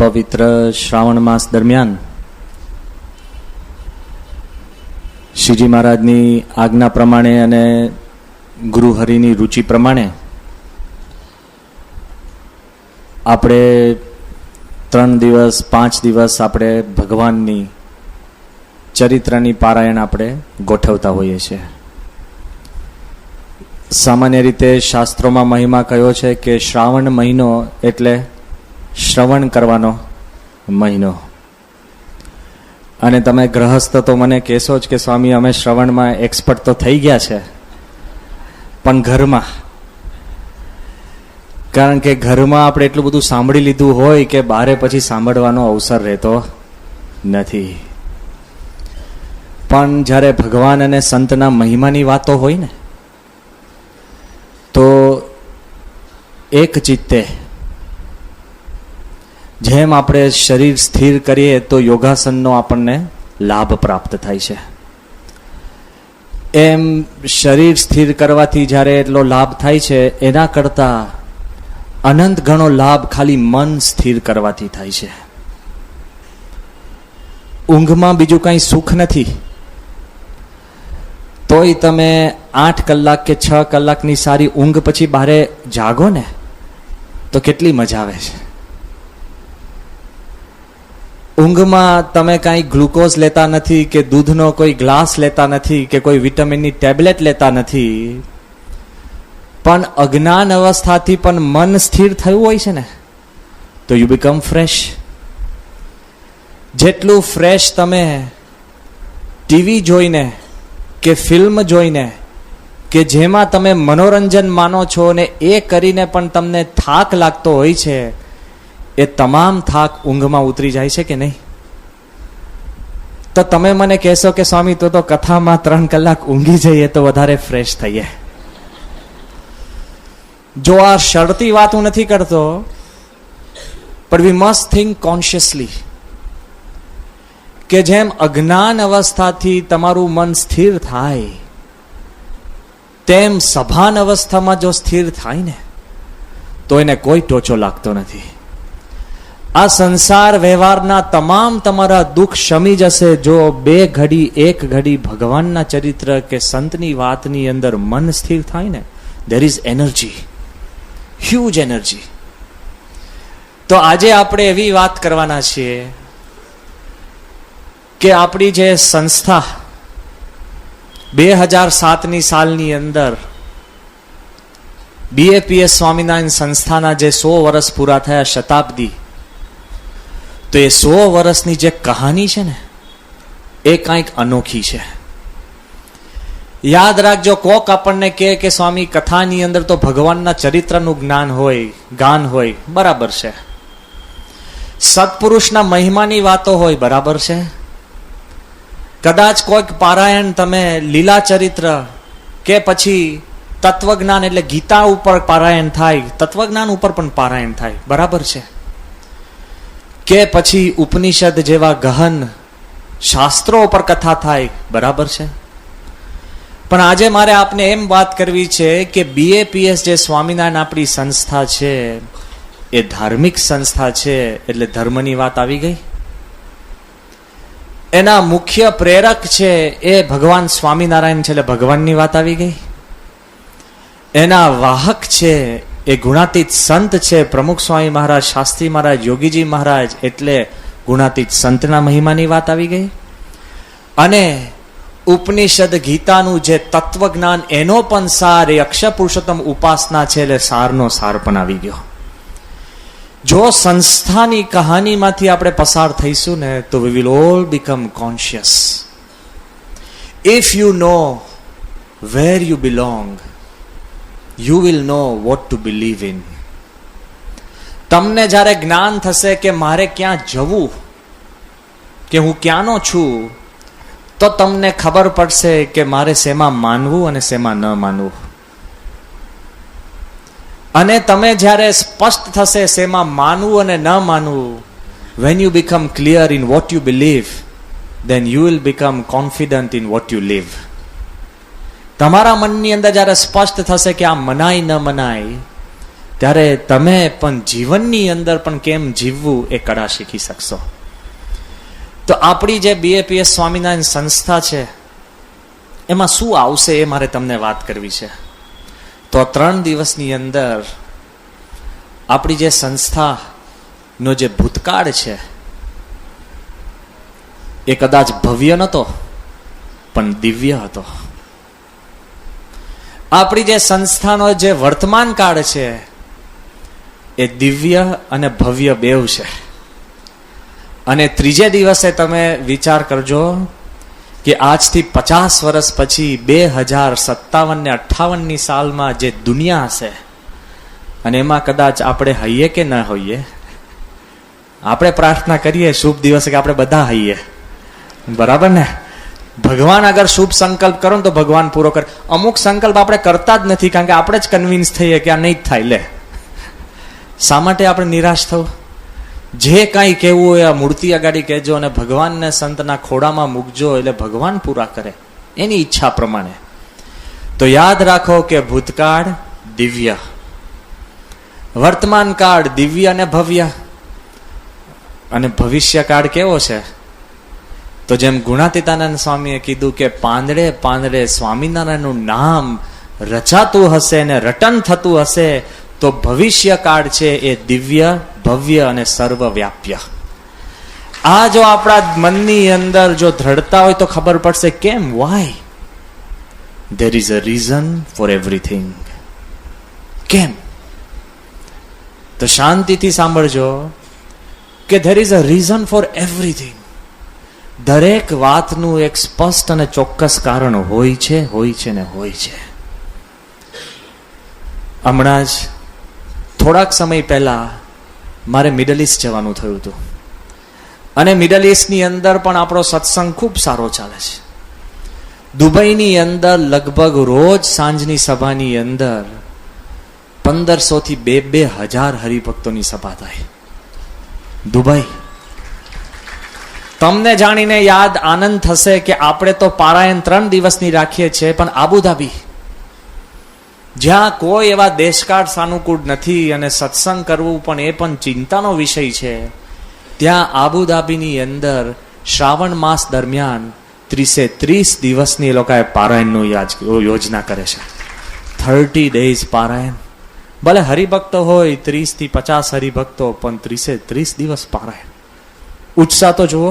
પવિત્ર શ્રાવણ માસ દરમિયાન શ્રીજી મહારાજની આજ્ઞા પ્રમાણે અને ગુરુહરિની રુચિ પ્રમાણે આપણે 3 દિવસ 5 દિવસ આપણે ભગવાનની ચરિત્રની પારાયણ આપણે ગોઠવતા હોઈએ છીએ. સામાન્ય રીતે શાસ્ત્રોમાં મહિમા કયો છે કે શ્રાવણ મહિનો એટલે શ્રવણ કરવાનો મહિનો. અને તમે ગ્રહસ્થ તો મને કહેશો જ કે સ્વામી અમે શ્રવણમાં એક્સપર્ટ તો થઈ ગયા છે, પણ ઘરમાં, કારણ કે ઘરમાં આપણે એટલું બધું સાંભળી લીધું હોય કે બારે પછી સાંભળવાનો અવસર રહેતો નથી. પણ જ્યારે ભગવાન અને સંતના મહિમાની વાતો હોય ને, તો એક ચિત્તે જેમ આપણે શરીર સ્થિર કરીએ તો યોગાસનનો આપણને લાભ પ્રાપ્ત થાય છે, એમ શરીર સ્થિર કરવાથી જ્યારે એટલો લાભ થાય છે એના કરતા અનંત ઘણો લાભ ખાલી મન સ્થિર કરવાથી થાય છે. ઊંઘમાં બીજું કાંઈ સુખ નથી, તોય તમે 8 કલાક કે 6 કલાકની સારી ઊંઘ પછી બારે જાગો ને તો કેટલી મજા આવે છે. ઊંઘમાં તમે કાંઈ ગ્લુકોઝ લેતા નથી કે દૂધનો કોઈ ગ્લાસ લેતા નથી કે કોઈ વિટામિનની ટેબ્લેટ લેતા નથી, પણ અજ્ઞાન અવસ્થાથી પણ મન સ્થિર થયું હોય છે ને તો યુ બીકમ ફ્રેશ. જેટલું ફ્રેશ તમે ટીવી જોઈને કે ફિલ્મ જોઈને કે જેમાં તમે મનોરંજન માનો છો ને એ કરીને પણ તમને થાક લાગતો હોય છે, એ તમામ થાક ઊંઘમાં ઉતરી જાય છે કે નહીં? તો તમે મને કહેશો કે સ્વામી તો કથામાં 3 કલાક ઊંઘી જઈએ તો વધારે ફ્રેશ થઈએ. જો આ શરતી વાત હું નથી કરતો, પણ વી મસ્ટ થિંક કોન્શિયસલી કે જેમ અજ્ઞાન અવસ્થાથી તમારું મન સ્થિર થાય તેમ સભાન અવસ્થામાં જો સ્થિર થાય ને તો એને કોઈ ટોચો લાગતો નથી. આ સંસાર વ્યવહારના તમામ તમારા દુઃખ શમી જશે જો 2 ઘડી 1 ઘડી ભગવાનના ચરિત્ર કે સંતની વાતની અંદર મન સ્થિર થાય ને. There is energy, huge energy. તો આજે આપણે એવી વાત કરવાના છીએ કે આપણી જે સંસ્થા 2007ની સાલની અંદર BAPS સ્વામિનારાયણ સંસ્થાના જે 100 વર્ષ પૂરા થયા, શતાબ્દી, તો એ 100 વર્ષની જે કહાની છે ને એ કાંઈક અનોખી છે. યાદ રાખજો, કોક આપણને કહે કે સ્વામી કથાની અંદર તો ભગવાનના ચરિત્રનું જ્ઞાન હોય, ગાન હોય, બરાબર છે. સત્પુરુષના મહિમાની વાતો હોય, બરાબર છે. કદાચ કોઈક પારાયણ તમે લીલા ચરિત્ર કે પછી તત્વજ્ઞાન એટલે ગીતા ઉપર પારાયણ થાય, તત્વજ્ઞાન ઉપર પણ પારાયણ થાય, બરાબર છે. કે પછી ઉપનિષદ જેવા ગહન શાસ્ત્રો ઉપર કથા થાય, બરાબર છે. પણ આજે મારે આપને એમ વાત કરવી છે કે BAPS જે સ્વામિનારાયણ આપણી સંસ્થા છે એ ધાર્મિક સંસ્થા છે, એટલે ધર્મની વાત આવી ગઈ. એના મુખ્ય પ્રેરક છે એ ભગવાન સ્વામિનારાયણ છે, એટલે ભગવાનની વાત આવી ગઈ. એના વાહક છે એ ગુણાતીત સંત છે, પ્રમુખ સ્વામી મહારાજ, શાસ્ત્રી મહારાજ, યોગીજી મહારાજ, એટલે ગુણાતીત સંતના મહિમાની વાત આવી ગઈ. અને ઉપનિષદ ગીતાનું જે તત્વજ્ઞાન એનો પણ સાર એ અક્ષર પુરુષોત્તમ ઉપાસના છે, એટલે સારનો સાર પણ આવી ગયો. જો સંસ્થાની કહાનીમાંથી આપણે પસાર થઈશું ને તો we will all become conscious. If you know where you belong, you will know what to believe in. તમને જ્યારે જ્ઞાન થશે કે મારે ક્યાં જવું, કે હું ક્યાંનો છું, તો તમને ખબર પડશે કે મારે શેમાં માનવું અને શેમાં ન માનવું. અને તમે જ્યારે સ્પષ્ટ થશે શેમાં માનવું અને ન માનવું, when you become clear in what you believe, then you will become confident in what you live. તમારા મનની અંદર જ્યારે સ્પષ્ટ થશે કે આ મનાય ન મનાય, ત્યારે તમે પણ જીવનની અંદર પણ કેમ જીવવું એ કળા શીખી શકશો. તો આપણી જે BAPS સ્વામિનારાયણ સંસ્થા છે એમાં શું આવશે એ મારે તમને વાત કરવી છે. તો 3 દિવસની અંદર આપણી જે સંસ્થાનો જે ભૂતકાળ છે એ કદાચ ભવ્ય નહોતો પણ દિવ્ય હતો. આપણી જે સંસ્થાનો જે વર્તમાન કાળ છે એ દિવ્ય અને ભવ્ય બેવ છે. અને 3જે દિવસે તમે વિચાર કરજો કે આજથી 50 વર્ષ પછી 2057 ને 58ની સાલમાં જે દુનિયા હશે અને એમાં કદાચ આપણે હઈએ કે ન હોઈએ, આપણે પ્રાર્થના કરીએ શુભ દિવસે કે આપણે બધા હઈએ, બરાબર ને? ભગવાન અગર શુભ સંકલ્પ કરો ને તો ભગવાન પૂરો કરે. અમુક સંકલ્પ આપણે કરતા જ નથી કારણ કે આપણે જ કન્વિન્સ થઈએ કે આ નહીં જ થાય. લે, શા માટે આપણે નિરાશ થવું? જે કાંઈ કહેવું હોય આ મૂર્તિ અગાડી કહેજો અને ભગવાનને સંતના ખોડામાં મૂકજો એટલે ભગવાન પૂરા કરે એની ઈચ્છા પ્રમાણે. તો યાદ રાખો કે ભૂતકાળ દિવ્ય, વર્તમાન કાળ દિવ્ય અને ભવ્ય, અને ભવિષ્ય કાળ કેવો છે? તો જેમ ગુણાતીતાનંદ સ્વામીએ કીધું કે પાંદડે પાંદડે સ્વામિનારાયણનું નામ રચાતું હશે અને રટન થતું હશે તો ભવિષ્ય કાળ છે એ દિવ્ય, ભવ્ય અને સર્વવ્યાપ્ય. આ જો આપણા મનની અંદર જો દ્રઢતા હોય તો ખબર પડશે કેમ, Y there is a reason for everything. કેમ? તો શાંતિથી સાંભળજો કે there is a reason for everything. દરેક વાતનું એક સ્પષ્ટ અને ચોક્કસ કારણ હોય છે, હોય છે ને હોય છે. હમણાં જ થોડાક સમય પહેલા મારે મિડલ ઈસ્ટ જવાનું થયું હતું અને મિડલ ઈસ્ટની અંદર પણ આપણો સત્સંગ ખૂબ સારો ચાલે છે. દુબઈની અંદર લગભગ રોજ સાંજની સભાની અંદર 1500 થી 2000 હરિભક્તોની સભા થાય. દુબઈ. તમને જાણીને યાદ આનંદ થશે કે આપણે તો પારાયણ 3 દિવસની રાખીએ છીએ, પણ આબુધાબી જ્યાં કોઈ એવા દેશકાળ સાનુકૂળ નથી અને સત્સંગ કરવું પણ એ પણ ચિંતાનો વિષય છે, ત્યાં આબુધાબીની અંદર શ્રાવણ માસ દરમિયાન 30 દિવસની એ લોકોએ પારાયણનું યોજના કરે છે. 30 days પારાયણ. ભલે હરિભક્તો હોય 30 થી 50 હરિભક્તો, પણ 30 દિવસ પારાયણ. ઉત્સાહ તો જુઓ.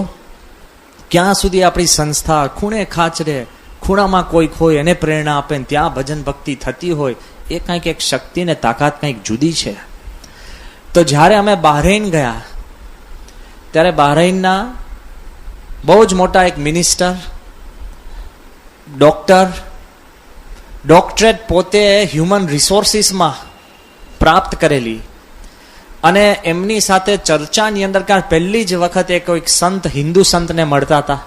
ક્યાં સુધી આપણી સંસ્થા ખૂણે ખાચરે, ખૂણામાં કોઈક હોય એને પ્રેરણા આપે ને ત્યાં ભજન ભક્તિ થતી હોય, એ કંઈક એક શક્તિ ને તાકાત કંઈક જુદી છે. તો જ્યારે અમે બહરીન ગયા ત્યારે બહરીનના બહુ જ મોટા એક મિનિસ્ટર, ડોક્ટરેટ પોતે હ્યુમન રિસોર્સિસમાં પ્રાપ્ત કરેલી, અને એમની સાથે ચર્ચાની અંદર પહેલી જ વખતે કોઈક સંત, હિન્દુ સંતને મળતા હતા.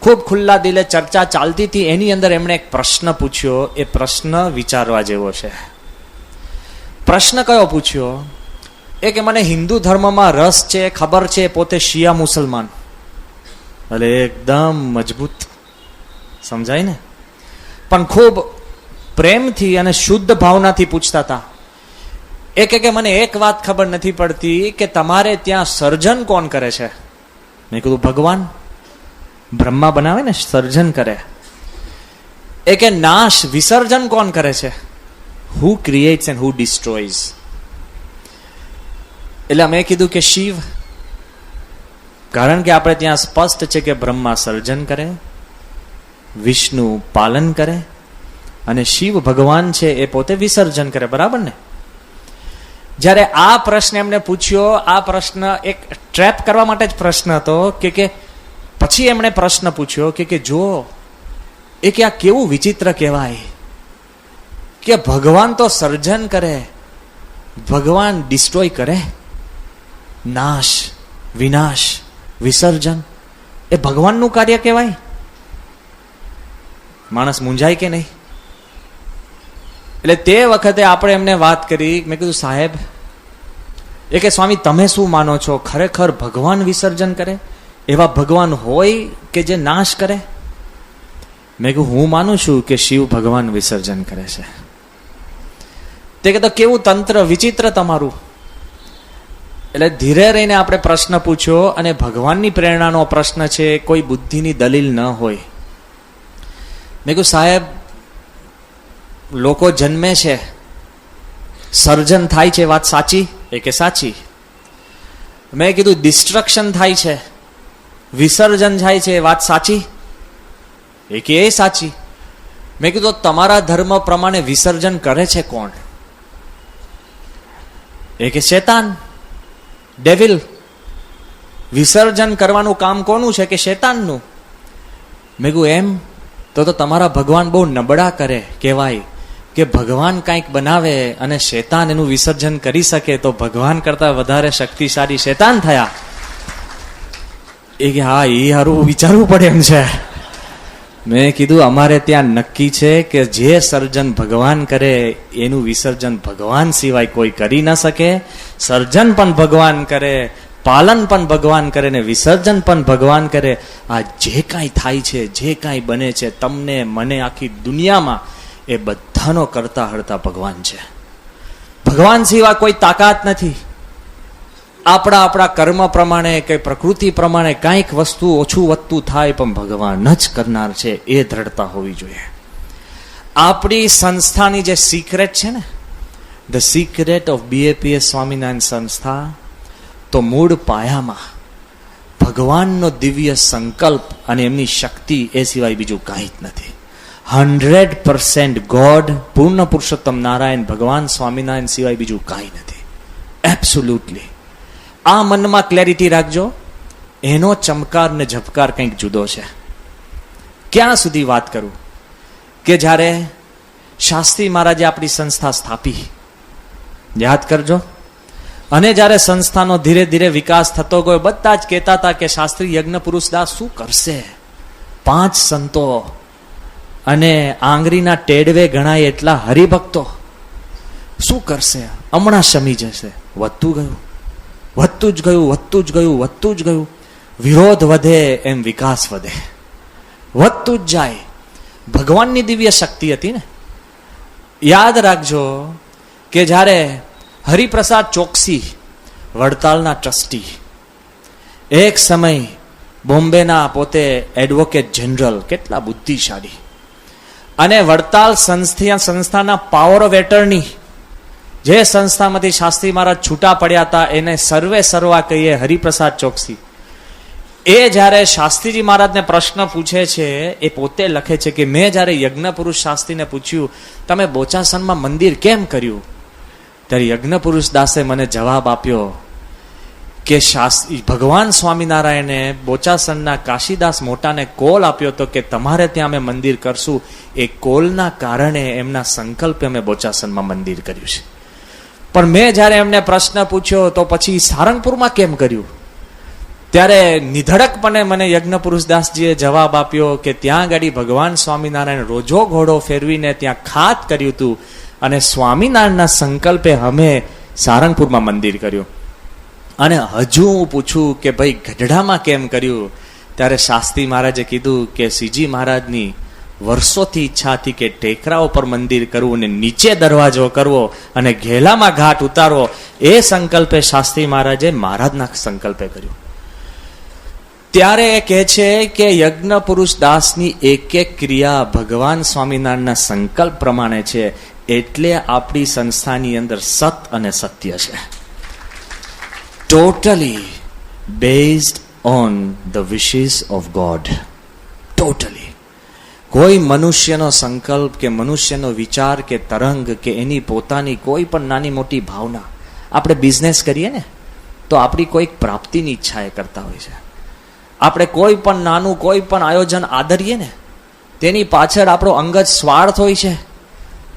ખૂબ ખુલ્લા દિલે ચર્ચા ચાલતી હતી. એની અંદર એમણે એક પ્રશ્ન પૂછ્યો. એ પ્રશ્ન વિચારવા જેવો છે. પ્રશ્ન કયો પૂછ્યો? એ કે મને હિન્દુ ધર્મમાં રસ છે, ખબર છે, પોતે શિયા મુસલમાન. ભલે એકદમ મજબૂત, સમજાય ને? પણ ખૂબ પ્રેમથી અને શુદ્ધ ભાવનાથી પૂછતા હતા. એ કે મને એક વાત ખબર નથી પડતી કે તમારે ત્યાં સર્જન કોણ કરે છે? મેં કીધું ભગવાન. બ્રહ્મા બનાવે ને, સર્જન કરે. એ કે નાશ, વિસર્જન કોણ કરે છે? હુ ક્રિએટ્સ એન્ડ હુ ડિસ્ટ્રોયઝ. એટલે મેં કીધું કે શિવ. કારણ કે આપણે ત્યાં સ્પષ્ટ છે કે બ્રહ્મા સર્જન કરે, વિષ્ણુ પાલન કરે અને શિવ ભગવાન છે એ પોતે વિસર્જન કરે. બરાબર ને? જ્યારે આ પ્રશ્ન એમને પૂછ્યો, આ પ્રશ્ન એક ટ્રેપ કરવા માટે જ પ્રશ્ન હતો કે પછી એમણે પ્રશ્ન પૂછ્યો કે જો એ કે આ કેવું વિચિત્ર કહેવાય કે ભગવાન તો સર્જન કરે, ભગવાન ડિસ્ટ્રોય કરે, નાશ, વિનાશ, વિસર્જન એ ભગવાનનું કાર્ય કહેવાય? માણસ મૂંઝાય કે નહીં? એટલે તે વખતે આપણે એમને વાત કરી. મેં કીધું સાહેબ, એ કે સ્વામી તમે શું માનો છો, ખરેખર ભગવાન વિસર્જન કરે? એવા ભગવાન હોય કે જે નાશ કરે? મેં કહ્યું હું માનું છું કે શિવ ભગવાન વિસર્જન કરે છે. તે કહેતો કેવું તંત્ર વિચિત્ર તમારું. એટલે ધીરે રહીને આપણે પ્રશ્ન પૂછ્યો, અને ભગવાનની પ્રેરણાનો પ્રશ્ન છે, કોઈ બુદ્ધિની દલીલ ન હોય. મેં કહ્યું સાહેબ, લોકો જન્મે છે, સર્જન થાય છે, વાત સાચી? એ કે સાચી. મેં કીધું ડિસ્ટ્રક્શન થાય છે, વિસર્જન થાય છે, વાત સાચી? એ કે એ સાચી. મેં કીધું તમારા ધર્મ પ્રમાણે વિસર્જન કરે છે કોણ? એ કે શેતાન, ડેવિલ. વિસર્જન કરવાનું કામ કોનું છે? કે શેતાનનું. મેં કહ્યું એમ? તો તમારા ભગવાન બહુ નબળા કરે કહેવાય, કે ભગવાન કંઈક બનાવે અને શેતાન એનું વિસર્જન કરી શકે, તો ભગવાન કરતા વધારે શક્તિશાળી શેતાન થયા. એ કે હા, એ હારું વિચારવું પડે એમ છે. મેં કીધું અમારે ત્યાં નક્કી છે કે જે સર્જન ભગવાન કરે એનું વિસર્જન ભગવાન સિવાય કોઈ કરી ન શકે. સર્જન પણ ભગવાન કરે, પાલન પણ ભગવાન કરે ને વિસર્જન પણ ભગવાન કરે. આ જે કાંઈ થાય છે, જે કાંઈ બને છે, તમને, મને, આખી દુનિયામાં, એ બધાનો કરતા હરતા ભગવાન છે. ભગવાન સિવાય કોઈ તાકાત નથી. આપણા કર્મ પ્રમાણે કે પ્રકૃતિ પ્રમાણે કાંઈક વસ્તુ ઓછું વધતું થાય, પણ ભગવાન જ કરનાર છે, એ દ્રઢતા હોવી જોઈએ. આપણી સંસ્થાની જે સિક્રેટ છે ને, the secret of BAPS Swaminarayan સંસ્થા, તો મૂળ પાયામાં ભગવાનનો દિવ્ય સંકલ્પ અને એમની શક્તિ, એ સિવાય બીજું કાંઈ જ નથી. 100% ગોડ, પૂર્ણ પુરુષોત્તમ નારાયણ ભગવાન સ્વામિનારાયણ સિવાય બીજું કાંઈ નથી. એબ્સોલ્યુટલી. આ મનમાં ક્લેરિટી રાખજો. એનો ચમકાર ને ઝબકાર કંઈક જુદો છે. ક્યાં સુધી વાત કરું કે જ્યારે શાસ્ત્રી મહારાજે આપણી સંસ્થા સ્થાપી, યાદ કરજો, અને જ્યારે સંસ્થાનો ધીરે ધીરે વિકાસ થતો ગયો, બધા જ કહેતા હતા કે શાસ્ત્રી યજ્ઞ પુરુષદાસ શું કરશે? 5 સંતો અને આંગળીના ટેડવે ગણાય એટલા હરિભક્તો, શું કરશે? હમણાં શમી જશે. વધતું ગયું, વધતું જ ગયું, વધતું જ ગયું, વધતું જ ગયું. વિરોધ વધે એમ વિકાસ વધે, વધતું જ જાય. ભગવાનની દિવ્ય શક્તિ હતી ને. યાદ રાખજો કે જ્યારે હરિપ્રસાદ ચોકસી, વડતાલના ટ્રસ્ટી, એક સમય બોમ્બેના પોતે એડવોકેટ જનરલ, કેટલા બુદ્ધિશાળી, અને વડતાલ સંસ્થાના પાવર ઓફ એટર્ની, જે સંસ્થામાંથી શાસ્ત્રી મહારાજ છૂટા પડ્યા હતા, એને સર્વે સર્વા કહીએ હરિપ્રસાદ ચોકસી. એ જ્યારે શાસ્ત્રીજી મહારાજને પ્રશ્ન પૂછે છે, એ પોતે લખે છે કે મેં જ્યારે યજ્ઞ પુરુષ શાસ્ત્રીને પૂછ્યું, તમે બોચાસનમાં મંદિર કેમ કર્યું? ત્યારે યજ્ઞ પુરુષ દાસે મને જવાબ આપ્યો કે ભગવાન સ્વામિનારાયણે બોચાસનના કાશીદાસ મોટાને કોલ આપ્યો હતો કે તમારે ત્યાં અમે મંદિર કરશું. એ કોલના કારણે, એમના સંકલ્પે અમે બોચાસનમાં મંદિર કર્યું છે. પણ મેં જ્યારે એમને પ્રશ્ન પૂછ્યો તો પછી સારંગપુરમાં કેમ કર્યું? ત્યારે નિધડકપણે મને યજ્ઞ પુરુષદાસજીએ જવાબ આપ્યો કે ત્યાં આગળ ભગવાન સ્વામિનારાયણ રોજો ઘોડો ફેરવીને ત્યાં ખાત કર્યું હતું, અને સ્વામિનારાયણના સંકલ્પે અમે સારંગપુરમાં મંદિર કર્યું. અને હજુ હું પૂછું કે ભાઈ ગઢડામાં કેમ કર્યું? ત્યારે શાસ્ત્રી મહારાજે કીધું કે શ્રીજી મહારાજની વર્ષોથી ઈચ્છા હતી કે ટેકરા ઉપર મંદિર કરવું, અને નીચે દરવાજો કરવો, અને ઘેલામાં ઘાટ ઉતારવો. એ સંકલ્પે શાસ્ત્રી મહારાજે મહારાજના સંકલ્પે કર્યું. ત્યારે એ કહે છે કે યજ્ઞ પુરુષ દાસની એક એક ક્રિયા ભગવાન સ્વામિનારાયણના સંકલ્પ પ્રમાણે છે, એટલે આપણી સંસ્થાની અંદર સત અને સત્ય છે. Totally based on the wishes of God. Totally. કોઈ મનુષ્યનો સંકલ્પ કે મનુષ્યનો વિચાર કે તરંગ કે એની પોતાની કોઈ પણ નાની મોટી ભાવના, આપણે બિઝનેસ કરીએ ને તો આપણી કોઈક પ્રાપ્તિની ઈચ્છા એ કરતા હોય છે. આપણે કોઈ પણ નાનું કોઈ પણ આયોજન આદરીએ ને, તેની પાછળ આપણો અંગત સ્વાર્થ હોય છે.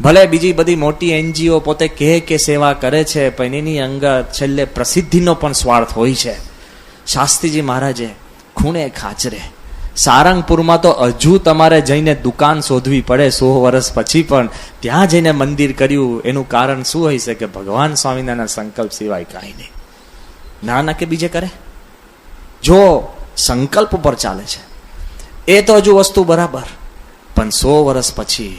ભલે બીજી બધી મોટી NGO પોતે કહે કે સેવા કરે છે, પણ એની અંગત છેલ્લે પ્રસિદ્ધિનો પણ સ્વાર્થ હોય છે. શાસ્ત્રીજી મહારાજે ખૂણે ખાચરે, સારંગપુરમાં તો હજુ તમારે જઈને દુકાન શોધવી પડે 100 વર્ષ પછી, પણ ત્યાં જઈને મંદિર કર્યું. એનું કારણ શું હોય છે? કે ભગવાન સ્વામિનારાયણના સંકલ્પ સિવાય કાંઈ નહીં. ના કે બીજે કરે, જો સંકલ્પ પર ચાલે છે એ તો હજુ વસ્તુ બરાબર. પણ 100 વર્ષ પછી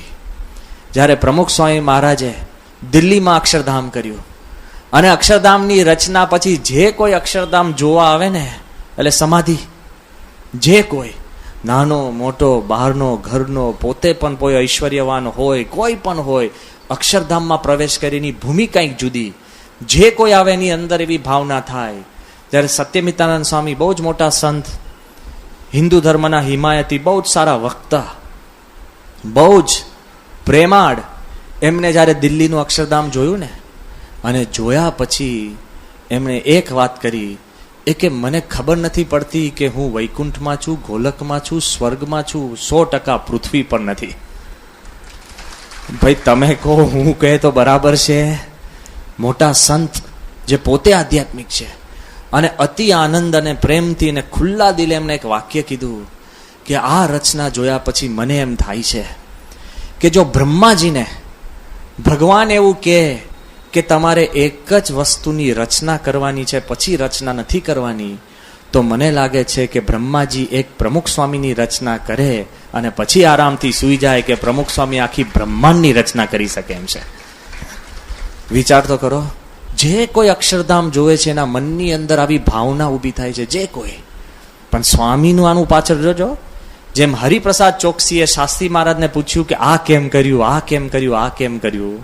જ્યારે પ્રમુખ સ્વામી મહારાજે દિલ્હીમાં અક્ષરધામ કર્યું. અને અક્ષરધામની રચના પછી જે કોઈ અક્ષરધામ જોવા આવે ને એટલે સમાધિ, જે કોઈ નાનો મોટો બહારનો ઘરનો પોતે પણ કોઈ ઐશ્વર્યવાન હોય કોઈ પણ હોય, અક્ષરધામમાં પ્રવેશ કરીની ભૂમિ કંઈક જુદી. જે કોઈ આવે એની અંદર એવી ભાવના થાય. જ્યારે સત્યમિતાનંદ સ્વામી બહુ જ મોટા સંત, હિન્દુ ધર્મના હિમાયતી, બહુ જ સારા વક્તા, બહુ જ પ્રેમાળ, એમને જ્યારે દિલ્હીનું અક્ષરધામ જોયું ને અને જોયા પછી એમણે એક વાત કરી, એ કે મને ખબર નથી પડતી કે હું વૈકુંઠમાં છું, ગોલકમાં છું, સ્વર્ગમાં છું, 100% પૃથ્વી પર નથી. ભાઈ તમે કહો, હું કહે તો બરાબર છે. મોટા સંત જે પોતે આધ્યાત્મિક છે અને અતિ આનંદ અને પ્રેમથી અને ખુલ્લા દિલે એમને એક વાક્ય કીધું કે આ રચના જોયા પછી મને એમ થાય છે કે જો બ્રહ્માજીને ભગવાન એવું કે તમારે એક જ વસ્તુની રચના કરવાની છે, પછી રચના નથી કરવાની, તો મને લાગે છે કે બ્રહ્માજી એક પ્રમુખ સ્વામીની રચના કરે અને પછી આરામથી સૂઈ જાય કે પ્રમુખ સ્વામી આખી બ્રહ્માંડની રચના કરી શકે એમ છે. વિચાર તો કરો, જે કોઈ અક્ષરધામ જોવે છે એના મનની અંદર આવી ભાવના ઊભી થાય છે, જે કોઈ. પણ સ્વામીનું આનું પાછળ જોજો, જેમ હરિપ્રસાદ ચોકસીએ શાસ્ત્રી મહારાજને પૂછ્યું કે આ કેમ કર્યું, આ કેમ કર્યું, આ કેમ કર્યું.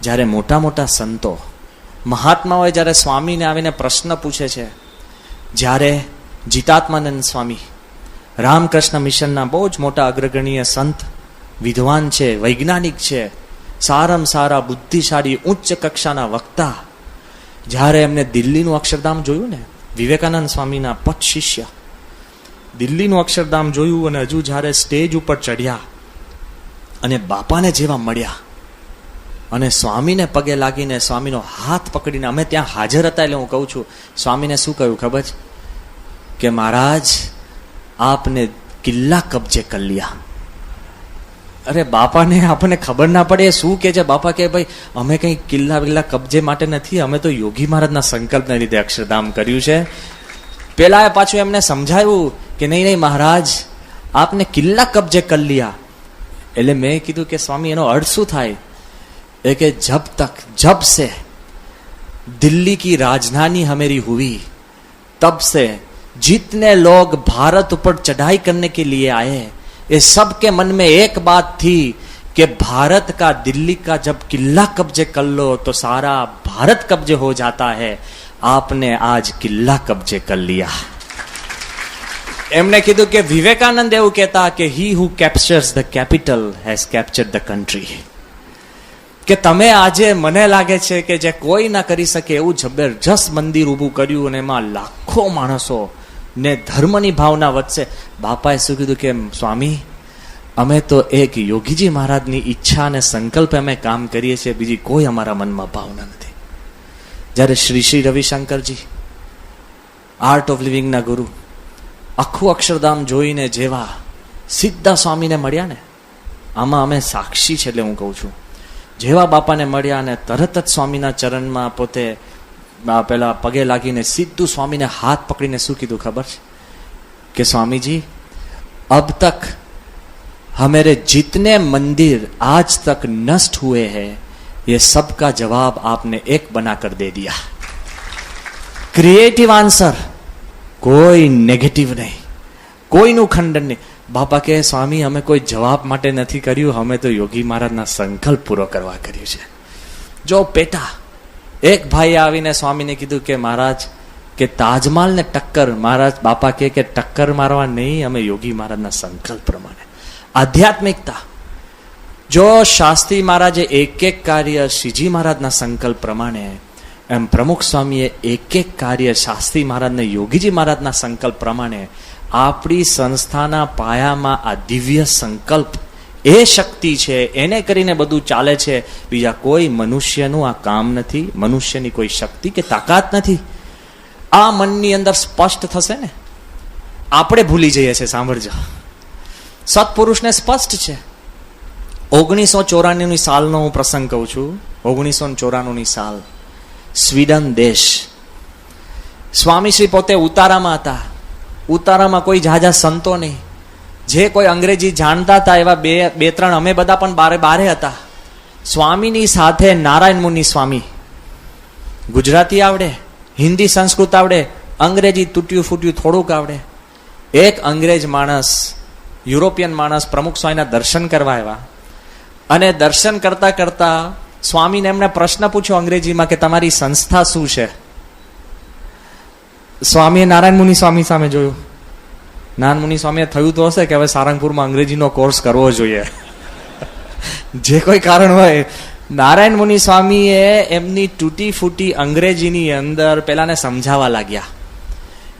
જ્યારે મોટા મોટા સંતો મહાત્માઓએ જ્યારે સ્વામીને આવીને પ્રશ્ન પૂછે છે, જ્યારે જીતાત્માનંદ સ્વામી રામકૃષ્ણ મિશનના બહુ જ મોટા અગ્રગણ્ય સંત, વિદ્વાન છે, વૈજ્ઞાનિક છે, સારામાં સારા બુદ્ધિશાળી ઉચ્ચ કક્ષાના વક્તા, જ્યારે એમને દિલ્હીનું અક્ષરધામ જોયું ને, વિવેકાનંદ સ્વામીના પટ શિષ્ય, દિલ્હીનું અક્ષરધામ જોયું અને હજુ જ્યારે સ્ટેજ ઉપર ચડ્યા અને બાપાને જેવા મળ્યા અને સ્વામીને પગે લાગીને સ્વામીનો હાથ પકડીને, અમે ત્યાં હાજર હતા એટલે હું કહું છું, સ્વામીને શું કહ્યું ખબર છે કે મહારાજ આપને કિલ્લા કબજે કર લિયા. અરે બાપાને આપણને ખબર ના પડે શું કે છે. બાપા કે ભાઈ અમે કઈ કિલ્લા વિલ્લા કબજે માટે નથી, અમે તો યોગી મહારાજના સંકલ્પને લીધે અક્ષરધામ કર્યું છે. પેલા પાછું એમને સમજાવ્યું કે નહીં નહીં મહારાજ આપને કિલ્લા કબજે કર લિયા. એટલે મેં કીધું કે સ્વામી એનો અર્થ શું થાય? એ કે जब से दिल्ली की राजधानी हमेरी हुई तब से जितने लोग भारत ऊपर चढ़ाई करने के लिए आए, ये सब के मन में एक बात थी कि भारत का दिल्ली का जब किला कब्जे कर लो तो सारा भारत कब्जे हो जाता है. आपने आज किला कब्जे कर लिया. એમને કીધું કે વિવેકાનંદ એવું કહેતા કે he who captures the capital has captured the country. કે તમે આજે મને લાગે છે કે જે કોઈ ના કરી શકે એવું જબરજસ્ત મંદિર ઊભું કર્યું અને એમાં લાખો માણસો ને ધર્મની ભાવના વધશે. બાપાએ શું કીધું કે સ્વામી અમે તો એક યોગીજી મહારાજની ઈચ્છા અને સંકલ્પ અમે કામ કરીએ છીએ, બીજી કોઈ અમારા મનમાં ભાવના નથી. જ્યારે શ્રી શ્રી રવિશંકરજી આર્ટ ઓફ લિવિંગના ગુરુ આખું અક્ષરધામ જોઈને જેવા સીધા સ્વામીને મળ્યા ને, આમાં અમે સાક્ષી છે એટલે હું કહું છું, જેવા બાપાને મળ્યા અને તરત જ સ્વામીના ચરણમાં પોતે પેલા પગે લાગીને સીધું સ્વામીને હાથ પકડીને શું કીધું ખબર છે કે સ્વામીજી अब तक हमारे जितने मंदिर आज तक नष्ट हुए हैं ये सब का जवाब आपने एक बनाकर दे दिया. क्रिएटिव आंसर, કોઈ નેગેટિવ નહીં, કોઈનું ખંડન નહીં. બાપા કે સ્વામી અમે કોઈ જવાબ માટે નથી કર્યું, અમે તો યોગી મહારાજના સંકલ્પ પૂરો કરવા કર્યું છે. જો પેટા એક ભાઈ આવીને સ્વામીને કીધું કે મહારાજ કે તાજમહાલને ટક્કર, મહારાજ બાપા કે ટક્કર મારવા નહીં, અમે યોગી મહારાજના સંકલ્પ પ્રમાણે આધ્યાત્મિકતા. જો શાસ્ત્રી મહારાજે એક એક કાર્ય શ્રીજી મહારાજના સંકલ્પ પ્રમાણે, એમ પ્રમુખ સ્વામીએ એક એક કાર્ય શાસ્ત્રી મહારાજને યોગીજી મહારાજના સંકલ્પ પ્રમાણે આપણી સંસ્થાના પાયામાં આ દિવ્ય સંકલ્પ એ શક્તિ છે, એને કરીને બધું ચાલે છે. બીજા કોઈ મનુષ્યનું આ કામ નથી, મનુષ્યની કોઈ શક્તિ કે તાકાત નથી. આ મનની અંદર સ્પષ્ટ થશે ને, આપણે ભૂલી જઈએ છીએ. સાંભળજો, સત્પુરુષને સ્પષ્ટ છે. 1994 સાલનો હું પ્રસંગ કહું છું. 1994 સાલ, સ્વીડન દેશ. સ્વામીશ્રી પોતે ઉતારામાં હતા. ઉતારામાં કોઈ ઝાઝા સંતો નહીં, જે કોઈ અંગ્રેજી જાણતા હતા એવા બે ત્રણ અમે બધા પણ બારે હતા. સ્વામીની સાથે નારાયણ મુનિ સ્વામી. ગુજરાતી આવડે, હિન્દી સંસ્કૃત આવડે, અંગ્રેજી તૂટ્યું ફૂટ્યું થોડુંક આવડે. એક અંગ્રેજ માણસ, યુરોપિયન માણસ પ્રમુખ સ્વામીના દર્શન કરવા આવ્યા, અને દર્શન કરતા કરતા સ્વામીને એમને પ્રશ્ન પૂછ્યો અંગ્રેજીમાં કે તમારી સંસ્થા શું છે? સ્વામીએ નારાયણ મુનિ સ્વામી સામે જોયું. નારાયણ મુનિ સ્વામીએ થયું તો હશે કે હવે સારંગપુરમાં અંગ્રેજીનો કોર્સ કરવો જોઈએ. જે કોઈ કારણ હોય, નારાયણ મુનિ સ્વામીએ એમની તૂટી ફૂટી અંગ્રેજીની અંદર પેલાને સમજાવવા લાગ્યા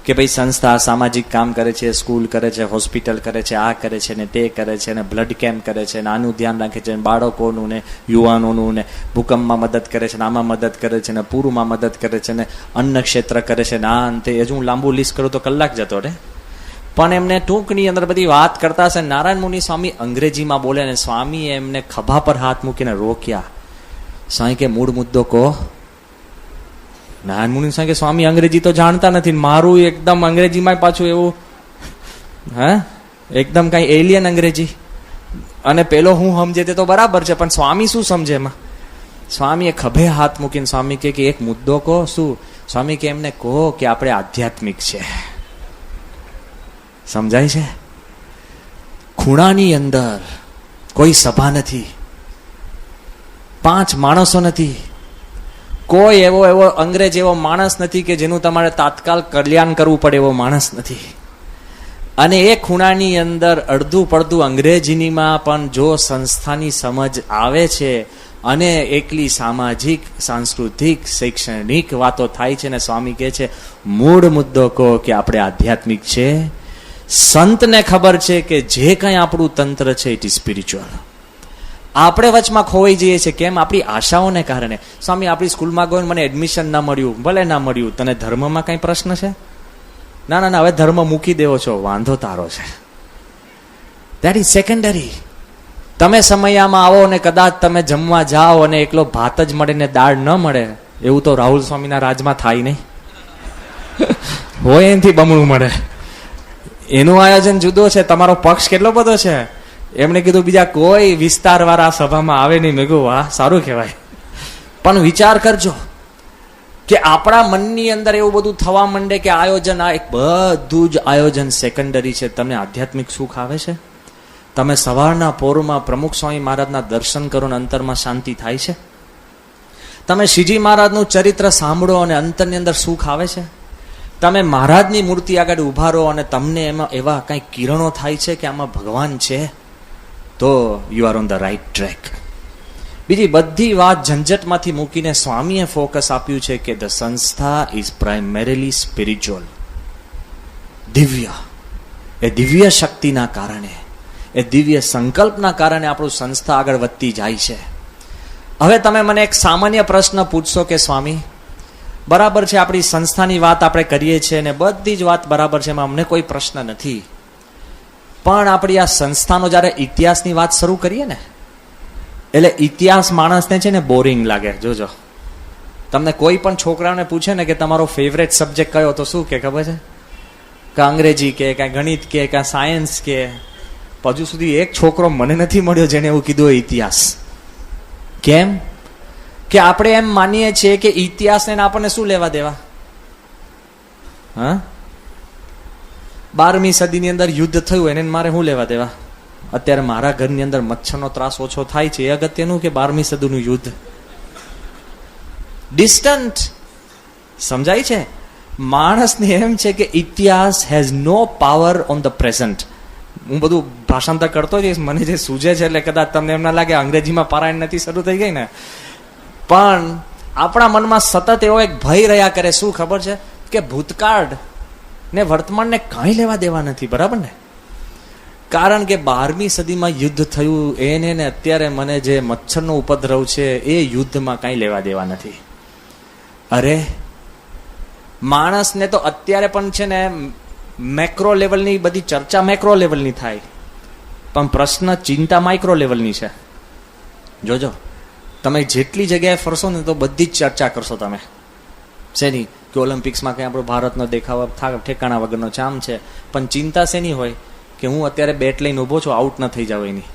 કે ભાઈ સંસ્થા સામાજિક કામ કરે છે, સ્કૂલ કરે છે, હોસ્પિટલ કરે છે, આ કરે છે ને તે કરે છે ને બ્લડ કેમ્પ કરે છે ને આનું ધ્યાન રાખે છે, બાળકોનું ને યુવાનોનું ને ભૂકંપમાં મદદ કરે છે ને આમાં મદદ કરે છે ને પૂરમાં મદદ કરે છે ને અન્ન ક્ષેત્ર કરે છે ને આ અંતે હજુ હું લાંબુ લિસ્ટ કરું તો કલાક જતો રે. પણ એમને ટૂંકની અંદર બધી વાત કરતા હશે. નારાયણ મુનિ સ્વામી અંગ્રેજીમાં બોલે ને સ્વામીએ એમને ખભા પર હાથ મૂકીને રોક્યા. સ્વામી કે મૂળ મુદ્દો કહો. નારાયણ મુનિ સ્વામી કે સ્વામી અંગ્રેજી તો જાણતા નથી, મારું એકદમ અંગ્રેજીમાં પાછું એવું એકદમ કઈ એલિયન અંગ્રેજી, અને પેલો હું સમજે તે તો બરાબર છે પણ સ્વામી શું સમજે એમાં? સ્વામીએ ખભે હાથ મૂકીને સ્વામી કે એક મુદ્દો કહો. શું? સ્વામી કે એમને કહો કે આપણે આધ્યાત્મિક છે. સમજાય છે? ખૂણાની અંદર કોઈ સભા નથી, 5 માણસો નથી, કોઈ એવો અંગ્રેજ એવો માણસ નથી કે જેનું તમારે તાત્કાલ કલ્યાણ કરવું પડે એવો માણસ નથી. અને એ ખૂણાની અંદર અડધું પડધું અંગ્રેજીનીમાં પણ જો સંસ્થાની સમજ આવે છે અને એકલી સામાજિક, સાંસ્કૃતિક, શૈક્ષણિક વાતો થાય છે ને સ્વામી કહે છે મૂળ મુદ્દો કહો કે આપણે આધ્યાત્મિક છે. સંતને ખબર છે કે જે કંઈ આપણું તંત્ર છે ઇટ ઇઝ સ્પિરિચ્યુઅલ. આપણે વચમાં ખોવાઈ જઈએ છીએ. કેમ? આપણી આશાઓને કારણે. સ્વામી આપણી સ્કૂલમાં ગયો મને એડમિશન ના મળ્યું, ભલે ના મળ્યું, તને ધર્મમાં કઈ પ્રશ્ન છે? ના ના ના, હવે ધર્મ મૂકી દેવો છો, વાંધો તારો છે. That is secondary. તમે સમયમાં આવો અને કદાચ તમે જમવા જાઓ અને એકલો ભાત જ મળે ને દાળ ન મળે, એવું તો રાહુલ સ્વામીના રાજમાં થાય નહીં. હોય એનાથી બમણું મળે. એનું આયોજન જુદો છે, તમારો પક્ષ કેટલો બધો છે. એમણે કીધું બીજા કોઈ વિસ્તાર વાળા સભામાં આવે નહીં. મેં કહ્યું વાહ, સારું કહેવાય. પણ વિચાર કરજો કે આપણા મનની અંદર એવું બધું થવા માંડે કે આયોજન, આ એક બધું જ આયોજન સેકન્ડરી છે. તમને આધ્યાત્મિક સુખ આવે છે? તમે સવારના પોરમાં પ્રમુખ સ્વામી મહારાજના દર્શન કરો અને અંતરમાં શાંતિ થાય છે? તમે શ્રીજી મહારાજનું ચરિત્ર સાંભળો અને અંતરની અંદર સુખ આવે છે? તમે મહારાજની મૂર્તિ આગળ ઉભા રહો અને તમને એમાં એવા કંઈ કિરણો થાય છે કે આમાં ભગવાન છે, તો you are on the right track. બીજી બધી વાત ઝંઝટમાંથી મૂકીને સ્વામીએ ફોકસ આપ્યું છે કે ધ સંસ્થા ઇઝ પ્રાઇમરીલી સ્પિરિચ્યુઅલ. દિવ્ય. એ દિવ્ય શક્તિના કારણે, એ દિવ્ય સંકલ્પના કારણે આપણું સંસ્થા આગળ વધતી જાય છે. હવે તમે મને એક સામાન્ય પ્રશ્ન પૂછશો કે સ્વામી બરાબર છે, આપણી સંસ્થાની વાત આપણે કરીએ છીએ અને બધી જ વાત બરાબર છે, એમાં અમને કોઈ પ્રશ્ન નથી, પણ આપણી આ સંસ્થાનો જ્યારે ઇતિહાસની વાત શરૂ કરીએ ને, એટલે ઇતિહાસ માણસને છે ને બોરિંગ લાગે. જોજો, તમને કોઈ પણ છોકરાઓને પૂછે ને કે તમારો ફેવરેટ સબ્જેક્ટ કયો, તો શું કે ખબર છે? કે અંગ્રેજી કે કાંઈ ગણિત કે કાંઈ સાયન્સ કે. હજુ સુધી એક છોકરો મને નથી મળ્યો જેને એવું કીધું હોય ઇતિહાસ. કેમ? કે આપણે એમ માનીએ છીએ કે ઇતિહાસને આપણને શું લેવા દેવા? 12મી સદીની અંદર યુદ્ધ થયું એને મારે શું લેવા દેવા? અત્યારે મારા ઘરની અંદર મચ્છરનો ત્રાસ ઓછો થાય છે એ અગત્યનું કે 12મી સદીનું યુદ્ધ? ડિસ્ટન્ટ. સમજાય છે? માણસને એમ છે કે ઇતિહાસ has no power on the present. હું બધું ભાષાંતર કરતો જઈશ, મને જે સૂજે છે એટલે કદાચ તમને એમ ના લાગે અંગ્રેજીમાં પારાયણ નથી શરૂ થઈ ગઈ ને, પણ આપણા મનમાં સતત એવો એક ભય રહ્યા કરે. શું ખબર છે? કે ભૂતકાળ ને વર્તમાનને કાંઈ લેવા દેવા નથી. બરાબર ને? કારણ કે 12મી સદીમાં યુદ્ધ થયું એને ને અત્યારે મને જે મચ્છરનો ઉપદ્રવ છે એ યુદ્ધમાં કાંઈ લેવા દેવા નથી. અરે માણસને તો અત્યારે પણ છે ને મેક્રો લેવલની બધી ચર્ચા મેક્રો લેવલની થાય, પણ પ્રશ્ન ચિંતા માઇક્રો લેવલની છે. જોજો, તમે જેટલી જગ્યાએ ફરશો ને તો બધી જ ચર્ચા કરશો તમે. શેની? કે ઓલિમ્પિક્સમાં કંઈ આપણો ભારતનો દેખાવ ઠેકાણા વગરનો ચામ છે, પણ ચિંતા શેની હોય? કે હું અત્યારે બેટ લઈને ઊભો છું, આઉટ ન થઈ જાવ એની.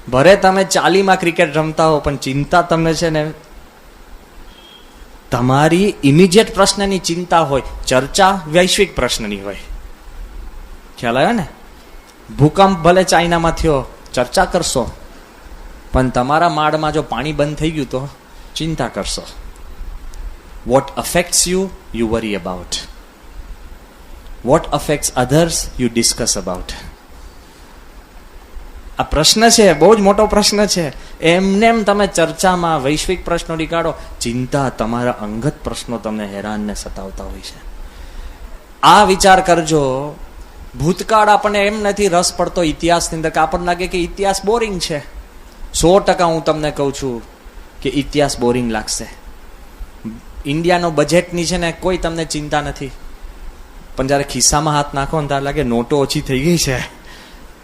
ભરે તમે ચાલીમાં ક્રિકેટ રમતા હો, પણ ચિંતા તમને છે ને તમારી ઇમિડિયેટ પ્રશ્નની ચિંતા હોય, ચર્ચા વૈશ્વિક પ્રશ્નની હોય. ખ્યાલ આવ્યો ને? ભૂકંપ ભલે ચાઇનામાં થયો, ચર્ચા કરશો, પણ તમારા માળમાં જો પાણી બંધ થઈ ગયું તો ચિંતા કરશો. What affects you, you worry about. What affects others, you discuss about. આ પ્રશ્ન છે, બહુ જ મોટો પ્રશ્ન છે. એમને એમ તમે ચર્ચામાં વૈશ્વિક પ્રશ્નો નીકાળો, ચિંતા તમારા અંગત પ્રશ્નો તમને હેરાન ને સતાવતા હોય છે. આ વિચાર કરજો. ભૂતકાળ આપણને એમ નથી રસ પડતો ઇતિહાસની અંદર, કે આપણને લાગે કે ઇતિહાસ બોરિંગ છે. 100% હું તમને કહું છું કે ઇતિહાસ બોરિંગ લાગશે. ઇન્ડિયાનો બજેટની છે ને કોઈ તમને ચિંતા નથી, પણ જયારે ખિસ્સામાં હાથ નાખો ને ત્યારે લાગે નોટો ઓછી થઈ ગઈ છે.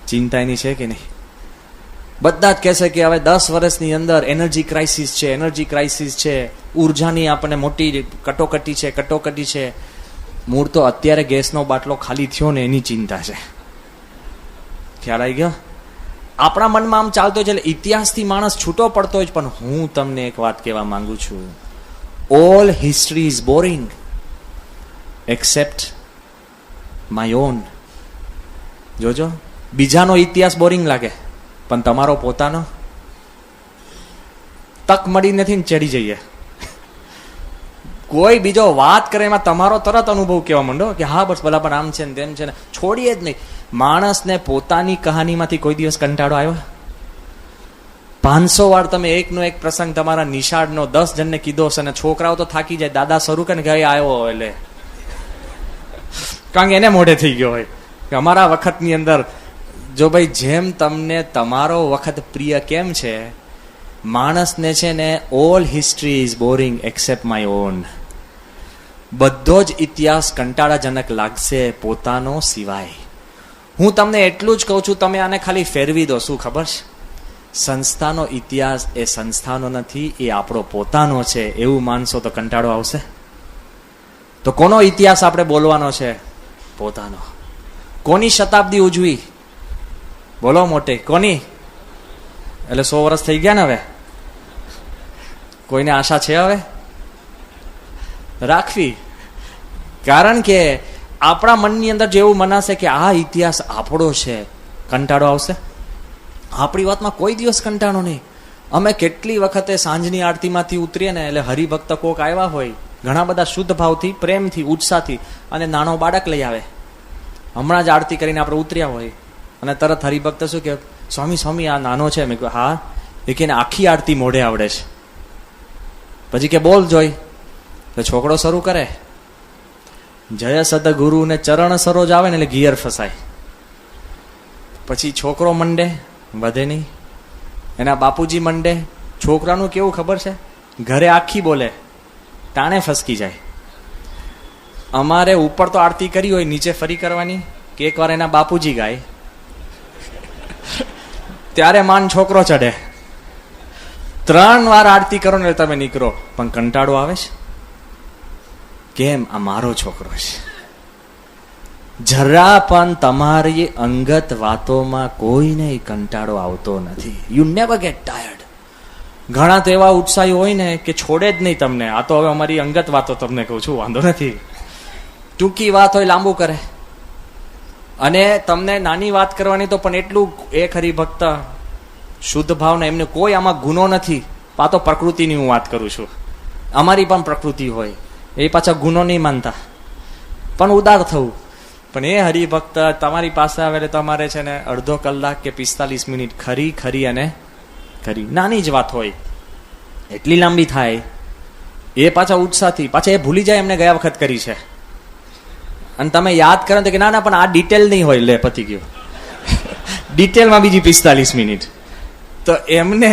ચિંતા એની છે કે નહીં? બધા જ કહેશે કે હવે 10 વર્ષની અંદર એનર્જી ક્રાઇસિસ છે, એનર્જી ક્રાઇસિસ છે, ઉર્જાની આપણને મોટી કટોકટી છે. મૂળ તો અત્યારે ગેસનો બાટલો ખાલી થયો ને એની ચિંતા છે. ખ્યાલ આવી ગયો? આપણા મનમાં આમ ચાલતો છે. એટલે ઇતિહાસથી માણસ છૂટો પડતો હોય, પણ હું તમને એક વાત કહેવા માંગુ છું. All history is boring accept my own. જોજો, બીજાનો ઇતિહાસ બોરિંગ લાગે, પણ તમારો પોતાનો તક મળી નથી ને ચડી જઈએ. કોઈ બીજો વાત કરે એમાં તમારો તરત અનુભવ કહેવા માંડો કે હા બસ ભલા, પણ આમ છે ને તેમ છે ને, છોડીએ જ નહીં. માણસને પોતાની કહાનીમાંથી કોઈ દિવસ કંટાળો આવ્યો? 500 વાર તમે એકનો એક પ્રસંગ તમારા નિશાળનો 10 જણને કીધો હશે, અને છોકરાઓ તો થાકી જાય. દાદા શરૂ કરે ને કે આવ્યો એટલે, કારણ કે એને મોઢે થઈ ગયો હોય કે અમારા વખતની અંદર. જો ભાઈ, જેમ તમને તમારો વખત પ્રિય કેમ છે, માણસને છે ને all history is boring accept my own. બધો જ ઇતિહાસ કંટાળાજનક લાગશે, પોતાનો સિવાય. હું તમને એટલું જ કહું છું, તમે આને ખાલી ફેરવી દો. શું ખબર છે? સંસ્થાનો ઇતિહાસ એ સંસ્થાનો નથી, એ આપણો પોતાનો છે. એવું માનશો તો કંટાળો આવશે. તો કોનો ઇતિહાસ આપણે બોલવાનો છે? પોતાનો. કોની શતાબ્દી ઉજવી? બોલો મોટે, કોની? એટલે 100 વર્ષ થઈ ગયા ને હવે. કોઈને આશા છે હવે રાખવી? કારણ કે આપણા મનની અંદર જેવું મનાશે કે આ ઇતિહાસ આપણો છે, કંટાળો આવશે? આપણી વાતમાં કોઈ દિવસ કંટાળો નહીં. અમે કેટલી વખતે સાંજની આરતીમાંથી ઉતરીએ ને, એટલે હરિભક્ત કોક આવ્યા હોય, ઘણા બધા શુદ્ધ ભાવથી, પ્રેમથી, ઉત્સાહથી, અને નાનો બાળક લઈ આવે. હમણાં જ આરતી કરીને આપણે ઉતર્યા હોય, અને તરત હરિભક્ત શું કે, સ્વામી સ્વામી આ નાનો છે. મેં કહ્યું હા. એ કે આખી આરતી મોઢે આવડે છે. પછી કે બોલ જોઈ. તો છોકરો શરૂ કરે, જય સદગુરુ ને ચરણ સરોજ આવે ને એટલે ગિયર ફસાય. પછી છોકરો મંડે, વધે નહીં. એના બાપુજી મંડે. છોકરાનું કેવું ખબર છે? ઘરે આખી બોલે, ટાણે ફસકી જાય. અમારે ઉપર તો આરતી કરી હોય, નીચે ફરી કરવાની. કે એકવાર એના બાપુજી ગાય ત્યારે માન છોકરો ચડે. 3 વાર આરતી કરો ને તમે નીકળો, પણ કંટાળો આવે છે. કેમ? આ મારો છોકરો છે. જરા પણ તમારી અંગત વાતોમાં કોઈને કંટાળો આવતો નથી. You never get tired. ઘણા તો એવા ઉત્સાહી હોય ને કે છોડે જ નહીં તમને. આ તો હવે અમારી અંગત વાતો તમને કહું છું, વાંધો નથી. ટૂંકી વાત હોય લાંબુ કરે, અને તમને નાની વાત કરવાની તો પણ એટલું. એક હરિભક્ત શુદ્ધ ભાવના, એમને કોઈ આમાં ગુનો નથી. આ તો પ્રકૃતિની હું વાત કરું છું. અમારી પણ પ્રકૃતિ હોય, એ પાછા ગુનો નહીં માનતા, પણ ઉદાર થવું. પણ એ હરિભક્ત તમારી પાસે આવે એટલે તમારે છે ને અડધો કલાક કે 45 મિનિટ ખરી અને ખરી. નાની જ વાત હોય, એટલી લાંબી થાય. એ પાછા ઉત્સાહથી, પાછા એ ભૂલી જાય એમને ગયા વખત કરી છે, અને તમે યાદ કરો તો કે ના પણ આ ડિટેલ નહીં હોય. લે પતી ગયો. ડિટેલમાં બીજી 45 મિનિટ. તો એમને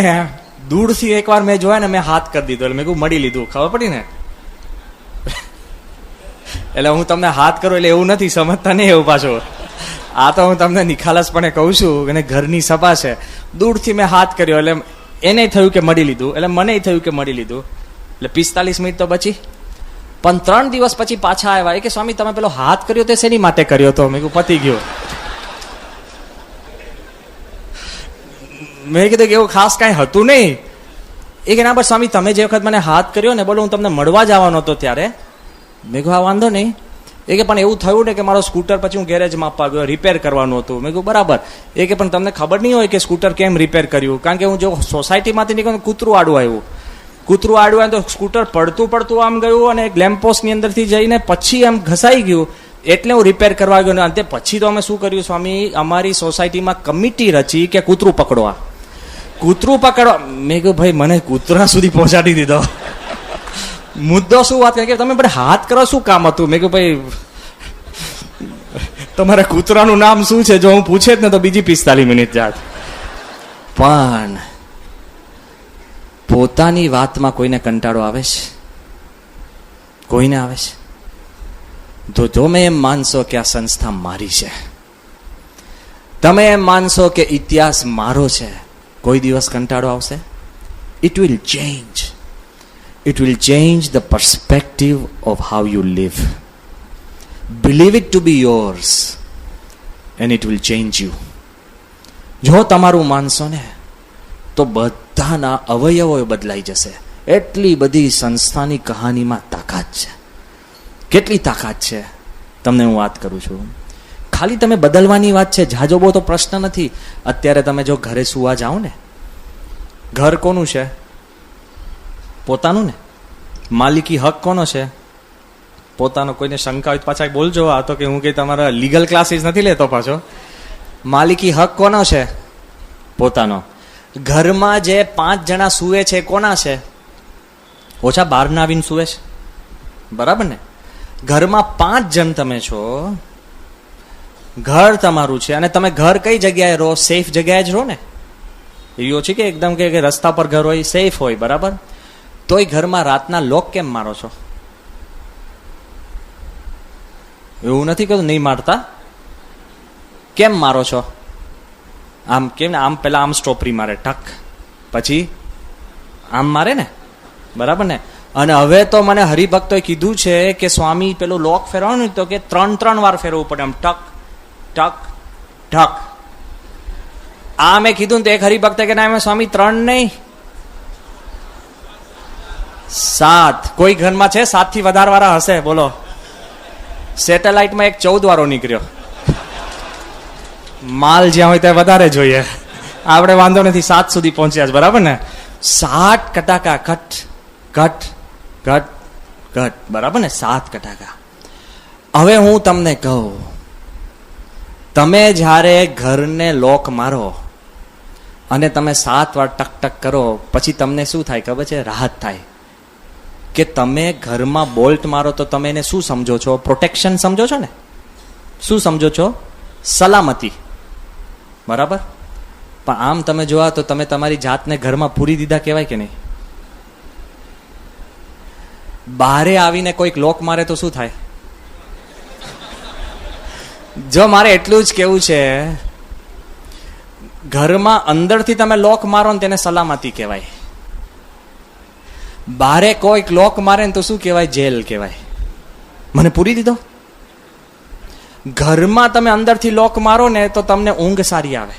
દૂરથી એકવાર મેં જોયા ને, મેં હાથ કરી દીધો. એટલે મેં કહ્યું મળી લીધું. ખબર પડી ને? એટલે હું તમને હાથ કરું એટલે એવું નથી, સમજતા નહીં એવું પાછું. આ તો હું તમને નિખાલસપણે કહું છું, અને ઘરની સભા છે. દૂરથી મેં હાથ કર્યો એટલે એને થયું કે મળી લીધું, એટલે મને થયું કે મળી લીધું. એટલે 45 મિનિટ તો બચી. પણ 3 દિવસ પછી પાછા આવ્યા. કે સ્વામી તમે પેલો હાથ કર્યો તે શેની માટે કર્યો હતો? મેં કહ્યું પતી ગયો. મેં કીધું કે એવું ખાસ કાંઈ હતું નહીં. એ કે ના બસ સ્વામી તમે જે વખત મને હાથ કર્યો ને બોલો હું તમને મળવા જવાનો હતો ત્યારે. મેં કહ્યું હા વાંધો નહીં. એ કે પણ એવું થયું ને કે મારો સ્કૂટર પછી હું ગેરેજમાં આપવા ગયો, રિપેર કરવાનું હતું. મેં કહ્યું બરાબર. એ કે પણ તમને ખબર નહીં હોય કે સ્કૂટર કેમ રિપેર કર્યું? કારણ કે હું જો સોસાયટીમાંથી નીકળ્યું કૂતરું આડું આવ્યું. કૂતરું આડું આવ્યું તો સ્કૂટર પડતું આમ ગયું અને એક લેમ્પપોસ્ટની અંદરથી જઈને પછી આમ ઘસાઈ ગયું, એટલે હું રિપેર કરવા ગયો. અંતે પછી તો અમે શું કર્યું સ્વામી, અમારી સોસાયટીમાં કમિટી રચી કે કૂતરું પકડવા. મેં કહ્યું ભાઈ મને કૂતરા સુધી પહોંચાડી દીધો. મુદ્દો શું વાત કરે કે તમે બધા હાથ કરો શું કામ હતું? મેં કહ્યું ભાઈ તમારા કૂતરાનું નામ શું છે? જો હું પૂછે જ ને તો બીજી 45 મિનિટ જાત. પણ પોતાની વાતમાં કોઈને કંટાળો આવે છે? કોઈને આવે છે? તો તમે એમ માનશો કે આ સંસ્થા મારી છે, તમે એમ માનશો કે ઇતિહાસ મારો છે, કોઈ દિવસ કંટાળો આવશે? It will change. It will change the perspective of how you live. Believe it to be yours and it will change you. જો તમારું માનશો ને તો બધાના અવયવો બદલાઈ જશે. એટલી બધી સંસ્થાની કહાનીમાં તાકાત છે. કેટલી તાકાત છે તમને હું વાત કરું છું. ખાલી તમે બદલવાની વાત છે, જાજો બહુ તો પ્રશ્ન નથી. અત્યારે તમે જો ઘરે સુવા જાઓ ને, ઘર કોનું છે? પોતાનું ને. માલિકી હક કોનો છે? પોતાનો. કોઈને શંકા હોય પાછા બોલજો. આ તો કે હું કઈ તમારા લીગલ ક્લાસીસ નથી લેતો પાછો. માલિકી હક કોનો છે? પોતાનો. ઘરમાં જે 5 જણા સુવે છે કોના છે? ઓછા બહારના આવીને સુવે છે, બરાબર ને? ઘરમાં 5 જણ તમે છો, ઘર તમારું છે અને તમે ઘર કઈ જગ્યાએ રહો? સેફ જગ્યાએ જ રહો ને. એવી ઓછી કે એકદમ કે રસ્તા પર ઘર હોય, સેફ હોય, બરાબર? તોય ઘરમાં રાતના લોક કેમ મારો છો? એવું નથી કહેતું નહીં મારતા. કેમ મારો છો? આમ કેમ ને? આમ પેલા આમ સ્ટોપરી મારે ટક, પછી આમ મારે ને, બરાબર ને? અને હવે તો મને હરિભક્તોએ કીધું છે કે સ્વામી પેલું લોક ફેરવાનું તો કે 3 વાર ફેરવવું પડે, આમ ટક ટક ટક. આ મેં કીધું ને તો એક હરિભક્ત કે ના સ્વામી 3 નહીં 7. કોઈ ઘરમાં છે 7 થી વધારે વાળા હશે? બોલો. સેટેલાઇટમાં એક 14 વાળો નીકળ્યો. માલ જ્યાં હોય ત્યાં વધારે જોઈએ. આપણે વાંધો નથી, 7 સુધી પહોંચ્યા છે, બરાબર ને? 7 કટાકા ઘટ ઘટ ઘટ ઘટ, બરાબર ને? 7 કટાકા. હવે હું તમને કહું, તમે જ્યારે ઘરને લોક મારો અને તમે 7 વાર ટક ટક કરો, પછી તમને શું થાય ખબર છે? રાહત થાય. કે તમે ઘરમાં બોલ્ટ મારો તો તમે એને શું સમજો છો? પ્રોટેક્શન સમજો છો ને? શું સમજો છો? સલામતી, બરાબર? પણ આમ તમે જોવા તો તમે તમારી જાતને ઘરમાં પૂરી દીધા કહેવાય કે નહીં? બહારે આવીને કોઈક લોક મારે તો શું થાય? જો મારે એટલું જ કેવું છે, ઘરમાં અંદરથી તમે લોક મારો ને તેને સલામતી કહેવાય. બારે કોઈક લોક મારે ને તો શું કહેવાય? જેલ કહેવાય. મને પૂરી દીધો. ઘરમાં તમે અંદરથી લોક મારો ને તો તમને ઊંઘ સારી આવે,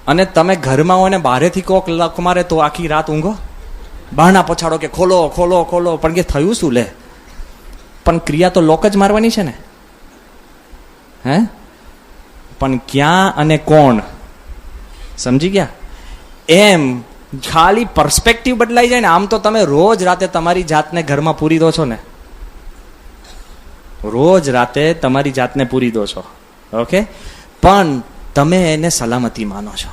અને તમે ઘરમાં હોય ને બારેથી કોક લોક મારે તો આખી રાત ઊંઘો. બહાના પછાડો કે ખોલો ખોલો ખોલો, પણ કે થયું શું લે? પણ ક્રિયા તો લોક જ મારવાની છે ને, હે? પણ ક્યાં અને કોણ? સમજી ગયા? એમ ખાલી પર્સપેક્ટિવ બદલાઈ જાય ને. આમ તો તમે રોજ રાતે તમારી જાતને ઘરમાં પૂરી દો છો ને, રોજ રાતે તમારી જાતને પૂરી દો છો, ઓકે? પણ તમે એને સલામતી માનો છો.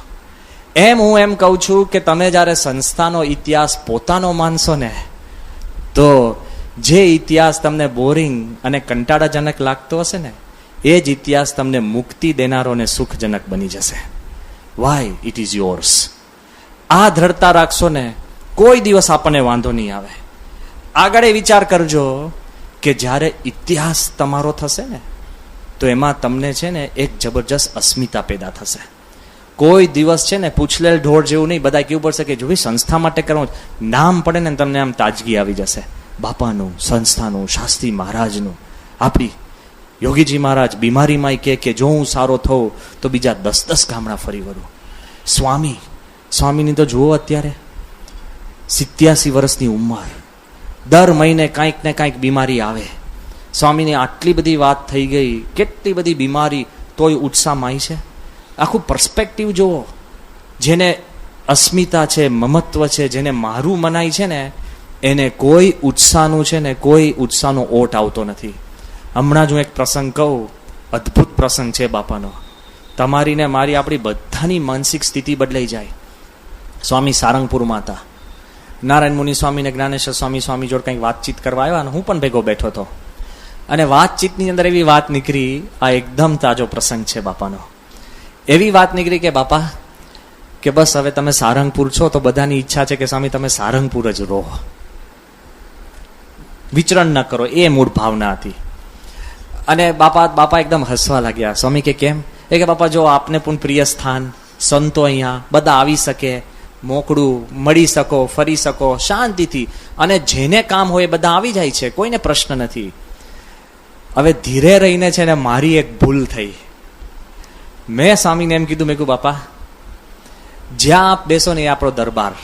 એમ હું એમ કહું છું કે તમે જ્યારે સંસ્થાનો ઇતિહાસ પોતાનો માનશો ને, તો જે ઇતિહાસ તમને બોરિંગ અને કંટાળાજનક લાગતો હશે ને, એ જ ઇતિહાસ તમને મુક્તિ દેનારો અને સુખજનક બની જશે. વાય? It is yours. આ દ્રઢતા રાખશો ને, કોઈ દિવસ આપણને વાંધો નહીં આવે. આગળ એ વિચાર કરજો કે જ્યારે ઇતિહાસ તમારો થશે ને, તો એમાં તમને છે ને એક જબરજસ્ત અસ્મિતા પેદા થશે. કોઈ દિવસ છે ને પૂછલેલ ઢોળ જેવું નહીં. બધા કેવું પડશે કે જો ભાઈ સંસ્થા માટે કરવું, નામ પડે ને તમને આમ તાજગી આવી જશે. બાપાનું, સંસ્થાનું, શાસ્ત્રી મહારાજનું. આપણી યોગીજી મહારાજ બીમારીમાં કે જો હું સારો થઉં તો બીજા 10 ગામડા ફરી વળું. સ્વામીની તો જુઓ અત્યારે 87 વર્ષની ઉંમર, દર મહિને કાંઈક ને કાંઈક બીમારી આવે. સ્વામીની આટલી બધી વાત થઈ ગઈ, કેટલી બધી બીમારી, તોય ઉત્સાહમાં છે. આખું પર્સપેક્ટિવ જુઓ. જેને અસ્મિતા છે, મમત્વ છે, જેને મારું મનાય છે ને, એને કોઈ ઉત્સાહનું છે ને કોઈ ઉત્સાહનો ઓટ આવતો નથી. હમણાં જ હું એક પ્રસંગ કહું, અદ્ભુત પ્રસંગ છે બાપાનો. તમારી ને મારી, આપણી બધાની માનસિક સ્થિતિ બદલાઈ જાય. સ્વામી સારંગપુરમાં હતા. નારાયણ મુનિ સ્વામી ને જ્ઞાનેશ્વર સ્વામી જોડે કંઈક વાતચીત કરવા આવ્યા, અને હું પણ ભેગો બેઠો હતો. અને વાતચીતની અંદર એવી વાત નીકળી, આ એકદમ તાજો પ્રસંગ છે બાપાનો. એવી વાત નીકળી કે બાપા કે બસ હવે તમે સારંગપુર છો તો બધાની ઈચ્છા છે કે સ્વામી તમે સારંગપુર જ રહો, વિચરણ ન કરો, એ મૂળ ભાવના હતી. અને બાપા એકદમ હસવા લાગ્યા. સ્વામી કે કેમ? એ કે બાપા જો આપને પણ પ્રિય સ્થાન, સંતો અહીંયા બધા આવી શકે, મોકળું મળી શકો, ફરી શકો શાંતિથી, અને જેને કામ હોય બધા આવી જાય છે, કોઈને પ્રશ્ન નથી. હવે ધીરે રહીને છે ને મારી એક ભૂલ થઈ. મેં સ્વામીને એમ કીધું, મેં કહ્યું બાપા જ્યાં આપ બેસો ને એ આપણો દરબાર.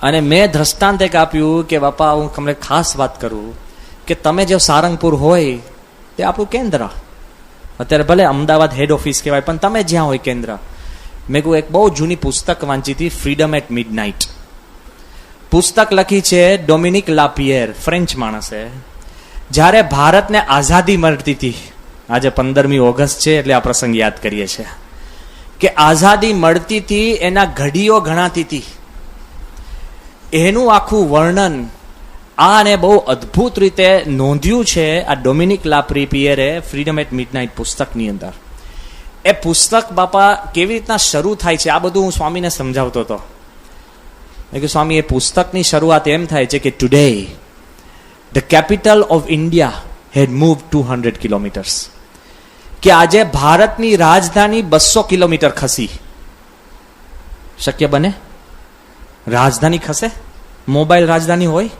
અને મેં દ્રષ્ટાંત એક આપ્યું કે બાપા હું તમને ખાસ વાત કરું કે તમે જો સારંગપુર હોય તે આપણું કેન્દ્ર. અત્યારે ભલે અમદાવાદ હેડ ઓફિસ કહેવાય, પણ તમે જ્યાં હોય કેન્દ્ર. મેં કહ્યું એક બહુ જૂની પુસ્તક વાંચી હતી, ફ્રીડમ એટ મિડનાઇટ. પુસ્તક લખી છે ડોમિનિક લાપિયર, ફ્રેન્ચ માણસે. જ્યારે ભારતને આઝાદી મળતી હતી, આજે 15મી ઓગસ્ટ છે એટલે આ પ્રસંગ યાદ કરીએ છીએ, કે આઝાદી મળતી હતી એના ઘડીઓ ગણાતી હતી. એનું આખું વર્ણન આને બહુ અદ્ભુત રીતે નોંધ્યું છે આ ડોમિનિક લાપિયરે ફ્રીડમ એટ મિડનાઇટ પુસ્તકની અંદર. એ પુસ્તક બાપા કેવી રીતના શરૂ થાય છે, આ બધું હું સ્વામીને સમજાવતો હતો. મેં કહ્યું સ્વામી એ પુસ્તકની શરૂઆત એમ થાય છે કે today the capital of India had move 200 kilometres. કે આજે ભારતની રાજધાની 200 કિલોમીટર ખસી. શક્ય બને? રાજધાની ખસે? મોબાઈલ રાજધાની હોય?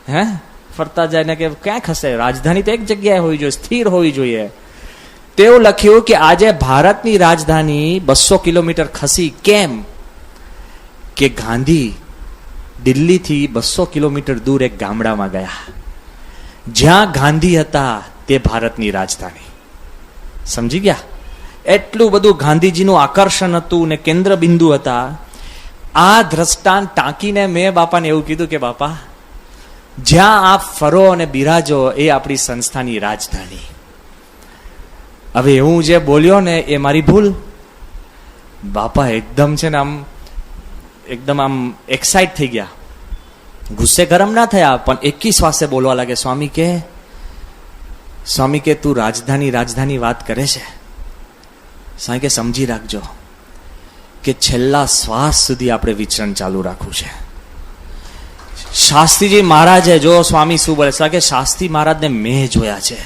હે ફરતા જાય ને કે ક્યાં ખસે? રાજધાની તો એક જગ્યાએ હોવી જોઈએ, સ્થિર હોવી જોઈએ. તેવું લખ્યું કે આજે ભારતની રાજધાની 200 કિલોમીટર ખસી. કેમ? કે ગાંધી દિલ્હીથી 200 કિલોમીટર દૂર એક ગામડામાં ગયા. જ્યાં ગાંધી હતા તે ભારતની રાજધાની. સમજી ગયા? એટલું બધું ગાંધીજીનું આકર્ષણ હતું ને કેન્દ્ર બિંદુ હતા. આ દ્રષ્ટાંત ટાંકીને મેં બાપાને એવું કીધું કે બાપા જ્યાં આપ ફરો અને બિરાજો એ આપણી સંસ્થાની રાજધાની. હવે હું જે બોલ્યો ને એ મારી ભૂલ. બાપા એકદમ છે ને એકદમ એક્સાઇટ થઈ ગયા, ગુસ્સે ગરમ ના થયા, પણ એકી શ્વાસે બોલવા લાગે, સ્વામી કે તું રાજધાની વાત કરે છે. સ્વામી કે સમજી રાખજો કે છેલ્લા શ્વાસ સુધી આપણે વિચરણ ચાલુ રાખવું છે. શાસ્ત્રીજી મહારાજે, જો સ્વામી શું બોલે છે કે શાસ્ત્રી મહારાજને મેં જોયા છે,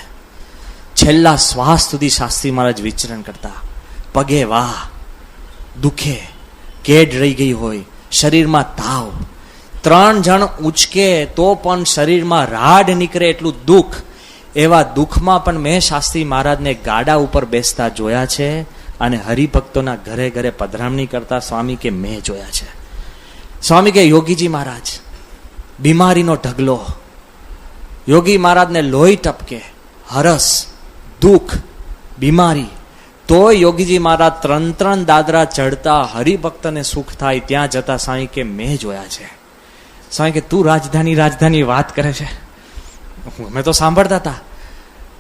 છેલ્લા શ્વાસ સુધી શાસ્ત્રી મહારાજ વિચરણ કરતા. પગે વાહ, દુખે, કેડ રહી ગઈ હોય, શરીરમાં તાવ, 3 જણ ઉંચકે તો પણ શરીરમાં રાડ નીકળે એટલું દુઃખ. એવા દુઃખમાં પણ મેં શાસ્ત્રી મહારાજને ગાડા ઉપર બેસતા જોયા છે અને હરિભક્તોના ઘરે ઘરે પધરામણી કરતા સ્વામી કે મેં જોયા છે. સ્વામી કે યોગીજી મહારાજ બીમારીનો ઢગલો, યોગી મહારાજને લોહી ટપકે, હરસ, દુઃખ, બીમારી, તો યોગીજી મહારાજ 3 દાદરા ચડતા, હરિભક્તને સુખ થાય ત્યાં જતા. સ્વામી કે મેં જોયા છે. સ્વામી કે તું રાજધાની વાત કરે છે? અમે તો સાંભળતા હતા.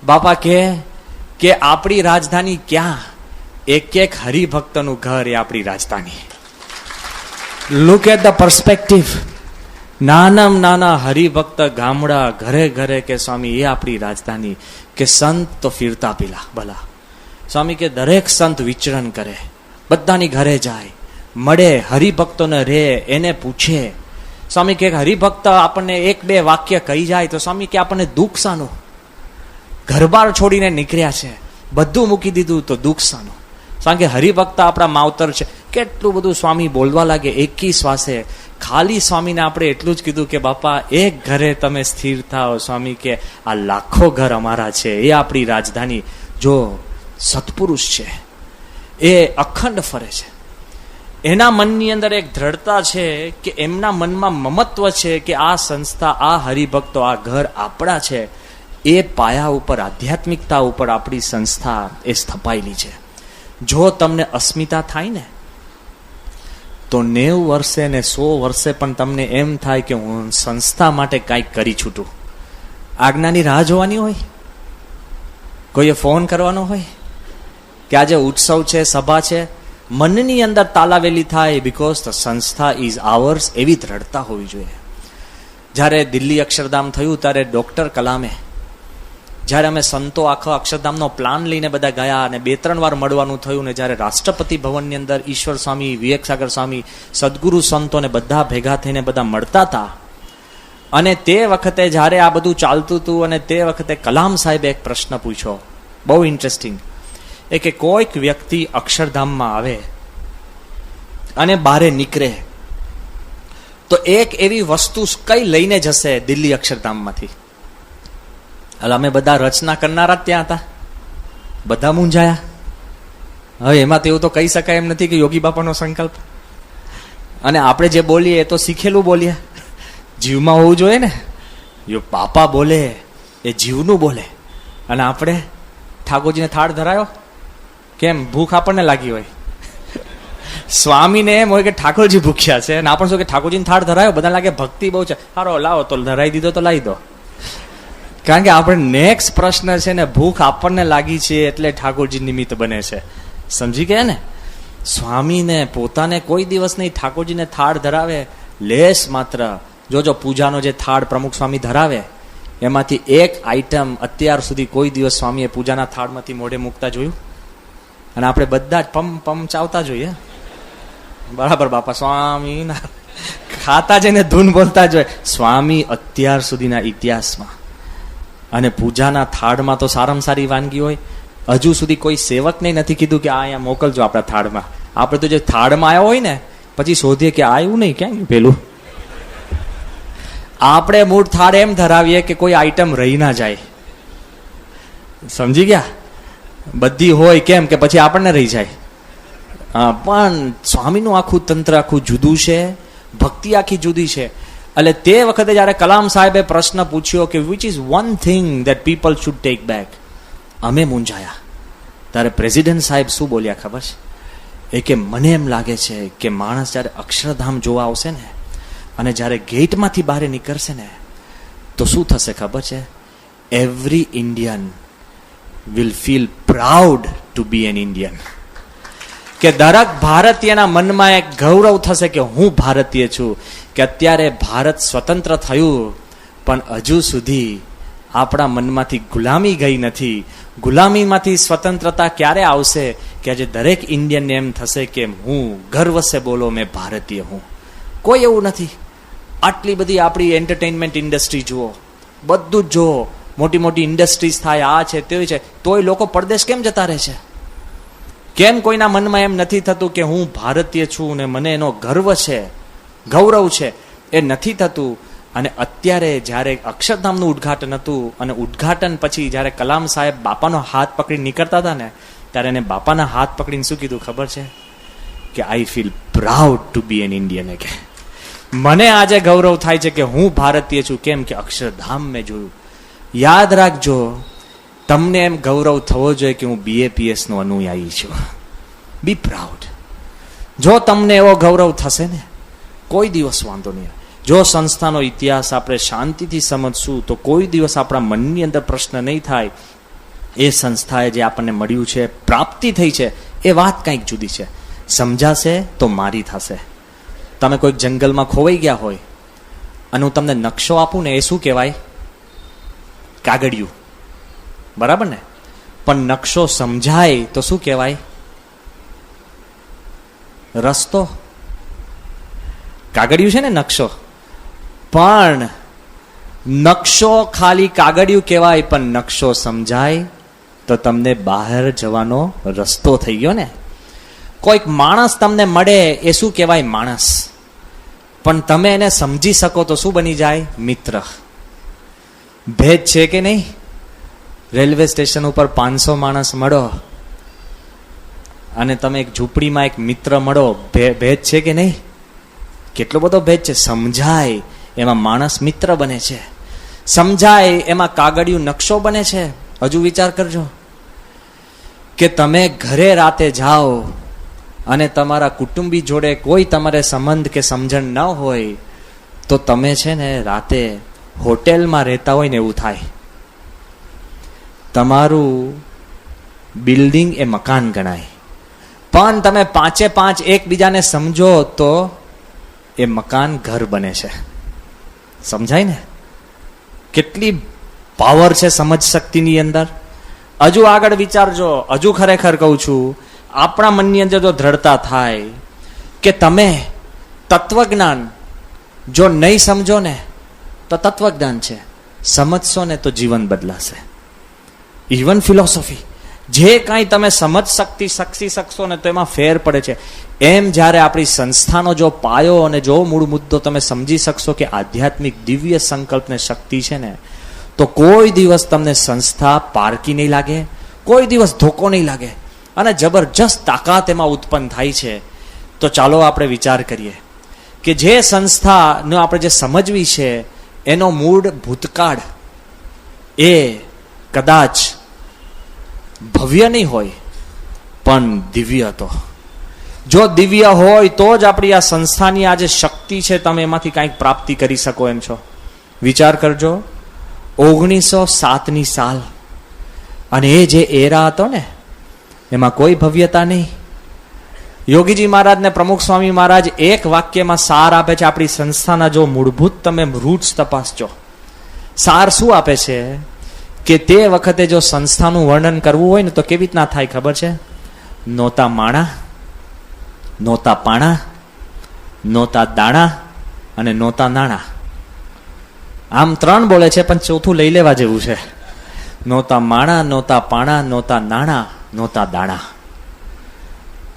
બાપા કે આપણી રાજધાની ક્યાં? એક હરિભક્તનું ઘર એ આપણી રાજધાની. Look at the perspective. નાનામાં નાના હરિભક્ત ગામડા, ઘરે ઘરે કે સ્વામી એ આપણી રાજધાની. કે સંત તો ફિરતા પીલા ભલા. સ્વામી કે દરેક સંત વિચરણ કરે, બધાની ઘરે જાય, મળે, હરિભક્તોને રે, એને પૂછે. સ્વામી કે હરિભક્ત આપણને 1-2 વાક્ય કહી જાય તો સ્વામી કે આપણને દુઃખ શાનું? ઘરબાર છોડીને નીકળ્યા છે, બધું મૂકી દીધું તો દુઃખ શાનું? સ્વામી કે હરિભક્ત આપણા માવતર છે. કેટલું બધું સ્વામી બોલવા લાગે એકી શ્વાસે. ખાલી સ્વામીને આપણે એટલું જ કીધું કે બાપા એક ઘરે તમે સ્થિર થાઓ. સ્વામી કે આ લાખો ઘર અમારા છે, એ આપણી રાજધાની. જો સત્પુરુષ છે, એ અખંડ ફરે છે. એના મનની અંદર એક દ્રઢતા છે કે એમના મનમાં મમત્વ છે કે આ સંસ્થા, આ હરિભક્તો, આ ઘર આપણા છે. એ પાયા ઉપર, આધ્યાત્મિકતા ઉપર આપણી સંસ્થા એ સ્થપાયેલી છે. જો તમને અસ્મિતા થાય ને તો 90 વર્ષે ને 100 વર્ષે પણ તમને એમ થાય કે હું સંસ્થા માટે કાંઈક કરી છૂટું. આજ્ઞાની રાહ જોવાની હોય, કોઈએ ફોન કરવાનો હોય કે આજે ઉત્સવ છે, સભા છે, મનની અંદર તાલાવેલી થાય બીકોઝ ધ સંસ્થા ઇઝ આવર્સ, એવી દ્રઢતા હોવી જોઈએ. જ્યારે દિલ્હી અક્ષરધામ થયું ત્યારે ડોક્ટર કલામે, જ્યારે અમે સંતો આખો અક્ષરધામનો પ્લાન લઈને બધા ગયા અને 2-3 વાર મળવાનું થયું, ને જ્યારે રાષ્ટ્રપતિ ભવનની અંદર ઈશ્વર સ્વામી, વિવેક સાગર સ્વામી, સદગુરુ સંતોને બધા ભેગા થઈને બધા મળતા હતા, અને તે વખતે જ્યારે આ બધું ચાલતું હતું અને તે વખતે કલામ સાહેબે એક પ્રશ્ન પૂછ્યો, બહુ ઇન્ટરેસ્ટિંગ, એ કે કોઈક વ્યક્તિ અક્ષરધામમાં આવે અને બહારે નીકળે તો એક એવી વસ્તુ કઈ લઈને જશે દિલ્હી અક્ષરધામમાંથી? એટલે અમે બધા રચના કરનારા જ ત્યાં હતા, બધા મૂંઝાયા. હવે એમાં તો એવું તો કહી શકાય એમ નથી કે યોગી બાપાનો સંકલ્પ, અને આપણે જે બોલીએ એ તો શીખેલું બોલીએ, જીવમાં હોવું જોઈએ ને. જો બાપા બોલે એ જીવનું બોલે, અને આપણે ઠાકોરજીને થાળ ધરાયો, કેમ ભૂખ આપણને લાગી હોય, સ્વામીને એમ હોય કે ઠાકોરજી ભૂખ્યા છે, અને આપણે શું કે ઠાકોરજીને થાળ ધરાયો, બધા લાગે ભક્તિ બહુ છે, સારો લાવો તો ધરાઈ દીધો તો લાવી દો. કારણ કે આપણે નેક્સ્ટ પ્રશ્ન છે ને, ભૂખ આપણને લાગી છે એટલે ઠાકોરજી નિમિત્ત બને છે. સમજી ગયા ને? સ્વામીને પોતાને કોઈ દિવસ નહીં ઠાકોરજીને થાળ ધરાવે, લેસ માત્ર. જો પૂજાનો જે થાળ પ્રમુખ સ્વામી ધરાવે એમાંથી એક આઈટમ અત્યાર સુધી કોઈ દિવસ સ્વામીએ પૂજાના થાળમાંથી મોઢે મૂકતા જોયું? અને આપણે બધા જ પમ પમ ચાવતા જોઈએ, બરાબર બાપા સ્વામી ખાતા જઈને ધૂન બોલતા જોઈએ. સ્વામી અત્યાર સુધીના ઇતિહાસમાં અને પૂજાના થાળમાં તો સારામાં સારી વાનગી હોય. હજુ સુધી કોઈ સેવકને નથી કીધું કે આ અહીંયા મોકલજો આપણા થાળમાં. આપણે તો જે થાળમાં આવ્યો હોય ને પછી શોધીએ કે આવ્યું નહીં, ક્યાં ગયું પેલું. આપણે મૂળ થાળ એમ ધરાવીએ કે કોઈ આઈટમ રહી ના જાય. સમજી ગયા? બધી હોય કેમ કે પછી આપણને રહી જાય. પણ સ્વામીનું આખું તંત્ર આખું જુદું છે, ભક્તિ આખી જુદી છે. એટલે તે વખતે જયારે કલામ સાહેબે પ્રશ્ન પૂછ્યો કે which is one thing that people should take back, અમે મૂંઝાયા. ત્યારે પ્રેસિડેન્ટ સાહેબ શું બોલ્યા ખબર છે? એ કે મને એમ લાગે છે કે માણસ જયારે અક્ષરધામ જોવા આવશે ને અને જ્યારે ગેટમાંથી બહાર નીકળશે ને તો શું થશે ખબર છે? Every Indian will feel proud to be an Indian. કે દરેક ભારતીયના મનમાં એક ગૌરવ થશે કે હું ભારતીય છું. કે અત્યારે ભારત સ્વતંત્ર થયું પણ હજુ સુધી આપણા મનમાંથી ગુલામી ગઈ નથી. ગુલામીમાંથી સ્વતંત્રતા ક્યારે આવશે કે આજે દરેક ઇન્ડિયનને એમ થશે કે હું ગર્વ સે બોલો મેં ભારતીય હું. કોઈ એવું નથી. આટલી બધી આપણી એન્ટરટેનમેન્ટ ઇન્ડસ્ટ્રી જુઓ, બધું જ જુઓ, મોટી મોટી ઇન્ડસ્ટ્રીઝ થાય, આ છે તે છે, તોય લોકો પરદેશ કેમ જતા રહે છે? કેમ કોઈના મનમાં એમ નથી થતું કે હું ભારતીય છું ને મને એનો ગર્વ છે, ગૌરવ છે? એ નથી થતું. અને અત્યારે જ્યારે અક્ષરધામનું ઉદ્ઘાટન હતું અને ઉદ્ઘાટન પછી જ્યારે કલામ સાહેબ બાપાનો હાથ પકડી નીકળતા હતા ને ત્યારે એને બાપાના હાથ પકડીને શું કીધું ખબર છે? કે I feel proud to be an Indian. કે મને આજે ગૌરવ થાય છે કે હું ભારતીય છું. કેમ કે અક્ષરધામ મેં જોયું. યાદ રાખજો, તમને એમ ગૌરવ થવો જોઈએ કે હું BAPS નો અનુયાયી છું. બી પ્રાઉડ. જો તમને એવો ગૌરવ થશે ને કોઈ દિવસ વાંધો નહીં. જો સંસ્થાનો ઇતિહાસ આપણે શાંતિથી સમજશું તો કોઈ દિવસ આપણા મનની અંદર પ્રશ્ન નહીં થાય. એ સંસ્થાએ જે આપણને મળ્યું છે, પ્રાપ્તિ થઈ છે, એ વાત કંઈક જુદી છે. સમજાશે તો મારી થશે. તમે કોઈક જંગલમાં ખોવાઈ ગયા હોય અને હું તમને નકશો આપું ને, એ શું કહેવાય? કાગળિયું. બરાબર ને? પણ નકશો સમજાય તો શું કહેવાય? રસ્તો. કાગળિયું છે ને નકશો, પણ નકશો ખાલી કાગળિયું કહેવાય, પણ નકશો સમજાય તો તમને બહાર જવાનો રસ્તો થઈ ગયો ને. કોઈક માણસ તમને મળે એ શું કહેવાય? માણસ. પણ તમે એને સમજી શકો તો શું બની જાય? મિત્ર. ભેદ છે કે નહીં? રેલવે સ્ટેશન ઉપર 500 માણસ મળો અને તમે એક ઝૂંપડીમાં એક મિત્ર મળો, ભેદ છે કે નહીં? કેટલો બધો ભેદ છે. સમજાય એમાં માણસ મિત્ર બને છે, સમજાય એમાં કાગળિયું નકશો બને છે. હજુ વિચાર કરજો કે તમે ઘરે રાતે જાઓ અને તમારા કુટુંબી જોડે કોઈ તમારે સંબંધ કે સમજણ ન હોય તો તમે છે ને રાતે હોટેલમાં રહેતા હોય ને એવું થાય. તમારું બિલ્ડિંગ એ મકાન ગણાય, પણ તમે પાંચે પાંચ એકબીજાને સમજો તો એ મકાન ઘર બને છે. સમજાય ને? કેટલી પાવર છે સમજ શક્તિની અંદર. હજુ આગળ વિચારજો, હજુ ખરેખર કહું છું, આપણા મનની અંદર જો દ્રઢતા થાય કે તમે તત્વજ્ઞાન જો નહીં સમજો ને તો તત્વજ્ઞાન છે, સમજશો ને તો જીવન બદલાશે. ઇવન ફિલોસોફી જે કાંઈ તમે સમજ શક્તિ શકશો ને તો એમાં ફેર પડે છે. એમ જ્યારે આપણી સંસ્થાનો જો પાયો અને જો મૂળ મુદ્દો તમે સમજી શકશો કે આધ્યાત્મિક દિવ્ય સંકલ્પ ને શક્તિ છે ને, તો કોઈ દિવસ તમને સંસ્થા પારકી નહીં લાગે, કોઈ દિવસ ધોકો નહીં લાગે, અને જબરજસ્ત તાકાત એમાં ઉત્પન્ન થાય છે. તો ચાલો આપણે વિચાર કરીએ કે જે સંસ્થાનો આપણે જે સમજવી છે એનો મૂળ ભૂતકાળ એ કદાચ ભવ્ય નહીં હોય પણ દિવ્ય હતો. જો દિવ્ય હોય તો જ આપણી આ સંસ્થાની આ જે શક્તિ છે તમે એમાંથી કંઈક પ્રાપ્તિ કરી શકો એમ છો. વિચાર કરજો, 1907ની સાલ, અને એ જે એરા હતો ને એમાં કોઈ ભવ્યતા નહીં. યોગીજી મહારાજ ને પ્રમુખ સ્વામી મહારાજ એક વાક્યમાં સાર આપે છે. આપણી સંસ્થાના જો મૂળભૂત તમે રૂટ્સ તપાસજો, સાર શું આપે છે કે તે વખતે જો સંસ્થાનું વર્ણન કરવું હોય ને તો કેવી રીતના થાય ખબર છે? નહોતા માણા, નહોતા પાણા, નહોતા દાણા અને નહોતા નાણા. આમ 3 બોલે છે પણ ચોથું લઈ લેવા જેવું છે. નહોતા માણા, નહોતા પાણા, નહોતા નાણા, નહોતા દાણા.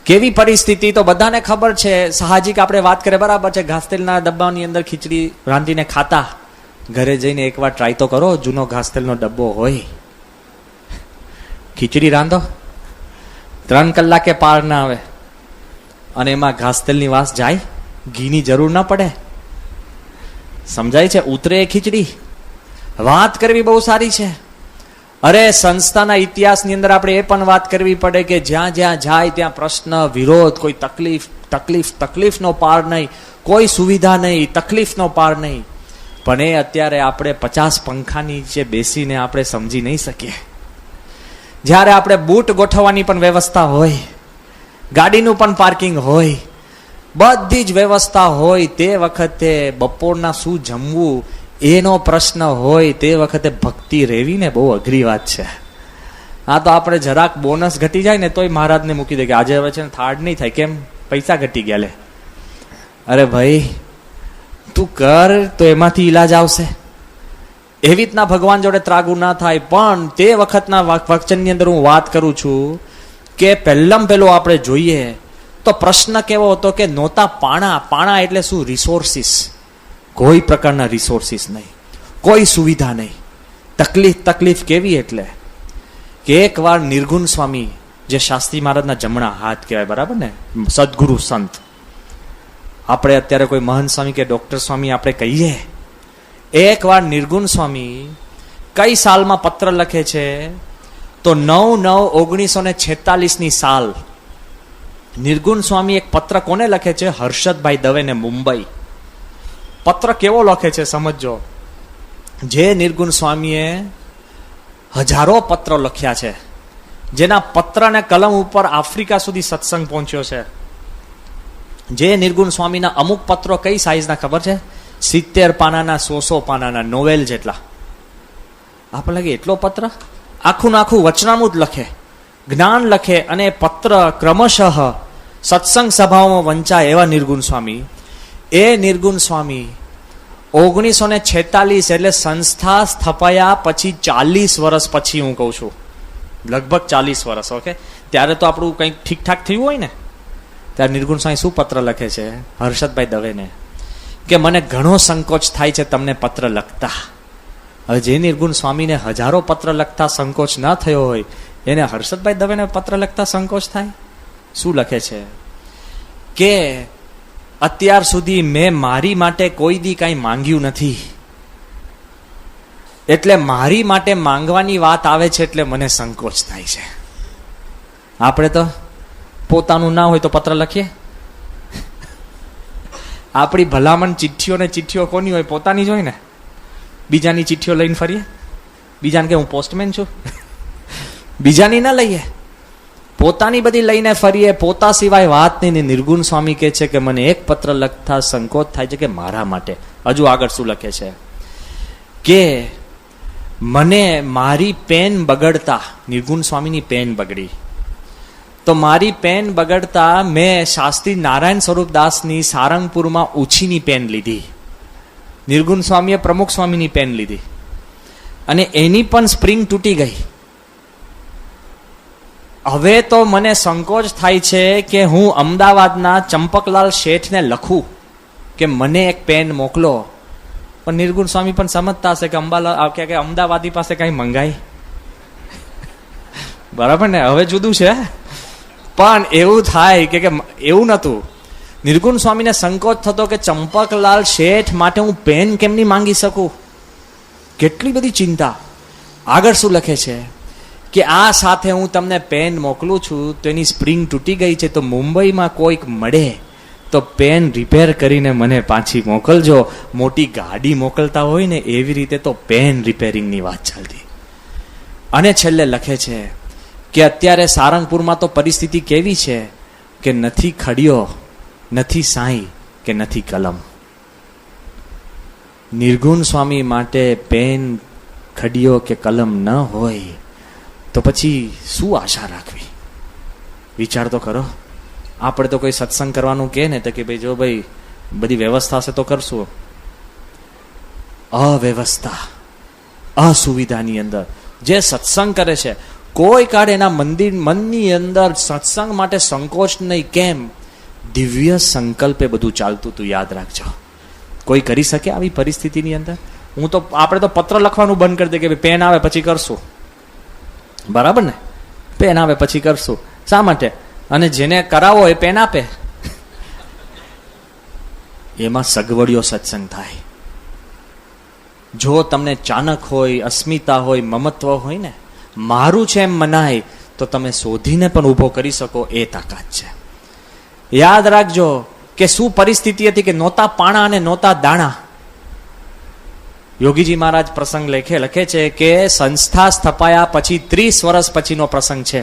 કેવી પરિસ્થિતિ તો બધાને ખબર છે. સાહજિક આપણે વાત કરીએ, બરાબર છે. ઘાસતેલના ડબ્બાની અંદર ખીચડી રાંધીને ખાતા. ઘરે જઈને એકવાર ટ્રાય તો કરો, જૂનો ઘાસતેલનો ડબ્બો હોય, ખીચડી રાંધો, 3 કલાકે પાર ના આવે, અને એમાં ઘાસતેલની વાસ જાય, ઘીની જરૂર ના પડે. સમજાય છે? ઉતરે ખીચડી. વાત કરવી બહુ સારી છે. અરે સંસ્થાના ઇતિહાસની અંદર આપણે એ પણ વાત કરવી પડે કે જ્યાં જ્યાં જાય ત્યાં પ્રશ્ન, વિરોધ, કોઈ તકલીફનો પાર નહીં, કોઈ સુવિધા નહીં, તકલીફનો પાર નહીં. પણ એ અત્યારે આપણે 50 પંખા નીચે બેસીને આપણે સમજી નહીં શકીએ. જ્યારે આપણે બૂટ ગોઠવવાની પણ વ્યવસ્થા હોય, ગાડીનું પણ પાર્કિંગ હોય, બધી જ વ્યવસ્થા હોય, તે વખતે બપોરના શું જમવું એનો પ્રશ્ન હોય, તે વખતે ભક્તિ રહેવી ને બહુ અઘરી વાત છે. આ તો આપણે જરાક બોનસ ઘટી જાય ને તોય મહારાજને મૂકી દે કે આજે હવે છે ને થાળ નહીં થાય. કેમ? પૈસા ઘટી ગયા લે. અરે ભાઈ તું કર તો એમાંથી ઈલાજ આવશે. એવી રીતના ભગવાન જોડે ત્રાગુ ના થાય. પણ તે વખતના વચનની અંદર હું વાત કરું છું કે પહેલું આપણે જોઈએ તો પ્રશ્ન કેવો હતો કે નહોતા પાણા. પાણા એટલે શું? રિસોર્સિસ. કોઈ પ્રકારના રિસોર્સિસ નહીં, કોઈ સુવિધા નહીં. તકલીફ કેવી? એટલે કે એકવાર નિર્ગુણ સ્વામી, જે શાસ્ત્રી મહારાજના જમણા હાથ કહેવાય, બરાબર ને, સદગુરુ સંત, આપણે અત્યારે કોઈ મહંત સ્વામી કે ડોક્ટર સ્વામી આપણે કહીએ, એકવાર નિર્ગુણ સ્વામી કઈ સાલમાં પત્ર લખે છે તો 9/9/1946ની સાલ નિર્ગુણ સ્વામી એક પત્ર કોને લખે છે? હર્ષદભાઈ દવેને, મુંબઈ. પત્ર કેવો લખે છે સમજો. જે નિર્ગુણ સ્વામીએ હજારો પત્રો લખ્યા છે, જેના પત્ર અને કલમ ઉપર આફ્રિકા સુધી સત્સંગ પહોંચ્યો છે. જે નિર્ગુણ સ્વામીના અમુક પત્રો કઈ સાઈઝના ખબર છે? 70 પાનાના, 100 પાનાના, નોવેલ જેટલા. આપણે લાગે એટલો પત્ર? આખું વચનામૃત લખે, જ્ઞાન લખે, અને પત્ર ક્રમશઃ સત્સંગ સભાઓમાં વંચાય એવા નિર્ગુણ સ્વામી. એ નિર્ગુણ સ્વામી 1946 એટલે સંસ્થા સ્થપાયા પછી 40 વર્ષ પછી, હું કહું છું લગભગ 40 વર્ષ, ઓકે, ત્યારે તો આપણું કંઈક ઠીકઠાક થયું હોય ને, ત્યારે નિર્ગુણ સ્વામી શું પત્ર લખે છે હર્ષદભાઈ દવેને કે મને ઘણો સંકોચ થાય છે તમને પત્ર લખતા. હવે જે નિર્ગુણ સ્વામીને હજારો પત્ર લખતા સંકોચ ના થયો હોય એને હર્ષદભાઈ દવેને પત્ર લખતા સંકોચ થાય? શું લખે છે કે અત્યાર સુધી મેં મારી માટે કોઈ દી કાંઈ માંગ્યું નથી, એટલે મારી માટે માંગવાની વાત આવે છે એટલે મને સંકોચ થાય છે. આપણે તો પોતાનું ના હોય તો પત્ર લખીએ. આપણી ભલામણ ચિઠ્ઠીઓ ને ચિઠ્ઠીઓ કોની હોય? પોતાની જ હોય ને. બીજાની ચિઠ્ઠીઓ લઈને ફરીએ? બીજાને કે હું પોસ્ટમેન છું? બીજાની ના લઈએ, પોતાની બધી લઈને ફરીએ. પોતા સિવાય વાત નહીં. નિર્ગુણ સ્વામી કહે છે કે મને એક પત્ર લખતા સંકોચ થાય છે કે મારા માટે. હજુ આગળ શું લખે છે કે મને મારી પેન બગડતા, નિર્ગુણ સ્વામીની પેન બગડી, તો મારી પેન બગડતા મેં શાસ્ત્રી નારાયણ સ્વરૂપદાસની સારંગપુરમાં ઉછીની પેન લીધી. નિર્ગુણ સ્વામીએ પ્રમુખ સ્વામીની પેન લીધી અને એની પણ સ્પ્રિંગ તૂટી ગઈ. હવે તો મને સંકોચ થાય છે કે હું અમદાવાદના ચંપકલાલ શેઠને લખું કે મને એક પેન મોકલો. પણ નિર્ગુણ સ્વામી પણ સમજતા હશે કે અમદાવાદી પાસે કઈ મંગાય, બરાબર ને? હવે જુદું છે. પણ એવું થાય કે એવું નતું. નિર્ગુણ સ્વામીને સંકોચ થતો કે ચંપકલાલ શેઠ માટે હું પેન કેમ નહીં માંગી શકું. કેટલી બધી ચિંતા. આગળ શું લખે છે કે આ સાથે હું તમને પેન મોકલું છું તો એની સ્પ્રિંગ તૂટી ગઈ છે, તો મુંબઈમાં કોઈક મળે તો પેન રિપેર કરીને મને પાછી મોકલજો. મોટી ગાડી મોકલતા હોય ને એવી રીતે તો પેન રિપેરિંગની વાત ચાલતી. અને છેલ્લે લખે છે કે અત્યારે સારંગપુરમાં તો પરિસ્થિતિ કેવી છે કે નથી ખડિયો, નથી સાંઈ કે નથી કલમ. નિર્ગુણ સ્વામી માટે પેન, ખડિયો કે કલમ ન હોય તો પછી શું આશા રાખવી? વિચાર તો કરો. આપણે તો કોઈ સત્સંગ કરવાનું કહે ને તો કે ભાઈ જો ભાઈ બધી વ્યવસ્થા હશે તો કરશું. અવ્યવસ્થા, અસુવિધાની અંદર જે સત્સંગ કરે છે કોઈ કાળ એના મનની અંદર સત્સંગ માટે સંકોચ નહીં. કેમ? દિવ્ય સંકલ્પે બધું ચાલતું તું. યાદ રાખજો, કોઈ કરી શકે આવી પરિસ્થિતિની અંદર? આપણે તો પત્ર લખવાનું બંધ કરી દે કે પેન આવે પછી કરશું, બરાબર ને? પેન આવે પછી કરશું. શા માટે? અને જેને કરાવો એ પેન આપે. એમાં સગવડિયો સત્સંગ થાય. જો તમને ચાનક હોય, અસ્મિતા હોય, મમત્વ હોય ને, મારું છે એમ મનાય તો તમે શોધીને પણ ઊભો કરી શકો. એ તાકાત છે. યાદ રાખજો કે શું પરિસ્થિતિ હતી કે નહોતા પાણા અને નહોતા દાણા. યોગીજી મહારાજ પ્રસંગ લખે છે કે સંસ્થા સ્થપાયા પછી 30 વર્ષ પછીનો પ્રસંગ છે.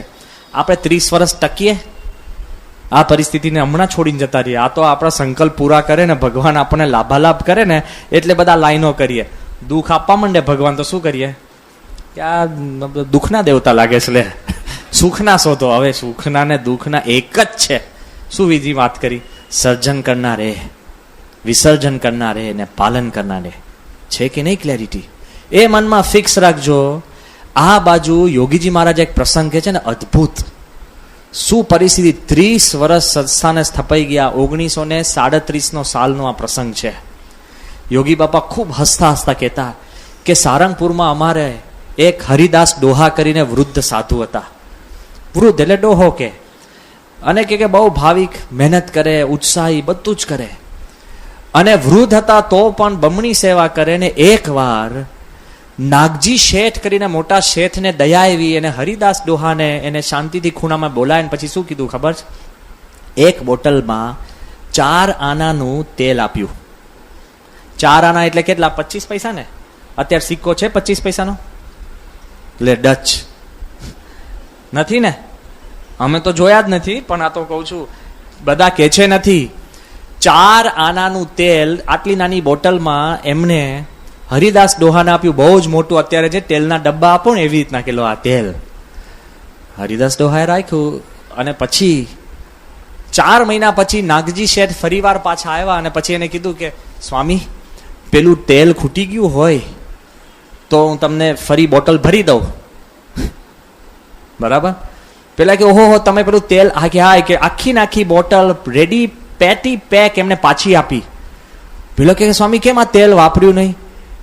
આપણે 30 વર્ષ ટકીએ આ પરિસ્થિતિને? હમણાં છોડીને જતા રહીએ. આ તો આપણા સંકલ્પ પૂરા કરે ને ભગવાન આપણને લાભાલાભ કરે ને એટલે બધા લાઈનો કરીએ. દુઃખ આપવા માંડે ભગવાન તો શું કરીએ કે આ દુઃખના દેવતા લાગે છે, લે સુખના શોધો. હવે સુખના ને દુઃખના એક જ છે. શું વિધિ વાત કરી? સર્જન કરનારે, વિસર્જન કરનારે ને પાલન કરનારે. છે કે નહીં ક્લેરિટી? એ મનમાં ફિક્સ રાખજો. આ બાજુ યોગીજી મહારાજ એક પ્રસંગ કહે છે ને, અદ્ભુત. શું પરિસ્થિતિ! 30 વર્ષ સંસ્થાને સ્થપાઈ ગયા. 1937 સાલનો આ પ્રસંગ છે. યોગી બાપા ખૂબ હસતા હસતા કહેતા કે સારંગપુરમાં અમારે એક હરિદાસ ડોહા કરીને વૃદ્ધ સાધુ હતા. વૃદ્ધ એટલે ડોહો કે, અને કે બહુ ભાવિક, મહેનત કરે, ઉત્સાહી, બધું જ કરે. અને વૃદ્ધ હતા તો પણ બમણી સેવા કરે. ને એકવાર નાગજી શેઠ કરીને મોટા શેઠને દયા આવી અને હરિદાસ ડોહાને એને શાંતિથી ખૂણામાં બોલાવીને પછી શું કીધું ખબર છે? એક બોટલમાં 4 આનાનું તેલ આપ્યું. 4 આના એટલે કેટલા? 25 પૈસા ને? અત્યારે સિક્કો છે 25 પૈસાનો? એટલે ડચ નથી ને? અમે તો જોયા જ નથી, પણ આ તો કહું છું, બધા કે છે નથી. 4 આનાનું તેલ આટલી નાની બોટલમાં એમને હરિદાસ ડોહાને આપ્યું. બહુ જ મોટું. અત્યારે જે તેલના ડબ્બા આપો ને એવી રીતના કિલો આ તેલ હરિદાસ ડોહાએ રાખ્યું. અને પછી 4 મહિના પછી નાગજી શેઠ ફરીવાર પાછા આવ્યા અને પછી એને કીધું કે સ્વામી, પેલું તેલ ખૂટી ગયું હોય તો હું તમને ફરી બોટલ ભરી દઉં. બરાબર? પેલા કે ઓહો તમે પેલું તેલ કે આખી બોટલ રેડી પેટી પેક એમને પાછી આપી. પેલો કે સ્વામી કેમ આ તેલ વાપર્યું નહીં?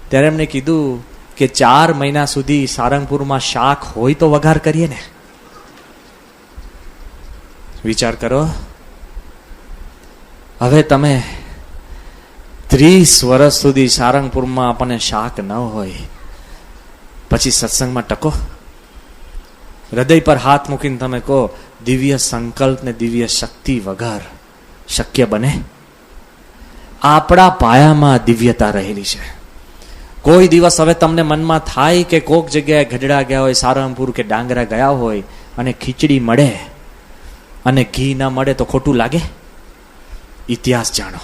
ત્યારે એમને કીધું કે 4 મહિના સુધી સારંગપુરમાં શાક હોય તો વઘાર કરીએ ને. વિચાર કરો, હવે તમે 30 વર્ષ સુધી સારંગપુરમાં આપણને શાક ન હોય, પછી સત્સંગમાં ટકો? હૃદય પર હાથ મૂકીને તમે કહો, દિવ્ય સંકલ્પ ને દિવ્ય શક્તિ વગર શક્ય બને? આપણા પાયામાં દિવ્યતા રહેલી છે. કોઈ દિવસ હવે તમને મનમાં થાય કે કોક જગ્યાએ ગઢડા ગયા હોય, સારંગપુર કે ડાંગરા ગયા હોય અને ખીચડી મળે અને ઘી ન મળે તો ખોટું લાગે? ઇતિહાસ જાણો.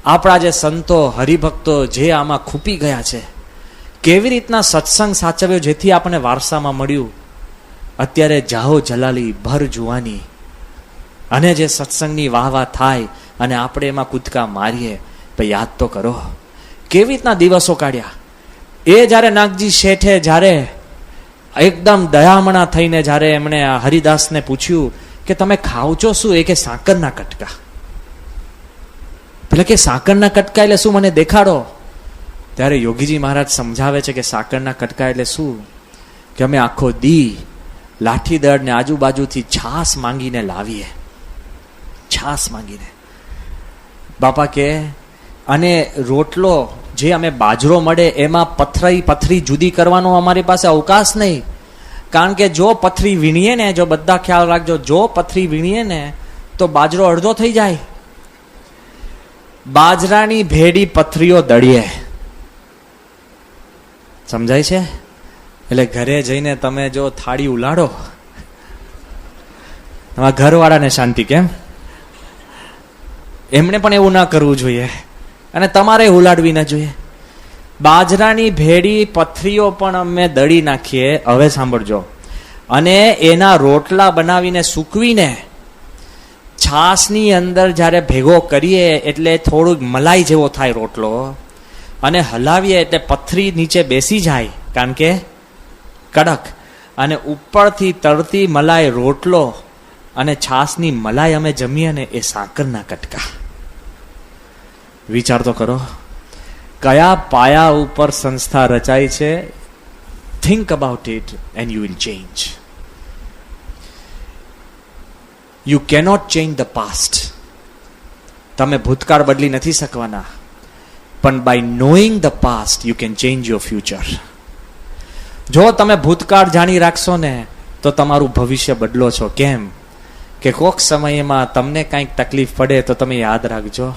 આપણા જે સંતો હરિભક્તો જે આમાં ખૂપી ગયા છે, કેવી રીતના સત્સંગ સાચવ્યો જેથી આપણને વારસામાં મળ્યું. અત્યારે જાહો જલાલી ભર જુવાની અને જે સત્સંગની વાહ વાહ થાય અને આપણે એમાં કૂદકા મારીએ, ભાઈ યાદ તો કરો કેવી રીતના દિવસો કાઢ્યા. એ જ્યારે નાગજી શેઠે જ્યારે એકદમ દયામણા થઈને જ્યારે એમણે આ હરિદાસને પૂછ્યું કે તમે ખાવ છો શું? એ કે સાકરના કટકા. પેલા કે સાકરના કટકા એટલે શું, મને દેખાડો. ત્યારે યોગીજી મહારાજ સમજાવે છે કે સાકરના કટકા એટલે શું, કે અમે આખો દી લાઠી દળ ને આજુબાજુથી છાસ માંગીને લાવીએ, છાસ માંગીને. બાપા કે અને રોટલો જે અમે બાજરો મળે એમાં પથરી જુદી કરવાનો અમારી પાસે અવકાશ નહીં. કારણ કે જો પથરી વીણીએ ને, જો બધા ખ્યાલ રાખજો, જો પથરી વીણીએ ને તો બાજરો અડધો થઈ જાય. બાજરાની ભેડી પથરીઓ દળીએ. સમજાય છે? એટલે ઘરે જઈને તમે જો થાળી ઉલાડો, તમારા ઘરવાળાને શાંતિ. કેમ? એમણે પણ એવું ના કરવું જોઈએ અને તમારે ઉલાડવી ના જોઈએ. બાજરાની ભેડી પથરીઓ પણ અમે દળી નાખીએ. હવે સાંભળજો. અને એના રોટલા બનાવીને સૂકવીને છાસની અંદર જ્યારે ભેગો કરીએ એટલે થોડુંક મલાઈ જેવો થાય રોટલો, અને હલાવીએ એટલે પથરી નીચે બેસી જાય કારણ કે કડક, અને ઉપરથી તળતી મલાઈ રોટલો અને છાસની મલાઈ અમે જમીએ ને એ સાકરના કટકા. વિચાર તો કરો કયા પાયા ઉપર સંસ્થા રચાઈ છે. Think about it and you will change. You cannot change the past. તમે ભૂતકાળ બદલી નથી શકવાના, પણ by knowing the past you can change your future. જો તમે ભૂતકાળ જાણી રાખશો ને તો તમારું ભવિષ્ય બદલો છો. કેમ કે કોક સમયમાં તમને કંઈક તકલીફ પડે તો તમે યાદ રાખજો,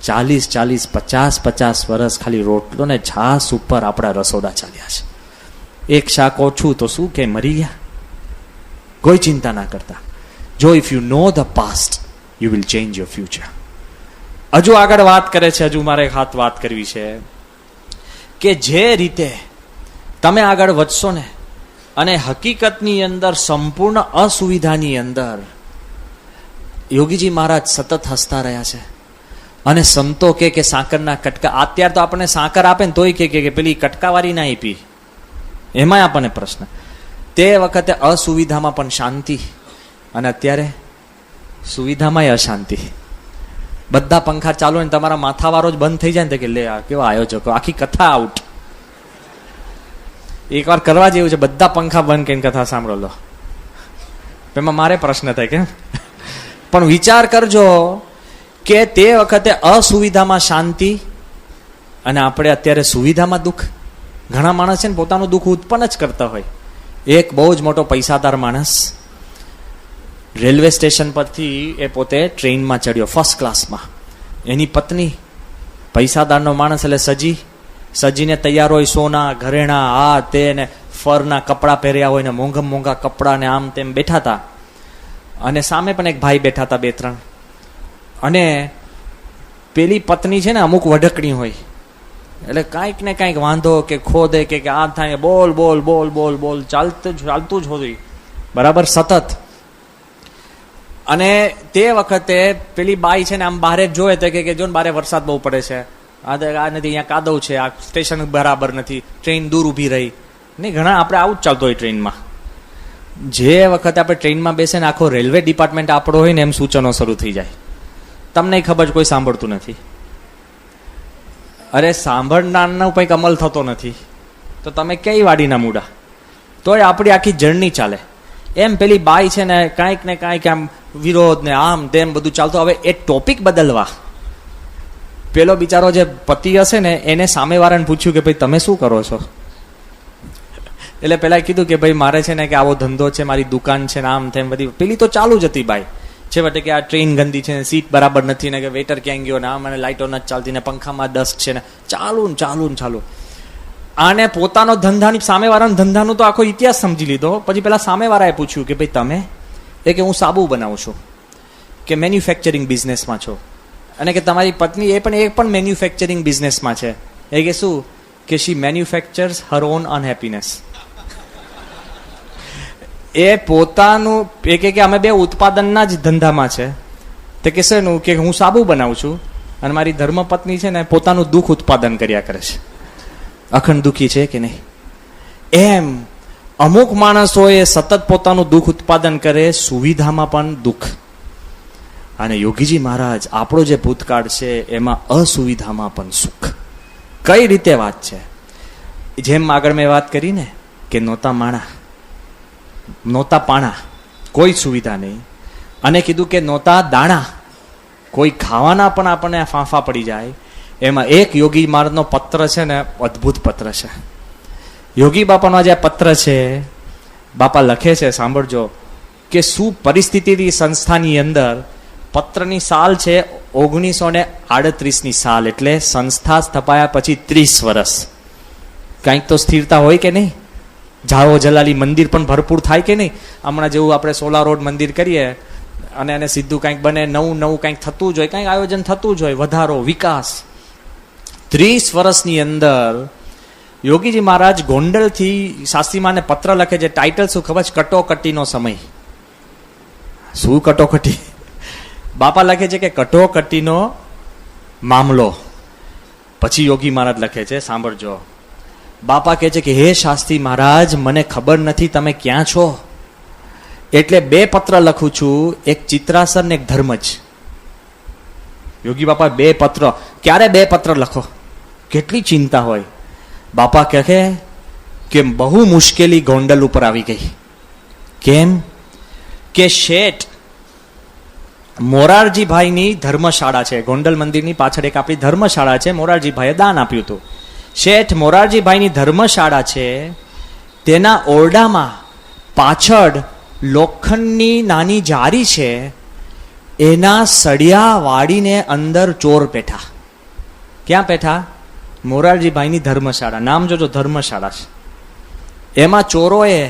40, 50 વર્ષ ખાલી રોટલો ને છાસ ઉપર આપણા રસોડા ચાલ્યા છે. એક શાક ઓછું તો શું કે મરી ગયા? કોઈ ચિંતા ના કરતા. જો if you know the past you will change your future. હજુ આગળ વાત કરે છે, હજુ મારે એક હાથ વાત કરવી છે કે જે રીતે તમે આગળ વધશો ને અને હકીકતની અંદર સંપૂર્ણ અસુવિધાની અંદર યોગીજી મહારાજ સતત હસતા રહ્યા છે. અને સંતો કે સાકરના કટકા. અત્યારે તો આપણને સાકર આપે ને તોય કે પેલી કટકાવાળી ના આપી, એમાંય આપણને પ્રશ્ન. તે વખતે અસુવિધામાં પણ શાંતિ, અને અત્યારે સુવિધામાંય અશાંતિ. બધા પંખા ચાલુ હોય ને તમારા માથાવાળો જ બંધ થઈ જાય ને કે લે આ કેવા આયોજકો, આખી કથા આઉટ. એક વાર કરવા જેવું છે, બધા પંખા બંધ કરીને કથા સાંભળો લો. એમાં મારે પ્રશ્ન થાય કેમ? પણ વિચાર કરજો કે તે વખતે અસુવિધામાં શાંતિ અને આપણે અત્યારે સુવિધામાં દુઃખ. ઘણા માણસ છે ને પોતાનું દુઃખ ઉત્પન્ન જ કરતા હોય. એક બહુ જ મોટો પૈસાદાર માણસ રેલવે સ્ટેશન પરથી એ પોતે ટ્રેનમાં ચડ્યો ફર્સ્ટ ક્લાસમાં. એની પત્ની, પૈસાદારનો માણસ એટલે સજીને તૈયાર હોય, સોના ઘરેણા આ તે ને ફરના કપડાં પહેર્યા હોય ને મોંઘા કપડાં ને આમ તેમ બેઠા હતા. અને સામે પણ એક ભાઈ બેઠા હતા, 2-3. અને પેલી પત્ની છે ને અમુક વઢકણી હોય એટલે કાંઈક ને કાંઈક વાંધો કે ખોદે કે આ થાય, બોલ ચાલતું જ હોય બરાબર સતત. અને તે વખતે પેલી બાઈ છે ને આમ બહાર જોવે તો કે જો ને બારે વરસાદ બહુ પડે છે, આ નથી, અહીંયા કાદવ છે, આ સ્ટેશન બરાબર નથી, ટ્રેન દૂર ઊભી રહી. નહીં, ઘણા આપણે આવું જ ચાલતો હોય ટ્રેનમાં. જે વખતે આપણે ટ્રેનમાં બેસે ને આખો રેલવે ડિપાર્ટમેન્ટ આપણો હોય ને એમ સૂચનો શરૂ થઈ જાય. તમને ખબર કોઈ સાંભળતું નથી. અરે સાંભળનારનો કંઈક અમલ થતો નથી તો તમે કઈ વાડીના મૂડા. તોય આપણી આખી જર્ની ચાલે. એમ પેલી બાઈ છે ને કાંઈક આમ વિરોધ ને આમ તેમ બધું ચાલતું. હવે એ ટોપિક બદલવા પેલો બિચારો જે પતિ હશે ને એને સામેવાળાને પૂછ્યું કે ભાઈ તમે શું કરો છો? એટલે પેલા કીધું કે ભાઈ મારે છે ને કે આવો ધંધો છે, મારી દુકાન છે ને આમ તેમ બધી. પેલી તો ચાલુ જ હતી બાઈ, છેવટે કે આ ટ્રેન ગંદી છે ને સીટ બરાબર નથી ને કે વેટર ક્યાં ગયો ને આમ અને લાઇટો નથી ચાલતી ને પંખામાં ડસ્ટ છે ને ચાલુ. આને પોતાનો ધંધાની સામેવાળાના ધંધાનું તો આખો ઇતિહાસ સમજી લીધો. પછી પેલા સામેવાળાએ પૂછ્યું કે ભાઈ તમે? એ કે હું સાબુ બનાવું છું, કે મેન્યુફેક્ચરિંગ બિઝનેસમાં છો. અને કે તમારી પત્ની એ પણ મેન્યુફેક્ચરિંગ બિઝનેસમાં છે. એ કે શું? કે શી મેન્યુફેક્ચર્સ હર ઓન અનહેપીનેસ. એ પોતાનું એ કે અમે બે ઉત્પાદનના જ ધંધામાં છે. તે કે શેનું? કે હું સાબુ બનાવું છું અને મારી ધર્મપત્ની છે ને પોતાનું દુઃખ ઉત્પાદન કર્યા કરે છે. અખંડ દુઃખી છે કે નહીં? એમ અમુક માણસોએ સતત પોતાનું દુઃખ ઉત્પાદન કરે, સુવિધામાં પણ દુઃખ. અને યોગીજી મહારાજ આપણો જે ભૂતકાળ છે એમાં અસુવિધામાં પણ સુખ. કઈ રીતે વાત છે? જેમ આગળ મેં વાત કરી ને કે નહોતા પાણા, કોઈ સુવિધા નહીં. અને કીધું કે નહોતા દાણા, કોઈ ખાવાના પણ આપણને ફાંફા પડી જાય. એમાં એક યોગી મહારાજનો પત્ર છે ને અદ્ભુત પત્ર છે. યોગી બાપાનો જે પત્ર છે, બાપા લખે છે, સાંભળજો કે શું પરિસ્થિતિ સંસ્થાની અંદર. પત્રની સાલ છે 1938ની સાલ, એટલે સંસ્થા સ્થપાયા પછી 30 વર્ષ. કંઈક તો સ્થિરતા હોય કે નહીં? જાઓ જલાલી મંદિર પણ ભરપૂર થાય કે નહીં? હમણાં જેવું આપણે સોલા રોડ મંદિર કરીએ અને એને સીધું કંઈક બને, નવું કંઈક થતું જ હોય, કંઈક આયોજન થતું જ હોય, વધારો વિકાસ. 30 વર્ષની અંદર યોગીજી મહારાજ ગોંડલથી શાસ્ત્રીમાને પત્ર લખે છે. ટાઇટલ શું ખબર છે? કટોકટીનો સમય. શું કટોકટી? બાપા લખે છે કે કટોકટીનો મામલો. પછી યોગી મહારાજ લખે છે, સાંભળજો. બાપા કહે છે કે હે શાસ્ત્રી મહારાજ, મને ખબર નથી તમે ક્યાં છો, એટલે 2 પત્ર લખું છું, એક ચિત્રાસર ને એક ધર્મજ. યોગી બાપા 2 પત્ર. ક્યારે 2 પત્ર લખો? કેટલી ચિંતા હોય. બાપા કહે કે બહુ મુશ્કેલી ગોંડલ ઉપર આવી ગઈ. કેમ? કે શેઠ મોરારજીભાઈની ધર્મશાળા છે. ગોંડલ મંદિરની પાછળ એક આપણી ધર્મશાળા છે, મોરારજીભાઈએ દાન આપ્યું હતું. શેઠ મોરારજીભાઈની ધર્મશાળા છે, તેના ઓરડામાં પાછળ લોખંડની નાની જારી છે, એના સળિયા વાળીને અંદર ચોર પેઠા. ક્યાં પેઠા? મોરારજીભાઈની ધર્મશાળા. નામ જોજો, ધર્મશાળા છે. એમાં ચોરોએ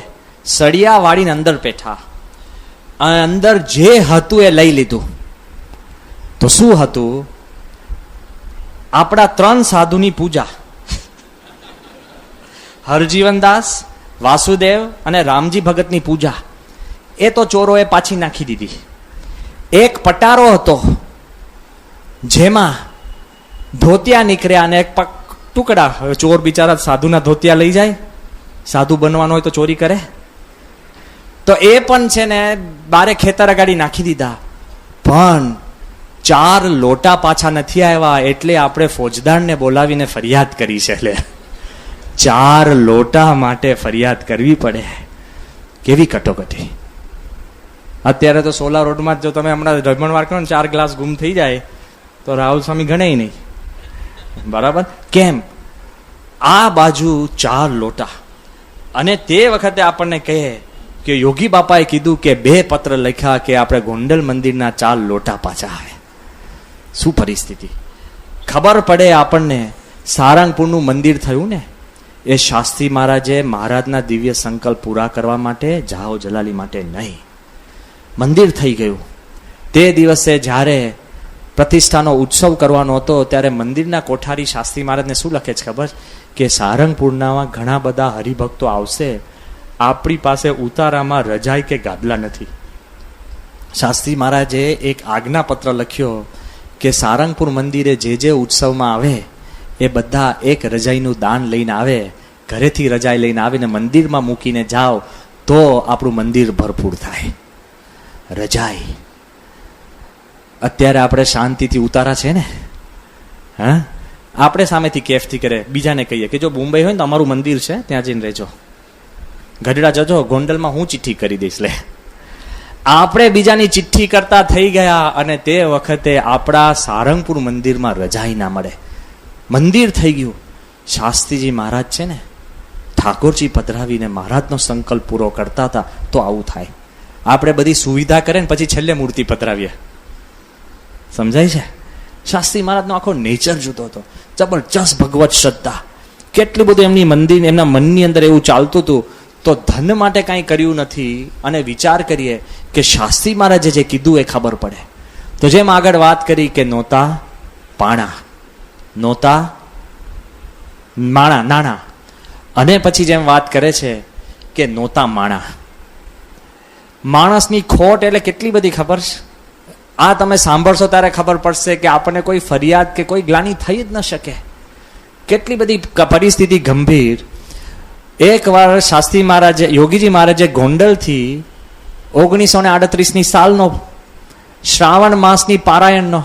સળિયા વાળીને અંદર પેઠા. અંદર જે હતું એ લઈ લીધું. તો શું હતું? આપણા 3 સાધુની પૂજા. હરજીવનદાસ, વાસુદેવ અને રામજી ભગતની પૂજા. એ તો ચોરોએ પાછી નાખી દીધી. એક પટારો હતો જેમાં ધોતિયા નીકળ્યા અને એક ટુકડા. ચોર બિચારા સાધુના ધોતિયા લઈ જાય. સાધુ બનવાનો હોય તો ચોરી કરે. તો એ પણ છે ને બારે ખેતર અગાડી નાખી દીધા. પણ 4 લોટા પાછા નથી આવ્યા, એટલે આપણે ફોજદારને બોલાવીને ફરિયાદ કરી છે. એટલે 4 લોટા માટે ફરિયાદ કરવી પડે. કેવી કટોકટી. અત્યારે તો સોલા રોડમાં જો તમે હમણાં રમણવાર કરો ને 4 ગ્લાસ ગુમ થઈ જાય તો રાહુલ સ્વામી ગણે નહીં. બરાબર? કેમ? આ બાજુ 4 લોટા. અને તે વખતે આપણને કહે કે યોગી બાપાએ કીધું કે 2 પત્ર લખ્યા કે આપણે ગોંડલ મંદિરના 4 લોટા પાછા આવે. શું પરિસ્થિતિ. ખબર પડે આપણને. સારંગપુરનું મંદિર થયું ને એ શાસ્ત્રી મહારાજે મહારાજના દિવ્ય સંકલ્પ પૂરા કરવા માટે, જાઓ જલાલી માટે નહીં. મંદિર થઈ ગયું. તે દિવસે જ્યારે પ્રતિષ્ઠાનો ઉત્સવ કરવાનો હતો ત્યારે મંદિરના કોઠારી શાસ્ત્રી મહારાજને શું લખે છે ખબર? કે સારંગપુરના ઘણા બધા હરિભક્તો આવશે, આપણી પાસે ઉતારામાં રજાઈ કે ગાદલા નથી. શાસ્ત્રી મહારાજે એક આજ્ઞાપત્ર લખ્યો કે સારંગપુર મંદિરે જે ઉત્સવમાં આવે એ બધા એક રજાઈનું દાન લઈને આવે, ઘરેથી રજાઈ લઈને આવીને મંદિરમાં મૂકીને જાઓ તો આપણું મંદિર ભરપૂર થાય. રજાઈ. અત્યારે આપણે શાંતિથી ઉતારા છે ને, હા, આપણે સામેથી કેફથી કરે, બીજાને કહીએ કે જો મુંબઈ હોય ને તો અમારું મંદિર છે ત્યાં જઈને રહેજો. ગઢડા જજો, ગોંડલમાં હું ચિઠ્ઠી કરી દઈશ. લે, આપણે બીજાની ચિઠ્ઠી કરતા થઈ ગયા અને તે વખતે આપણા સારંગપુર મંદિરમાં રજાઈ ના મળે. મંદિર થઈ ગયું. શાસ્ત્રીજી મહારાજ છે ને, ઠાકોરજી પધરાવીને મહારાજનો સંકલ્પ પૂરો કરતા હતા. તો આવું થાય. આપણે બધી સુવિધા કરે ને પછી છેલ્લે મૂર્તિ પધરાવીએ. સમજાય છે? શાસ્ત્રી મહારાજનો આખો નેચર જુદો હતો. જબરજસ્ત ભગવત શ્રદ્ધા. કેટલું બધું એમની મંદિર, એમના મનની અંદર એવું ચાલતું હતું. તો ધન માટે કાંઈ કર્યું નથી. અને વિચાર કરીએ કે શાસ્ત્રી મહારાજે જે કીધું એ ખબર પડે. તો જેમ આગળ વાત કરી કે નોતા પાણા, નોતા માણા નાણા, અને પછી જેમ વાત કરે છે કે નોતા માણા. માણસની ખોટ એટલે કેટલી બધી ખબર છે. આ તમે સાંભળશો ત્યારે ખબર પડશે કે આપણને કોઈ ફરિયાદ કે કોઈ ગ્લાની થઈ જ ન શકે. કેટલી બધી પરિસ્થિતિ ગંભીર. એક વાર શાસ્ત્રી મહારાજે, યોગીજી મહારાજે ગોંડલથી 1938ની સાલનો શ્રાવણ માસની પારાયણનો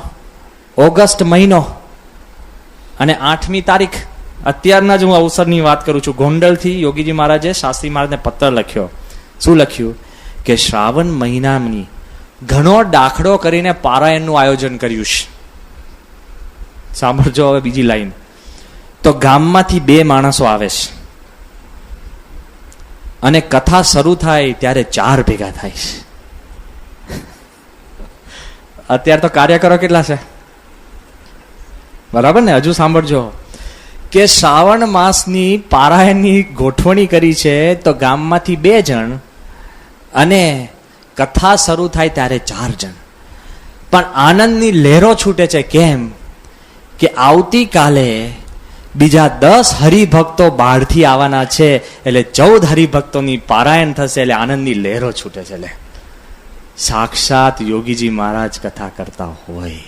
ઓગસ્ટ મહિનો અને 8મી તારીખ, અત્યારના જ હું અવસરની વાત કરું છું, ગોંડલથી યોગીજી મહારાજે શાસ્ત્રી મહારાજને પત્ર લખ્યો. શું લખ્યું? કે શ્રાવણ મહિનાની ઘણો દાખલો કરીને પારાયણનું આયોજન કર્યું છે. સાંભળજો હવે બીજી લાઈન. તો ગામમાંથી 2 માણસો આવે છે અને કથા શરૂ થાય ત્યારે 4 ભેગા થાય છે. અત્યારે તો કાર્યકરો કેટલા છે? બરાબર ને? હજુ સાંભળજો કે શ્રાવણ માસની પારાયણની ગોઠવણી કરી છે. તો ગામમાંથી 2 જણ અને કથા શરૂ થાય ત્યારે 4 જણ. પણ આનંદની લહેરો છૂટે છે. કેમ? કે આવતીકાલે બીજા 10 હરિભક્તો બહારથી આવવાના છે. એટલે 14 હરિભક્તોની પારાયણ થશે. એટલે આનંદની લહેરો છૂટે છે. એટલે સાક્ષાત યોગીજી મહારાજ કથા કરતા હોય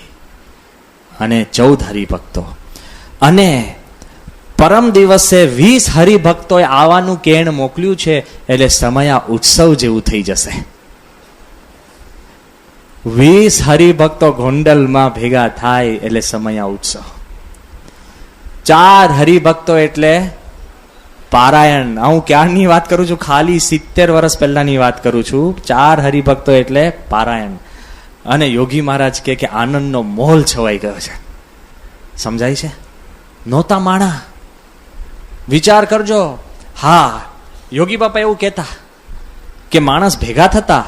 અને 14 હરિભક્તો, અને પરમ દિવસે 20 હરિભક્તોએ આવવાનું કેણ મોકલ્યું છે. એટલે સમયા ઉત્સવ જેવું થઈ જશે. 20 હરિભક્તો ગોંડલમાં ભેગા થાય એટલે સમયા ઉત્સવ. 4 હરિભક્તો એટલે પારાયણ. હું ક્યારની વાત કરું છું? ખાલી 70 વર્ષ પહેલાની વાત કરું છું. 4 હરિભક્તો એટલે પારાયણ. અને યોગી મહારાજ કે આનંદનો મોલ છવાઈ ગયો છે. સમજાય છે? નોતા માણા. વિચાર કરજો. હા, યોગી બાપા એવું કહેતા કે માણસ ભેગા થતા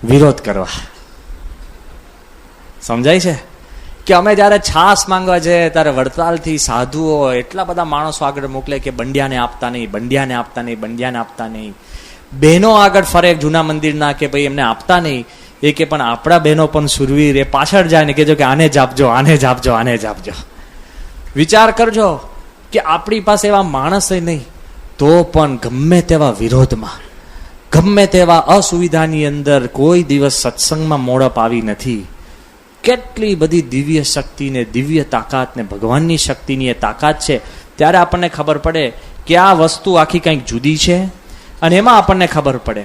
વિરોધ કરવા. સમજાય છે? કે અમે જયારે છાસ માંગવા જઈએ ત્યારે વડતાલથી સાધુઓ એટલા બધા માણસો આગળ મોકલે કે બંડિયાને આપતા નહીં, બંડિયાને આપતા નહીં, બંડિયાને આપતા નહીં. બહેનો આગળ ફરે જૂના મંદિરના કે ભાઈ એમને આપતા નહીં. એ કે પણ આપણા બહેનો પણ સુરવીર, એ પાછળ જાય ને કહેજો કે આને જ આપજો, આને જ આપજો, આને જ આપજો. વિચાર કરજો કે આપણી પાસે એવા માણસ નહીં, તો પણ ગમે તેવા વિરોધમાં, ગમે તેવા અસુવિધાની અંદર કોઈ દિવસ સત્સંગમાં મોડપ આવી નથી. કેટલી બધી દિવ્ય શક્તિ ને દિવ્ય તાકાત ને ભગવાનની શક્તિની એ તાકાત છે. ત્યારે આપણને ખબર પડે કે આ વસ્તુ આખી કંઈક જુદી છે. અને એમાં આપણને ખબર પડે.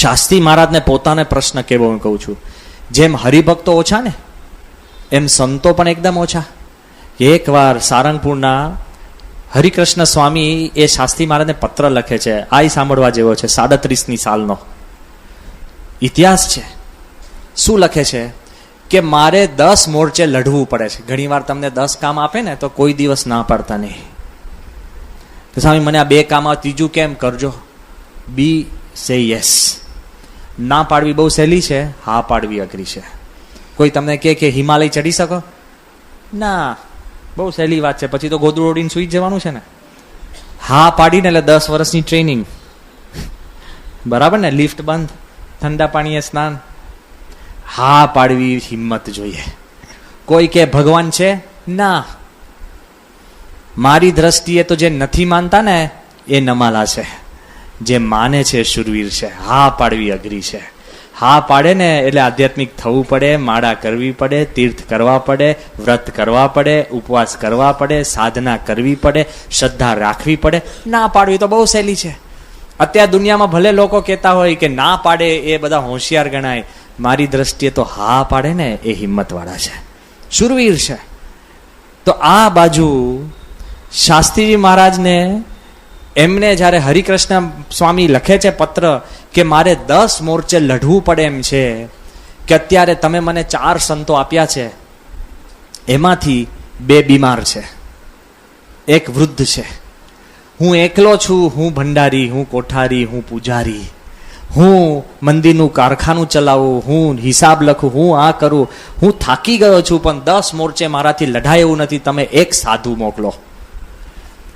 શાસ્ત્રી મહારાજને પોતાને પ્રશ્ન કેવો હું કહું છું, જેમ હરિભક્તો ઓછા ને એમ સંતો પણ એકદમ ઓછા. એક વાર સારંગપુરના હરિકૃષ્ણ સ્વામી એ શાસ્ત્રી મહારાજને પત્ર લખે છે. આ સાંભળવા જેવો છે. 37ની સાલનો ઇતિહાસ છે. શું લખે છે કે મારે 10 મોરચે લડવું પડે છે. ઘણી વાર તમને 10 કામ આપે ને તો કોઈ દિવસ ના પાડતા નહીં. તો સ્વામી મને આ 2 કામ, ત્રીજું કેમ? કરજો. બી સે યસ. ના પાડવી બહુ સહેલી છે, હા પાડવી અઘરી છે. કોઈ તમને કે હિમાલય ચડી શકો? ના, બહુ સહેલી વાત છે. પછી તો ગોદડું ઓડીને સુઈ જવાનું છે ને. હા પાડીને એટલે 10 વર્ષની ટ્રેનિંગ. બરાબર ને? લિફ્ટ બંધ, ઠંડા પાણીએ સ્નાન. હા પાડવી હિંમત જોઈએ. કોઈ કે ભગવાન છે? ના. મારી દ્રષ્ટિએ તો જે નથી માનતા ને એ નમાલા છે, જે માને છે શુરવીર છે. હા પાડવી અઘરી છે. હા પાડે ને એટલે આધ્યાત્મિક થવું પડે, માળા કરવી પડે, તીર્થ કરવા પડે, વ્રત કરવા પડે, ઉપવાસ કરવા પડે, સાધના કરવી પડે, શ્રદ્ધા રાખવી પડે. ના પાડવી તો બહુ સહેલી છે. અત્યારે દુનિયામાં ભલે લોકો કહેતા હોય કે ના પાડે એ બધા હોશિયાર ગણાય, મારી દ્રષ્ટિએ તો હા પાડે ને એ હિંમતવાળા છે, શુરવીર છે. તો આ બાજુ શાસ્ત્રીજી મહારાજને એમને જ્યારે હરિકૃષ્ણ સ્વામી લખે છે પત્ર કે મારે 10 મોરચે લડવું પડે એમ છે, કે અત્યારે તમે મને 4 સંતો આપ્યા છે, એમાંથી 2 બીમાર છે, 1 વૃદ્ધ છે, હું એકલો છું, હું ભંડારી, હું કોઠારી, હું પૂજારી, હું મંદિરનું કારખાનું ચલાવું, હું હિસાબ લખું, હું આ કરું, હું થાકી ગયો છું, પણ 10 મોરચે મારાથી લડાય એવું નથી, તમે 1 સાધુ મોકલો.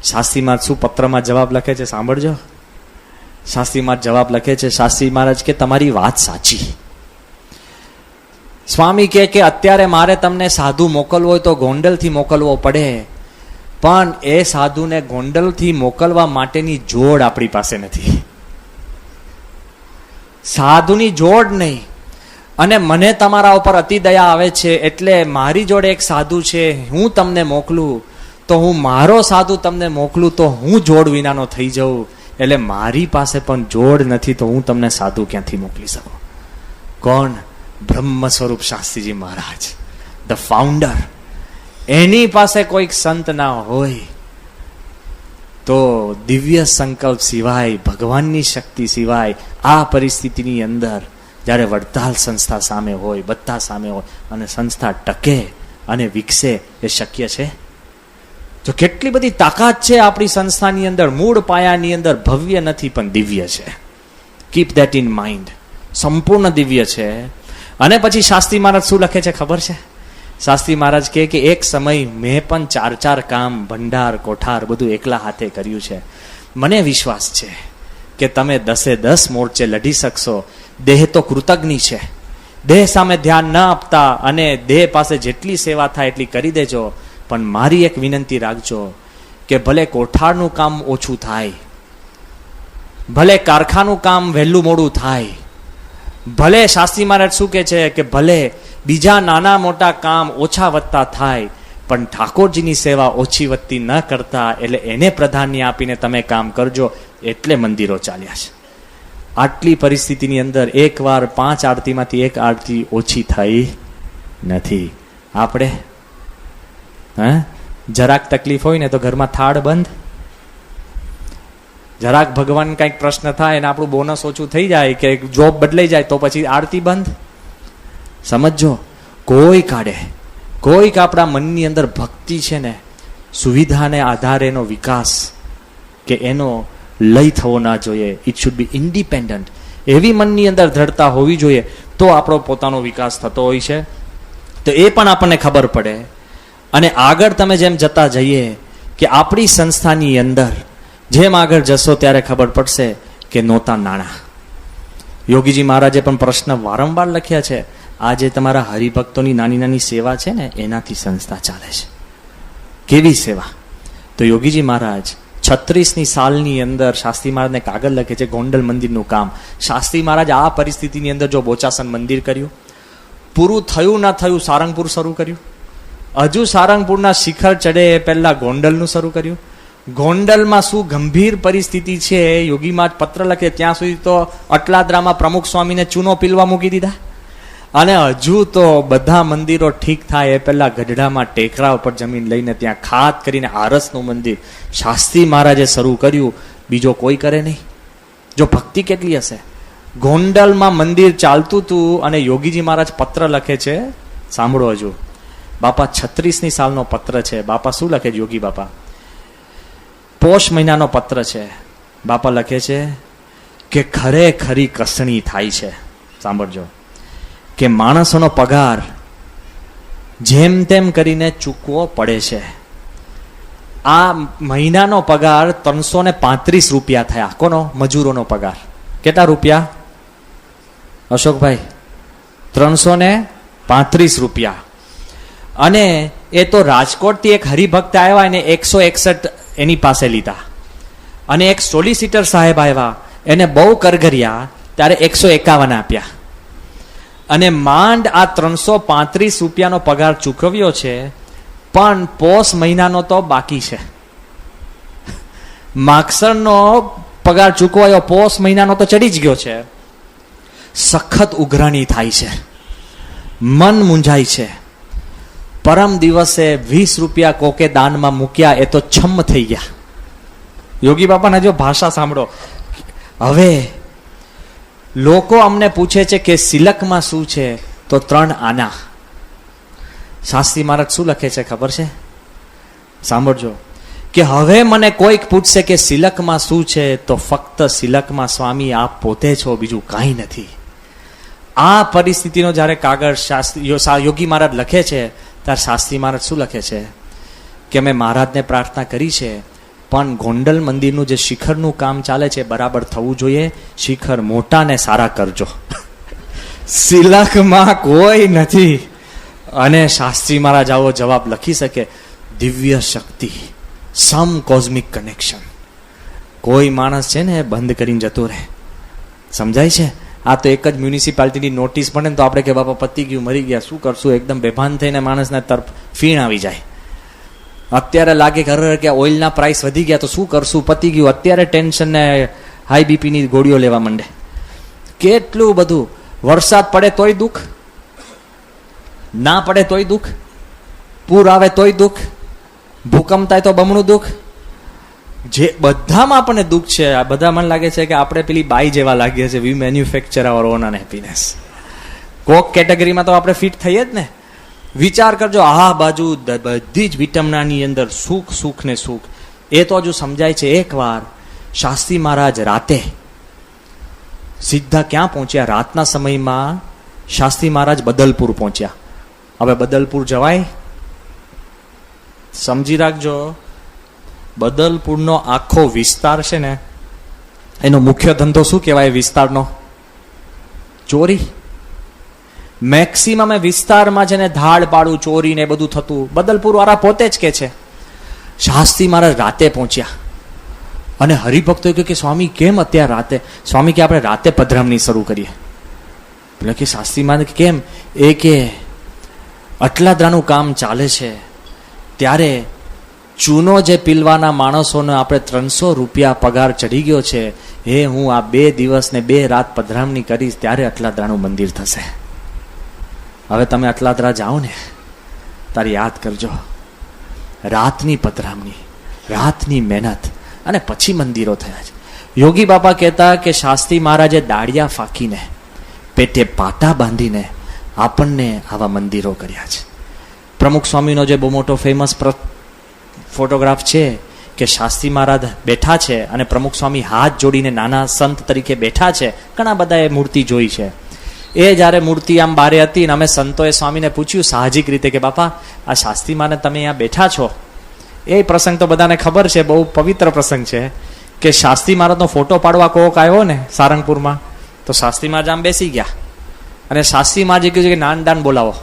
શાસ્ત્રીમાં શું પત્રમાં જવાબ લખે છે સાંભળજો. શાસ્ત્રીમાં જવાબ લખે છે, શાસ્ત્રી મહારાજ કે તમારી વાત સાચી. સ્વામી કે અત્યારે મારે તમને સાધુ મોકલવો હોય તો ગોંડલથી મોકલવો પડે, પણ એ સાધુને ગોંડલથી મોકલવા માટેની જોડ આપણી પાસે નથી, સાધુની જોડ નહીં. અને મને તમારા ઉપર અતિ દયા આવે છે, એટલે મારી જોડે 1 સાધુ છે, હું તમને મોકલું તો હું મારો સાધુ તમને મોકલું તો હું જોડ વિનાનો થઈ જાઉં, એટલે મારી પાસે પણ જોડ નથી, તો હું તમને સાધુ ક્યાંથી મોકલી શકું. કોણ? બ્રહ્મ સ્વરૂપ શાસ્ત્રીજી મહારાજ, ધ ફાઉન્ડર. એની પાસે કોઈક સંત ના હોય તો દિવ્ય સંકલ્પ સિવાય, ભગવાનની શક્તિ સિવાય આ પરિસ્થિતિની અંદર જ્યારે વડતાલ સંસ્થા સામે હોય, બધા સામે હોય, અને સંસ્થા ટકે અને વિકસે, એ શક્ય છે? તો કેટલી બધી તાકાત છે આપણી સંસ્થાની અંદર, મૂળ પાયાની અંદર ભવ્ય નથી પણ દિવ્ય છે. Keep that in mind. સંપૂર્ણ દિવ્ય છે. અને પછી શાસ્ત્રી મહારાજ શું લખે છે ખબર છે? શાસ્ત્રી મહારાજ કહે કે એક સમય મેં પણ 4 કામ, ભંડાર, કોઠાર બધું એકલા હાથે કર્યું છે. મને વિશ્વાસ છે કે તમે 10 મોરચે લડી શકશો. દેહ તો કૃતજ્ઞ છે, દેહ સામે ધ્યાન ન આપતા, અને દેહ પાસે જેટલી સેવા થાય એટલી કરી દેજો. પણ મારી એક વિનંતી રાખજો કે ભલે કોઠારનું કામ ઓછું થાય, ભલે કારખાનું કામ વહેલું મોડું થાય, ભલે શાસ્ત્રી મહારાજ શું કે છે કે ભલે બીજા નાના મોટા કામ ઓછા વધતા થાય, પણ ઠાકોરજીની સેવા ઓછી વધતી ન કરતા, એટલે એને પ્રાધાન્ય આપીને તમે કામ કરજો. એટલે મંદિરો ચાલ્યા છે. આટલી પરિસ્થિતિની અંદર એકવાર 5 આરતીમાંથી 1 આરતી ઓછી થઈ નથી. આપણે જરાક તકલીફ હોય ને તો ઘરમાં થાળ બંધ, જરાક ભગવાન કંઈક પ્રશ્ન થાય અને આપણું બોનસ ઓછું થઈ જાય કે જોબ બદલાઈ જાય તો પછી આરતી બંધ. સમજો, કોઈક આપણા મનની અંદર ભક્તિ છે ને, સુવિધાને આધારે એનો વિકાસ કે એનો લય થવો ના જોઈએ. It should be independent. એવી મનની અંદર દ્રઢતા હોવી જોઈએ, તો આપણો પોતાનો વિકાસ થતો હોય છે. તો એ પણ આપણને ખબર પડે. અને આગળ તમે જેમ જતા જઈએ કે આપણી સંસ્થાની અંદર જેમ આગળ જશો ત્યારે ખબર પડશે કે નહોતા નાણાં. યોગીજી મહારાજે પણ પ્રશ્ન વારંવાર લખ્યા છે. આજે તમારા હરિભક્તોની નાની નાની સેવા છે ને, એનાથી સંસ્થા ચાલે છે. કેવી સેવા? તો યોગીજી મહારાજ 36ની સાલની અંદર શાસ્ત્રી મહારાજને કાગળ લખે છે, ગોંડલ મંદિરનું કામ. શાસ્ત્રી મહારાજ આ પરિસ્થિતિની અંદર જો બોચાસન મંદિર કર્યું, પૂરું થયું ના થયું સારંગપુર શરૂ કર્યું, હજુ સારંગપુરના શિખર ચડે એ પહેલા ગોંડલનું શરૂ કર્યું. ગોંડલમાં શું ગંભીર પરિસ્થિતિ છે, યોગીમાં પત્ર લખે ત્યાં સુધી તો અટલાદરામાં પ્રમુખ સ્વામીને ચૂનો પીલવા મૂકી દીધા. અને હજુ તો બધા મંદિરો ઠીક થાય એ પહેલા ગઢડામાં ટેકરા ઉપર જમીન લઈને ત્યાં ખાત કરીને આરસનું મંદિર શાસ્ત્રી મહારાજે શરૂ કર્યું. બીજો કોઈ કરે નહીં. જો ભક્તિ કેટલી હશે. ગોંડલમાં મંદિર ચાલતું હતું અને યોગીજી મહારાજ પત્ર લખે છે, સાંભળો હજુ. બાપા 36ની સાલનો પત્ર છે. બાપા શું લખે છે? યોગી બાપા પોષ મહિનાનો પત્ર છે. બાપા લખે છે કે ખરેખરી કસણી થાય છે. સાંભળજો કે માણસોનો પગાર જેમ તેમ કરીને ચૂકવો પડે છે. આ મહિનાનો પગાર 335 રૂપિયા થયા. કોનો? મજૂરોનો પગાર. કેટલા રૂપિયા અશોકભાઈ? 335 રૂપિયા. અને એ તો રાજકોટથી એક હરિભક્ત આવ્યા, એને 161 એની પાસે લીધા. અને એક સોલિસિટર સાહેબ આવ્યા, એને બહુ કરગર્યા, ત્યારે 151 આપ્યા. અને માંડ આ 335 રૂપિયાનો પગાર ચૂકવ્યો છે. પણ પોષ મહિનાનો તો બાકી છે. માગસરનો પગાર ચૂકવાયો, પોષ મહિનાનો તો ચડી જ ગયો છે. સખત ઉઘરાણી થાય છે, મન મૂંઝાય છે. પરમ દિવસે 20 રૂપિયા કોકે દાનમાં મૂક્યા, એ તો છમ થઈ ગયા. યોગી બાપાને જો ભાષા સાંભળો. હવે લોકો અમને પૂછે છે કે સિલકમાં શું છે, તો 3 આના. શાસ્ત્રી મહારાજ શું લખે છે ખબર છે? સાંભળજો કે હવે મને કોઈક પૂછશે કે સિલકમાં શું છે, તો ફક્ત સિલકમાં સ્વામી આપ પોતે છો, બીજું કાંઈ નથી. આ પરિસ્થિતિનો જ્યારે કાગળ યોગી મહારાજ લખે છે, ત્યારે શાસ્ત્રી મહારાજ શું લખે છે કે અમે મહારાજને પ્રાર્થના કરી છે, પણ ગોંડલ મંદિરનું જે શિખરનું કામ ચાલે છે બરાબર થવું જોઈએ, શિખર મોટા ને સારા કરજો. સિલકમાં કોઈ નથી. અને શાસ્ત્રી મહારાજ આવો જવાબ લખી શકે, દિવ્ય શક્તિ, સમ કોઝમિક કનેક્શન. કોઈ માણસ છે ને બંધ કરીને જતો રહે. સમજાય છે? આ તો એક જ મ્યુનિસિપાલિટીની નોટિસ પડે ને તો આપણે કે બાપા પતી ગયું, મરી ગયા, શું કરશું? એકદમ બેભાન થઈને માણસના તરફ ફીણ આવી જાય. અત્યારે લાગે કે ઓઇલના પ્રાઇસ વધી ગયા તો શું કરશું, પતી ગયું. અત્યારે ટેન્શન ને હાઈ બીપીની ગોળીઓ લેવા માંડે. કેટલું બધું. વરસાદ પડે તોય દુઃખ, ના પડે તોય દુઃખ, પૂર આવે તોય દુઃખ, ભૂકંપ થાય તો બમણું દુઃખ. જે બધામાં આપણને દુઃખ છે. આ બધા મને લાગે છે કે આપણે પેલી બાઈ જેવા લાગીએ છીએ, વી મેન્યુફેક્ચર અવર ઓન હેપીનેસ. કોક કેટેગરીમાં તો આપણે ફિટ થઈએ જ ને. વિચાર કરજો, આ બાજુ બધી જ વિટમનાની અંદર સુખ, સુખ ને સુખ. એ તો હજુ સમજાય છે. એકવાર શાસ્ત્રી મહારાજ રાતે સીધા ક્યાં પહોંચ્યા? રાતના સમયમાં શાસ્ત્રી મહારાજ બદલપુર પહોંચ્યા. હવે બદલપુર જવાય? સમજી રાખજો, બદલપુરનો આખો વિસ્તાર છે ને, એનો મુખ્ય ધંધો શું કહેવાય વિસ્તારનો? ચોરી. મેક્સિમમ વિસ્તારમાં છે ને ધાડ પાડું, ચોરી ને બધું થતું. બદલપુર વાળા પોતે જ કે છે. શાસ્ત્રી મહારાજ રાતે પહોંચ્યા અને હરિભક્તો કહ્યું કે સ્વામી કેમ અત્યારે રાતે? સ્વામી કે આપણે રાતે પધરામણી શરૂ કરીએ. એટલે કે શાસ્ત્રી મહારાજ કેમ? એ કે અટલાદરાનું કામ ચાલે છે, ત્યારે ચૂનો જે પીલવાના માણસોને આપણે 300 રૂપિયા પગાર ચડી ગયો છે. એ હું આ 2 દિવસ ને 2 રાત પધરામણી કરીશ, ત્યારે અટલાદરાનું મંદિર થશે. હવે તમે અટલાદરા જાઓ ને તારે યાદ કરજો, રાતની પધરામણી, રાતની મહેનત, અને પછી મંદિરો થયા છે. યોગી બાપા કહેતા કે શાસ્ત્રી મહારાજે દાળિયા ફાંકીને, પેટે પાટા બાંધીને આપણને આવા મંદિરો કર્યા છે. પ્રમુખ સ્વામીનો જે બહુ મોટો ફેમસ ફોટોગ્રાફ છે કે શાસ્ત્રી મહારાજ બેઠા છે અને પ્રમુખ સ્વામી હાથ જોડીને નાના સંત તરીકે બેઠા છે. ઘણા બધાએ મૂર્તિ જોઈ છે. એ જ્યારે મૂર્તિ આમ બારે હતી ને અમે સંતોએ સ્વામીને પૂછ્યું સાહજિક રીતે કે બાપા આ શાસ્ત્રી મહારાજ તમે અહીંયા બેઠા છો, એ પ્રસંગ તો બધાને ખબર છે, બહુ પવિત્ર પ્રસંગ છે કે શાસ્ત્રી મહારાજનો ફોટો પાડવા કોક આવ્યો ને સારંગપુરમાં, તો શાસ્ત્રી મહારાજ આમ બેસી ગયા અને શાસ્ત્રી મહારાજે કહ્યું કે નાનદાન બોલાવો.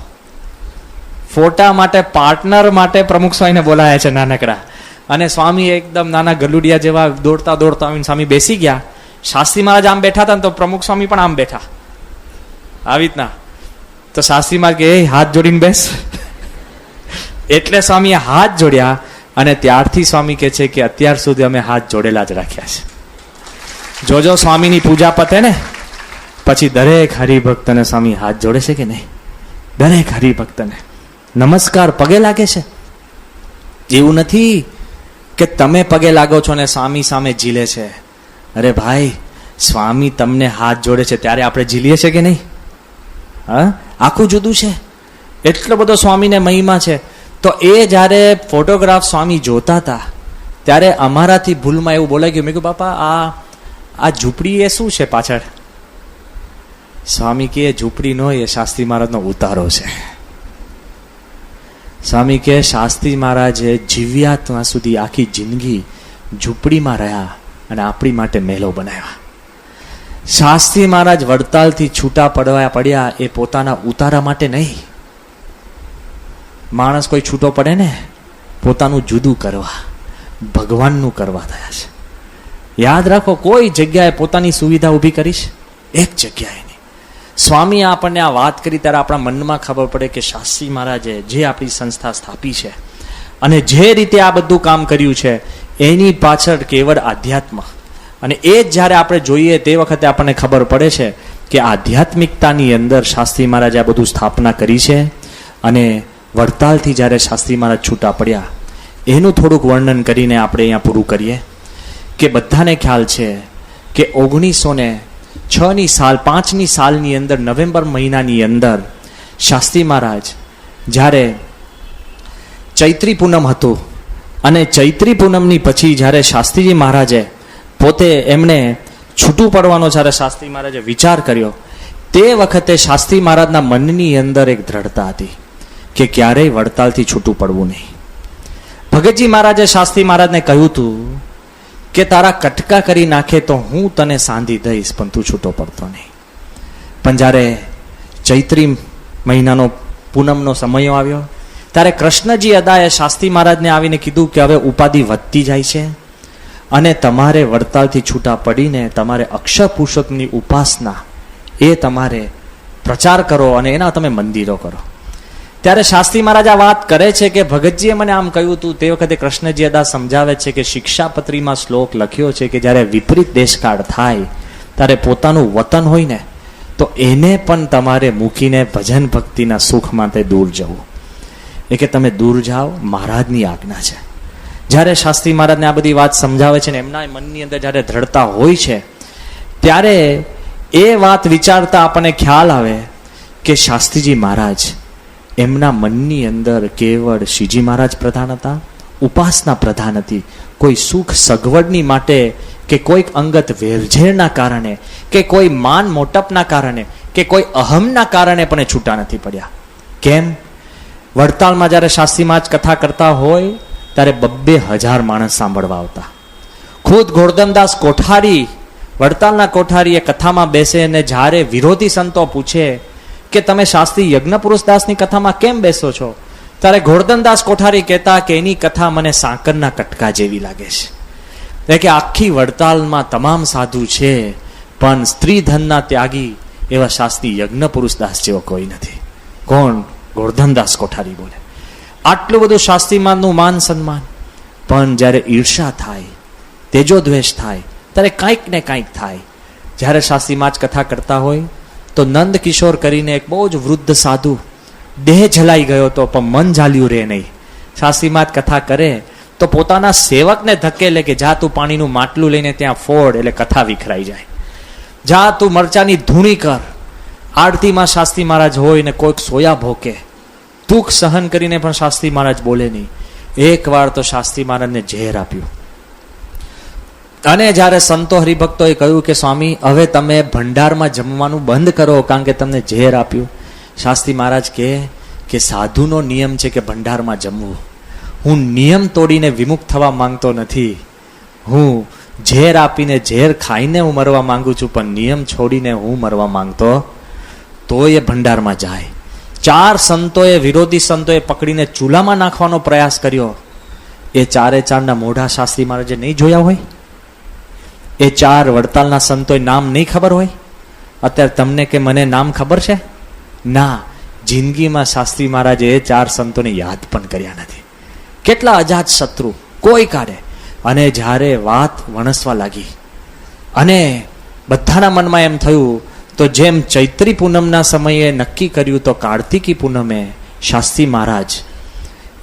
ફોટા માટે, પાર્ટનર માટે પ્રમુખ સ્વામીને બોલાયા છે નાનકડા. અને સ્વામી એકદમ નાના ગલુડિયા જેવા દોડતા દોડતા આવીને સ્વામી બેસી ગયા. શાસ્ત્રી મહારાજ આમ બેઠા હતા ને તો પ્રમુખ સ્વામી પણ આમ બેઠા આવી રીતના. તો શાસ્ત્રી મહારાજ કે હાથ જોડીને બેસ. એટલે સ્વામીએ હાથ જોડ્યા અને ત્યારથી સ્વામી કહે છે કે અત્યાર સુધી અમે હાથ જોડેલા જ રાખ્યા છે. જોજો સ્વામીની પૂજા પતે ને પછી દરેક હરિભક્તને સ્વામી હાથ જોડે છે કે નહીં? દરેક હરિભક્તને નમસ્કાર પગે લાગે છે. એવું નથી કે તમે પગે લાગો છો ને સ્વામી સામે ઝીલે છે. અરે ભાઈ, સ્વામી તમને હાથ જોડે છે ત્યારે આપણે ઝીલીએ છે કે નહીં? હા, આખું જુદું છે. એટલો બધો સ્વામીને મહિમા છે. તો એ જ્યારે ફોટોગ્રાફ સ્વામી જોતા હતા ત્યારે અમારાથી ભૂલમાં એવું બોલાઈ ગયું. મેં કહ્યું બાપા આ ઝૂંપડી એ શું છે પાછળ? સ્વામી કે ઝૂંપડી નો, એ શાસ્ત્રી મહારાજનો ઉતારો છે. સ્વામી કે શાસ્ત્રી મહારાજે જીવ્યા ત્યાં સુધી આખી જિંદગી ઝૂંપડીમાં રહ્યા અને આપણી માટે મહેલો બનાવ્યા. શાસ્ત્રી મહારાજ વડતાલથી છૂટા પડ્યા એ પોતાના ઉતારા માટે નહીં. માણસ કોઈ છૂટો પડે ને પોતાનું જુદું કરવા, ભગવાનનું કરવા થયા છે. યાદ રાખો, કોઈ જગ્યાએ પોતાની સુવિધા ઊભી કરીશ, એક જગ્યાએ નહીં. સ્વામી આપણને આ વાત કરી ત્યારે આપણા મનમાં ખબર પડે કે શાસ્ત્રી મહારાજે જે આપણી સંસ્થા સ્થાપી છે અને જે રીતે આ બધું કામ કર્યું છે એની પાછળ કેવળ આધ્યાત્મ. અને એ જ જ્યારે આપણે જોઈએ તે વખતે આપણને ખબર પડે છે કે આધ્યાત્મિકતાની અંદર શાસ્ત્રી મહારાજે આ બધું સ્થાપના કરી છે. અને વડતાલથી જ્યારે શાસ્ત્રી મહારાજ છૂટા પડ્યા એનું થોડુંક વર્ણન કરીને આપણે અહીંયા પૂરું કરીએ કે બધાને ખ્યાલ છે કે 1905ની સાલની અંદર નવેમ્બર મહિનાની અંદર શાસ્ત્રી મહારાજ જ્યારે ચૈત્રી પૂનમ હતું અને ચૈત્રી પૂનમની પછી જ્યારે શાસ્ત્રીજી મહારાજે પોતે એમણે છૂટું પડવાનો જ્યારે શાસ્ત્રી મહારાજે વિચાર કર્યો, તે વખતે શાસ્ત્રી મહારાજના મનની અંદર એક દ્રઢતા હતી કે ક્યારેય વડતાલથી છૂટું પડવું નહીં. ભગતજી મહારાજે શાસ્ત્રી મહારાજને કહ્યું હતું કે તારા કટકા કરી નાખે તો હું તને સાંધી દઈશ, પણ તું છૂટો પડતો નહીં. પણ જ્યારે ચૈત્રી મહિનાનો પૂનમનો સમય આવ્યો ત્યારે કૃષ્ણજી અદાએ શાસ્ત્રી મહારાજને આવીને કીધું કે હવે ઉપાધિ વધતી જાય છે અને તમારે વડતાલથી છૂટા પડીને તમારે અક્ષર પુરુષોત્તમની ઉપાસના એ તમારે પ્રચાર કરો અને એના તમે મંદિરો કરો. ત્યારે શાસ્ત્રી મહારાજ આ વાત કરે છે કે ભગતજીએ મને આમ કહ્યું હતું. તે વખતે કૃષ્ણજી અદા સમજાવે છે કે શિક્ષાપત્રીમાં શ્લોક લખ્યો છે કે જ્યારે વિપરીત દેશકાળ થાય ત્યારે પોતાનું વતન હોય ને તો એને પણ તમારે મૂકીને ભજન ભક્તિના સુખ માટે દૂર જવું. એ કે તમે દૂર જાઓ, મહારાજની આજ્ઞા છે. જ્યારે શાસ્ત્રી મહારાજને આ બધી વાત સમજાવે છે ને એમના મનની અંદર જ્યારે દ્રઢતા હોય છે ત્યારે એ વાત વિચારતા આપણને ખ્યાલ આવે કે શાસ્ત્રીજી મહારાજ એમના મનની અંદર કેવળ શ્રીજી મહારાજ પ્રધાન હતા, ઉપાસના પ્રધાન હતી. કોઈ સુખ સગવડની માટે કે કોઈક અંગત વેરઝેરના કારણે કે કોઈ માન મોટપના કારણે કે કોઈ અહમના કારણે પણ છૂટા નથી પડ્યા. કેમ? વડતાલમાં જ્યારે શાસ્ત્રી મહારાજ કથા કરતા હોય ત્યારે 2,000 માણસ સાંભળવા આવતા. ખુદ ગોરધનદાસ કોઠારી, વડતાલના કોઠારી એ કથામાં બેસે અને જ્યારે વિરોધી સંતો પૂછે કે તમે શાસ્ત્રી યજ્ઞપુરુષદાસની કથામાં કેમ બેસો છો, ત્યારે ગોરધનદાસ કોઠારી કહેતા કે એની કથા મને સાકરના કટકા જેવી લાગે છે. એટલે કે આખી વડતાલમાં તમામ સાધુ છે પણ સ્ત્રી ધનના ત્યાગી એવા શાસ્ત્રી યજ્ઞપુરુષદાસ જેવો કોઈ નથી. કોણ? ગોરધનદાસ કોઠારી બોલે. આટલું બધું શાસ્ત્રીમાનનું માન સન્માન, પણ જ્યારે ઈર્ષા થાય, તેજો દ્વેષ થાય ત્યારે કાંઈક ને કાંઈક થાય. જ્યારે શાસ્ત્રીમાં જ કથા કરતા હોય તો નંદ કિશોર કરીને એક બહુ જ વૃદ્ધ સાધુ, દેહ જલાઈ ગયો હતો પણ મન ઝાલ્યું રહે નહીં. શાસ્ત્રીમાં જ કથા કરે તો પોતાના સેવકને ધકેલે કે જા તું પાણીનું માટલું લઈને ત્યાં ફોડ, એટલે કથા વિખરાઈ જાય. જા તું મરચાની ધૂણી કર. આરતીમાં શાસ્ત્રી મહારાજ હોય ને કોઈક સોયા ભોકે, દુઃખ સહન કરીને પણ શાસ્ત્રી મહારાજ બોલે નહીં. એક વાર તો શાસ્ત્રી મહારાજને ઝેર આપ્યું અને જ્યારે સંતો હરિભક્તોએ કહ્યું કે સ્વામી હવે તમે ભંડારમાં જમવાનું બંધ કરો કારણ કે તમને ઝેર આપ્યું. શાસ્ત્રી મહારાજ કહે કે સાધુનો નિયમ છે કે ભંડારમાં જમવું. હું નિયમ તોડીને વિમુખ થવા માંગતો નથી. હું ઝેર આપીને ઝેર ખાઈને હું મરવા માંગુ છું, પણ નિયમ છોડીને હું મરવા માંગતો તો એ ભંડારમાં જાય. 4 સંતોએ, વિરોધી સંતોએ પકડીને ચૂલામાં નાખવાનો પ્રયાસ કર્યો. એ 4ના મોઢા શાસ્ત્રી મહારાજે નહીં જોયા હોય? એ 4 વડતાલના સંતોએ નામ નહીં ખબર હોય? અત્યારે તમને કે મને નામ ખબર છે? ના, જિંદગીમાં શાસ્ત્રી મહારાજે એ 4 સંતોને યાદ પણ કર્યા નથી. કેટલા અજાત શત્રુ કોઈ કાઢે. અને જ્યારે વાત વણસવા લાગી અને બધાના મનમાં એમ થયું તો જેમ ચૈત્રી પૂનમના સમયે નક્કી કર્યું તો કાર્તિકી પૂનમે શાસ્ત્રી મહારાજ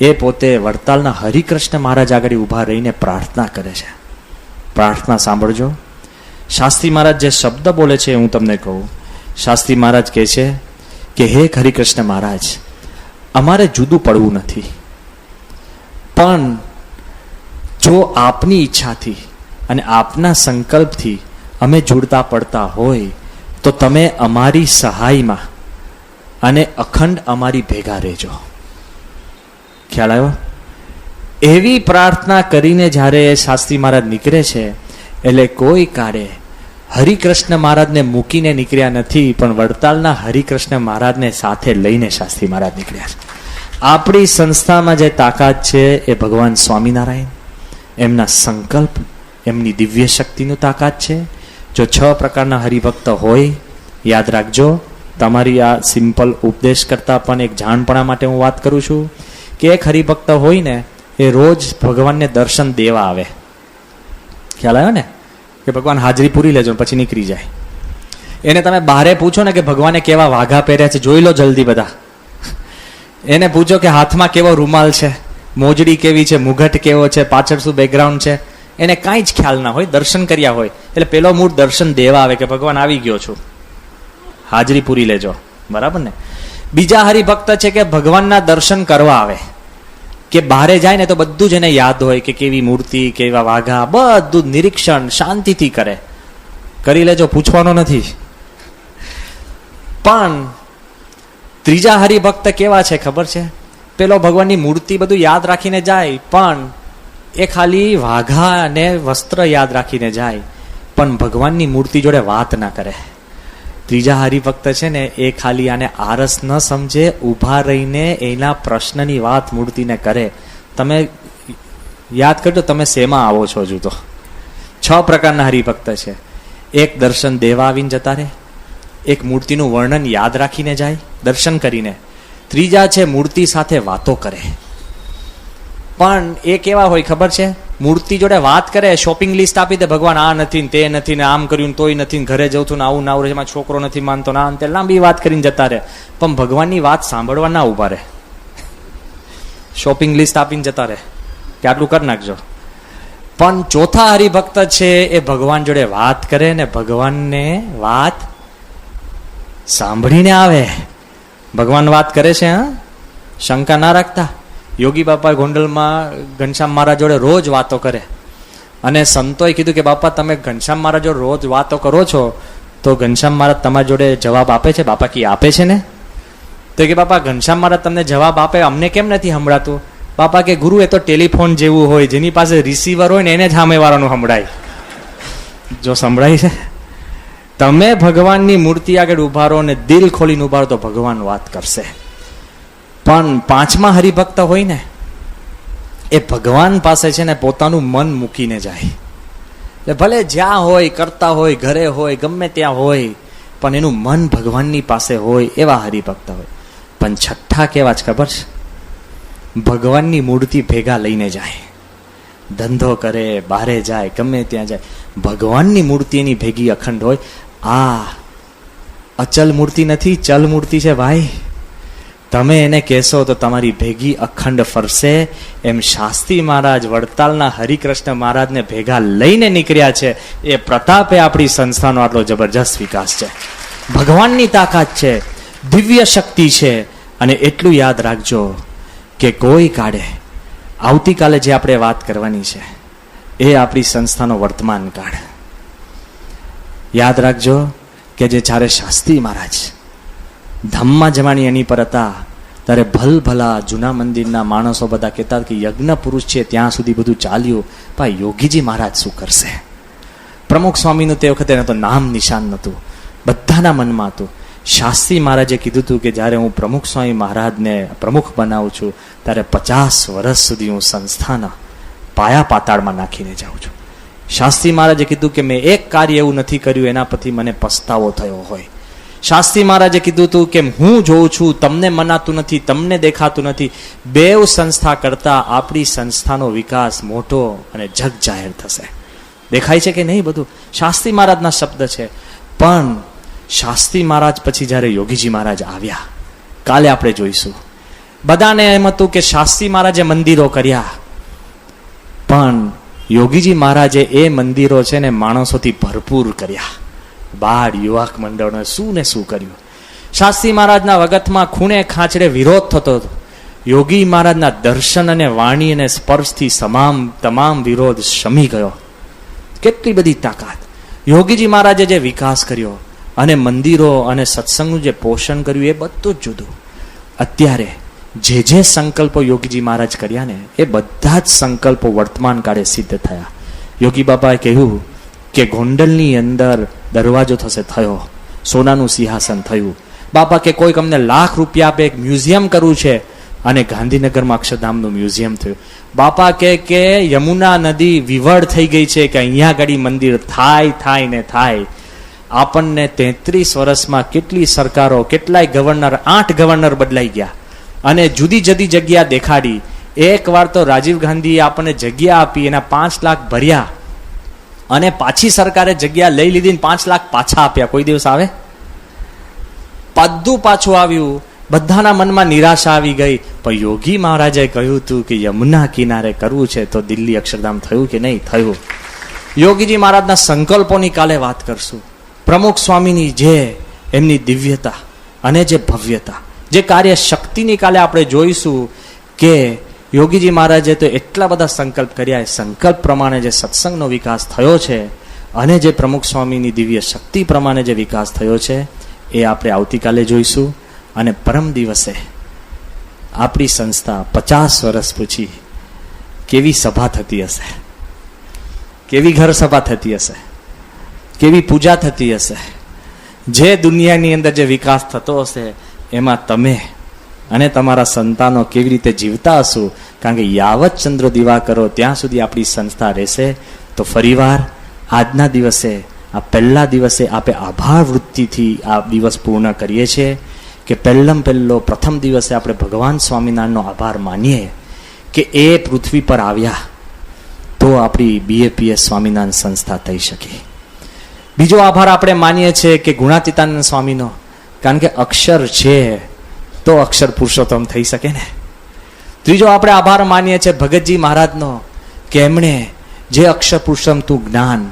એ પોતે વડતાલના હરિકૃષ્ણ મહારાજ આગળ ઊભા રહીને પ્રાર્થના કરે છે. પ્રાર્થના સાંભળજો. શાસ્ત્રી મહારાજ જે શબ્દ બોલે છે હું તમને કહું. શાસ્ત્રી મહારાજ કહે છે કે હે હરિકૃષ્ણ મહારાજ, અમારે જુદું પડવું નથી, પણ જો આપની ઈચ્છાથી અને આપના સંકલ્પથી અમે જોડતા પડતા હોય તો તમે અમારી સહાયમાં અને અખંડ અમારી ભેગા રહેજો. ખ્યાલ આવ્યો? એવી પ્રાર્થના કરીને જ્યારે શાસ્ત્રી મહારાજ નીકળે છે એટલે કોઈ કાળે હરિકૃષ્ણ મહારાજને મૂકીને નીકળ્યા નથી, પણ વડતાલના હરિકૃષ્ણ મહારાજને સાથે લઈને શાસ્ત્રી મહારાજ નીકળ્યા છે. આપણી સંસ્થામાં જે તાકાત છે એ ભગવાન સ્વામિનારાયણ, એમના સંકલ્પ, એમની દિવ્ય શક્તિનું તાકાત છે. જો 6 પ્રકારના હરિભક્ત હોય, યાદ રાખજો. તમારી આ સિમ્પલ ઉપદેશ કરતાં પણ એક જાણપણા માટે હું વાત કરું છું કે એક હરિભક્ત હોય ને એ રોજ ભગવાનને દર્શન દેવા આવે. ખ્યાલ આવ્યો ને? કે ભગવાન હાજરી પૂરી લેજો પછી નીકળી જાય. એને તમે બહારે પૂછો ને કે ભગવાને કેવા વાઘા પહેર્યા છે જોઈ લો જલ્દી બધા. એને પૂછો કે હાથમાં કેવો રૂમાલ છે, મોજડી કેવી છે, મુગટ કેવો છે, પાછળ શું બેકગ્રાઉન્ડ છે, એને કાંઈ જ ખ્યાલ ના હોય, દર્શન કર્યા હોય એટલે પેલો મૂળ દર્શન દેવા આવે કે ભગવાન આવી ગયો છું, હાજરી પૂરી લેજો, બરાબર ને. બીજા હરિભક્ત છે કે ભગવાનના દર્શન કરવા આવે, કે બહારે જાય ને તો બધું જ એને યાદ હોય કે કેવી મૂર્તિ, કેવા વાઘા, બધું નિરીક્ષણ શાંતિથી કરે, કરી લેજો, પૂછવાનો નથી. પણ ત્રીજા હરિભક્ત કેવા છે ખબર છે? પેલો ભગવાનની મૂર્તિ બધું યાદ રાખીને જાય, પણ એ ખાલી વાઘા અને વસ્ત્ર યાદ રાખીને જાય, પણ ભગવાનની મૂર્તિ જોડે વાત ના કરે. ત્રીજા હરિભક્ત છે ને એ ખાલી આને આરસ ન સમજે, ઊભા રહીને એના પ્રશ્નની વાત મૂર્તિને કરે. તમે યાદ કરજો તમે શેમાં આવો છો? હજુ તો 6 પ્રકારના હરિભક્ત છે. એક દર્શન દેવા આવીને જતા રહે, એક મૂર્તિનું વર્ણન યાદ રાખીને જાય દર્શન કરીને, ત્રીજા છે મૂર્તિ સાથે વાતો કરે. પણ એ કેવા હોય ખબર છે? મૂર્તિ જોડે વાત કરે, શોપિંગ લિસ્ટ આપી દે, ભગવાન આ નથી ને તે નથી ને આમ કર્યું તોય નથી, ઘરે જઉં છું ને આવું ના આવું, એમાં છોકરો નથી માનતો ના, તે લાંબી વાત કરીને જતા રહે. પણ ભગવાનની વાત સાંભળવા ના ઉભા રહે, શોપિંગ લિસ્ટ આપીને જતા રહે કે આટલું કરી નાખજો. પણ ચોથા હરિભક્ત છે એ ભગવાન જોડે વાત કરે ને ભગવાનને વાત સાંભળીને આવે. ભગવાન વાત કરે છે, હા, શંકા ના રાખતા. યોગી બાપા ગોંડલમાં ઘનશ્યામ મહારાજ જોડે રોજ વાતો કરે, અને સંતોએ કીધું કે બાપા તમે ઘનશ્યામ મહારાજ જોડે રોજ વાતો કરો છો તો ઘનશ્યામ મહારાજ તમારા જોડે જવાબ આપે છે? બાપા કી આપે છે ને. તો કે બાપા ઘનશ્યામ મહારાજ તમને જવાબ આપે, અમને કેમ નથી સંભળાતું? બાપા કે ગુરુ એ તો ટેલિફોન જેવું હોય, જેની પાસે રિસીવર હોય ને એને જ સામેવાળાનું સંભળાય. જો સંભળાય છે, તમે ભગવાનની મૂર્તિ આગળ ઉભા રહો ને દિલ ખોલીને ઉભા રહો તો ભગવાન વાત કરશે. પણ પાંચમા હરિભક્ત હોય ને એ ભગવાન પાસે છે ને પોતાનું મન મૂકીને જાય. એટલે ભલે જ્યાં હોય, કરતા હોય, ઘરે હોય, ગમે ત્યાં હોય, પણ એનું મન ભગવાનની પાસે હોય એવા હરિભક્ત હોય. પણ છઠ્ઠા કેવા જ ખબર છે? ભગવાનની મૂર્તિ ભેગા લઈને જાય, ધંધો કરે, બહારે જાય, ગમે ત્યાં જાય, ભગવાનની મૂર્તિ એની ભેગી અખંડ હોય. આ અચલ મૂર્તિ નથી, ચલ મૂર્તિ છે ભાઈ. તમે એને કહેશો તો તમારી ભેગી અખંડ ફરશે. એમ શાસ્ત્રી મહારાજ વડતાલના હરિકૃષ્ણ મહારાજને ભેગા લઈને નીકળ્યા છે. એ પ્રતાપે આપણી સંસ્થાનો આટલો જબરજસ્ત વિકાસ છે. ભગવાનની તાકાત છે, દિવ્ય શક્તિ છે. અને એટલું યાદ રાખજો કે કોઈ કાળે આવતીકાલે જે આપણે વાત કરવાની છે એ આપણી સંસ્થાનો વર્તમાન કાળ. યાદ રાખજો કે જે જ્યારે શાસ્ત્રી મહારાજ ધામમાં જવાની એની પર હતા ત્યારે ભલભલા જૂના મંદિરના માણસો બધા કહેતા કે યજ્ઞ પુરુષ છે ત્યાં સુધી બધું ચાલ્યું, પણ યોગીજી મહારાજ શું કરશે? પ્રમુખ સ્વામીનું તે વખતે તો નામ નિશાન નહોતું, બધાના મનમાં હતું. શાસ્ત્રી મહારાજે કીધું હતું કે જ્યારે હું પ્રમુખ સ્વામી મહારાજને પ્રમુખ બનાવું છું ત્યારે 50 વર્ષ સુધી હું સંસ્થાના પાયા પાતાળમાં નાખીને જાઉં છું. શાસ્ત્રી મહારાજે કીધું કે મેં એક કાર્ય એવું નથી કર્યું એના પરથી મને પસ્તાવો થયો હોય. શાસ્ત્રી મહારાજે કીધું હતું કે હું જોઉં છું, તમને મનાતું નથી, તમને દેખાતું નથી. બેવ સંસ્થા કરતા આપણી સંસ્થાનો વિકાસ મોટો અને જગ જાહેર થશે. દેખાય છે કે નહીં? બધું શાસ્ત્રી મહારાજના શબ્દ છે. પણ શાસ્ત્રી મહારાજ પછી જ્યારે યોગીજી મહારાજ આવ્યા, કાલે આપણે જોઈશું, બધાને એમ હતું કે શાસ્ત્રી મહારાજે મંદિરો કર્યા, પણ યોગીજી મહારાજે એ મંદિરો છે ને માણસોથી ભરપૂર કર્યા. બાળ યુવક મંડળને શું ને શું કર્યું. શાસ્ત્રી મહારાજના વખતમાં ખૂણે ખાંચડે વિરોધ થતો હતો. યોગી મહારાજના દર્શન અને વાણી અને સ્પર્શથી તમામ વિરોધ શમી ગયો. કેટલી બધી તાકાત! યોગીજી મહારાજે જે વિકાસ કર્યો અને મંદિરો અને સત્સંગનું જે પોષણ કર્યું એ બધું જ જુદું. અત્યારે જે સંકલ્પો યોગીજી મહારાજ કર્યા ને એ બધા જ સંકલ્પો વર્તમાન કાળે સિદ્ધ થયા. યોગી બાપાએ કહ્યું કે ગોંડલની અંદર દરવાજો થયો, સોનાનું સિંહાસન થયું. બાપા કે કોઈક અમને લાખ રૂપિયા આપે, એક મ્યુઝિયમ કરવું છે, અને ગાંધીનગરમાં અક્ષરધામનું મ્યુઝિયમ થયું. બાપા કે યમુના નદી વિવળ થઈ ગઈ છે કે અહીંયા આગળ મંદિર થાય ને થાય. આપણને 33 વર્ષમાં કેટલી સરકારો, કેટલાય ગવર્નર, 8 ગવર્નર બદલાઈ ગયા અને જુદી જુદી જગ્યા દેખાડી. એક વાર તો રાજીવ ગાંધીએ આપણને જગ્યા આપી, એના 5 લાખ ભર્યા અને પાછી સરકારે જગ્યા લઈ લીધી, 5 લાખ પાછા આપ્યા. કોઈ દિવસ આવે? બધું પાછું આવ્યું. બધાના મનમાં નિરાશા આવી ગઈ. પણ યોગી મહારાજે કહ્યું હતું કે યમુના કિનારે કરવું છે, તો દિલ્હી અક્ષરધામ થયું કે નહીં થયું. યોગીજી મહારાજના સંકલ્પોની કાલે વાત કરશું. પ્રમુખ સ્વામીની જે એમની દિવ્યતા અને જે ભવ્યતા, જે કાર્ય શક્તિની કાલે આપણે જોઈશું કે યોગીજી મહારાજે તો એટલા બધા સંકલ્પ કર્યા. એ સંકલ્પ પ્રમાણે જે સત્સંગનો વિકાસ થયો છે અને જે પ્રમુખ સ્વામીની દિવ્ય શક્તિ પ્રમાણે જે વિકાસ થયો છે એ આપણે આવતીકાલે જોઈશું. અને પરમ દિવસે આપણી સંસ્થા 50 વર્ષ પછી કેવી સભા થતી હશે, કેવી ઘર સભા થતી હશે, કેવી પૂજા થતી હશે. જે દુનિયાની અંદર જે વિકાસ થતો હશે એમાં તમે અને તમારા સંતાનો કેવી રીતે જીવતા હશો. કારણ કે યાવત ચંદ્ર દીવા કરો ત્યાં સુધી આપણી સંસ્થા રહેશે. તો ફરીવાર આજના દિવસે, આ પહેલા દિવસે આપણે આભાર વૃત્તિથી આ દિવસ પૂર્ણ કરીએ છીએ કે પ્રથમ દિવસે આપણે ભગવાન સ્વામિનારાયણનો આભાર માનીએ કે એ પૃથ્વી પર આવ્યા તો આપણી BAPS સ્વામિનારાયણ સંસ્થા થઈ શકે. બીજો આભાર આપણે માનીએ છીએ કે ગુણાતીતાનંદ સ્વામીનો, કારણ કે અક્ષર છે તો અક્ષર પુરુષોત્તમ થઈ શકે ને. ત્રીજો આપણે આભાર માનીએ છીએ ભગતજી મહારાજનો કે એમણે જે અક્ષર પુરુષોત્તમનું જ્ઞાન,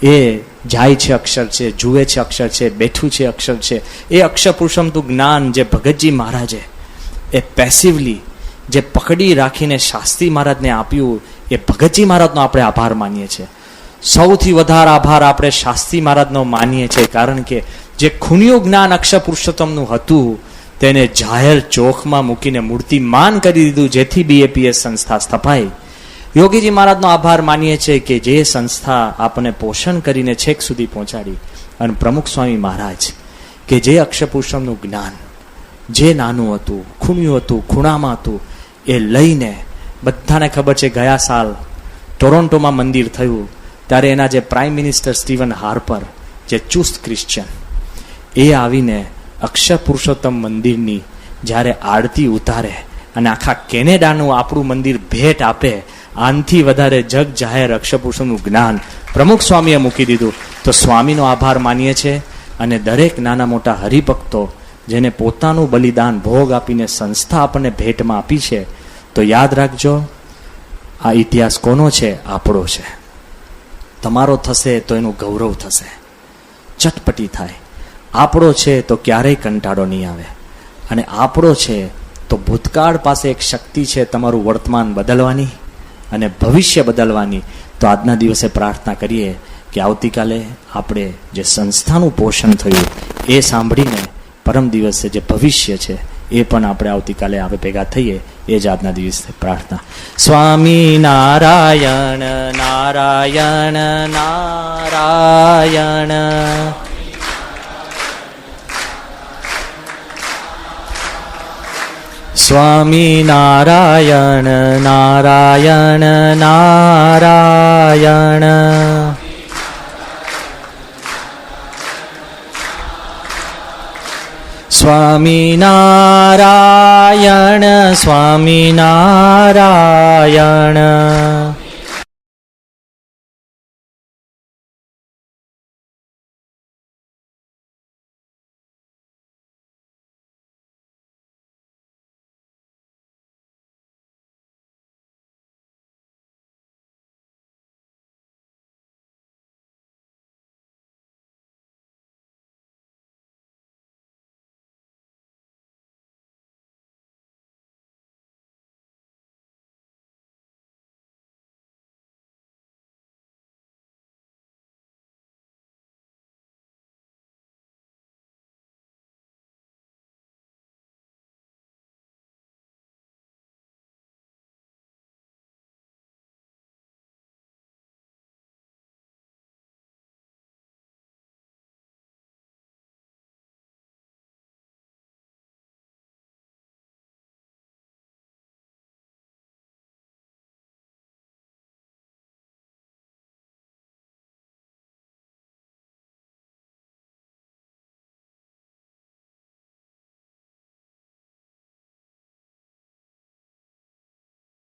એ જાય છે અક્ષર છે, જુએ છે અક્ષર છે, બેઠું છે અક્ષર છે, એ અક્ષર પુરુષોત્તમનું જ્ઞાન જે ભગતજી મહારાજે એ પેસિવલી જે પકડી રાખીને શાસ્ત્રી મહારાજને આપ્યું, એ ભગતજી મહારાજનો આપણે આભાર માનીએ છીએ. સૌથી વધારે આભાર આપણે શાસ્ત્રી મહારાજનો માનીએ છીએ, કારણ કે જે ખૂણિયું જ્ઞાન અક્ષર પુરુષોત્તમનું હતું તેને જાહેર ચોકમાં મૂકીને મૂર્તિમાન કરી દીધું, જેથી BAPS સંસ્થા સ્થપાઈ. યોગીજી મહારાજનો આભાર માનીએ છીએ કે જે સંસ્થા આપણને પોષણ કરીને છેક સુધી પહોંચાડી. અને પ્રમુખ સ્વામી મહારાજ કે જે અક્ષર પુરુષોત્તમનું જ્ઞાન જે નાનું હતું, ખૂણિયું હતું, ખૂણામાં હતું, એ લઈને બધાને ખબર છે ગયા સાલ ટોરોન્ટોમાં મંદિર થયું ત્યારે એના જે પ્રાઇમ મિનિસ્ટર સ્ટીવન હાર્પર, જે ચુસ્ત ક્રિશ્ચિયન, એ આવીને અક્ષર પુરુષોત્તમ મંદિરની જ્યારે આરતી ઉતારે અને આખા કેનેડાનું આપણું મંદિર ભેટ આપે, આનથી વધારે જગ જાહેર અક્ષર પુરુષોત્તમનું જ્ઞાન પ્રમુખ સ્વામીએ મૂકી દીધું. તો સ્વામીનો આભાર માનીએ છીએ. અને દરેક નાના મોટા હરિભક્તો જેને પોતાનું બલિદાન ભોગ આપીને સંસ્થા આપણને ભેટમાં આપી છે, તો યાદ રાખજો આ ઇતિહાસ કોનો છે? આપણો છે. તમારો થશે તો એનું ગૌરવ થશે, ચટપટી થાય. આપણો છે તો ક્યારેય કંટાળો નહીં આવે. અને આપણો છે તો ભૂતકાળ પાસે એક શક્તિ છે તમારું વર્તમાન બદલવાની અને ભવિષ્ય બદલવાની. તો આજના દિવસે પ્રાર્થના કરીએ કે આવતીકાલે આપણે જે સંસ્થાનું પોષણ થયું એ સાંભળીને પરમ દિવસે જે ભવિષ્ય છે એ પણ આપણે આવતીકાલે આપણે ભેગા થઈએ. એ જ આજના દિવસે પ્રાર્થના. સ્વામી નારાયણ નારાયણ નારાયણ. સ્વામી નારાયણ નારાયણ નારાયણ. સ્વામી નારાયણ સ્વામી નારાયણ.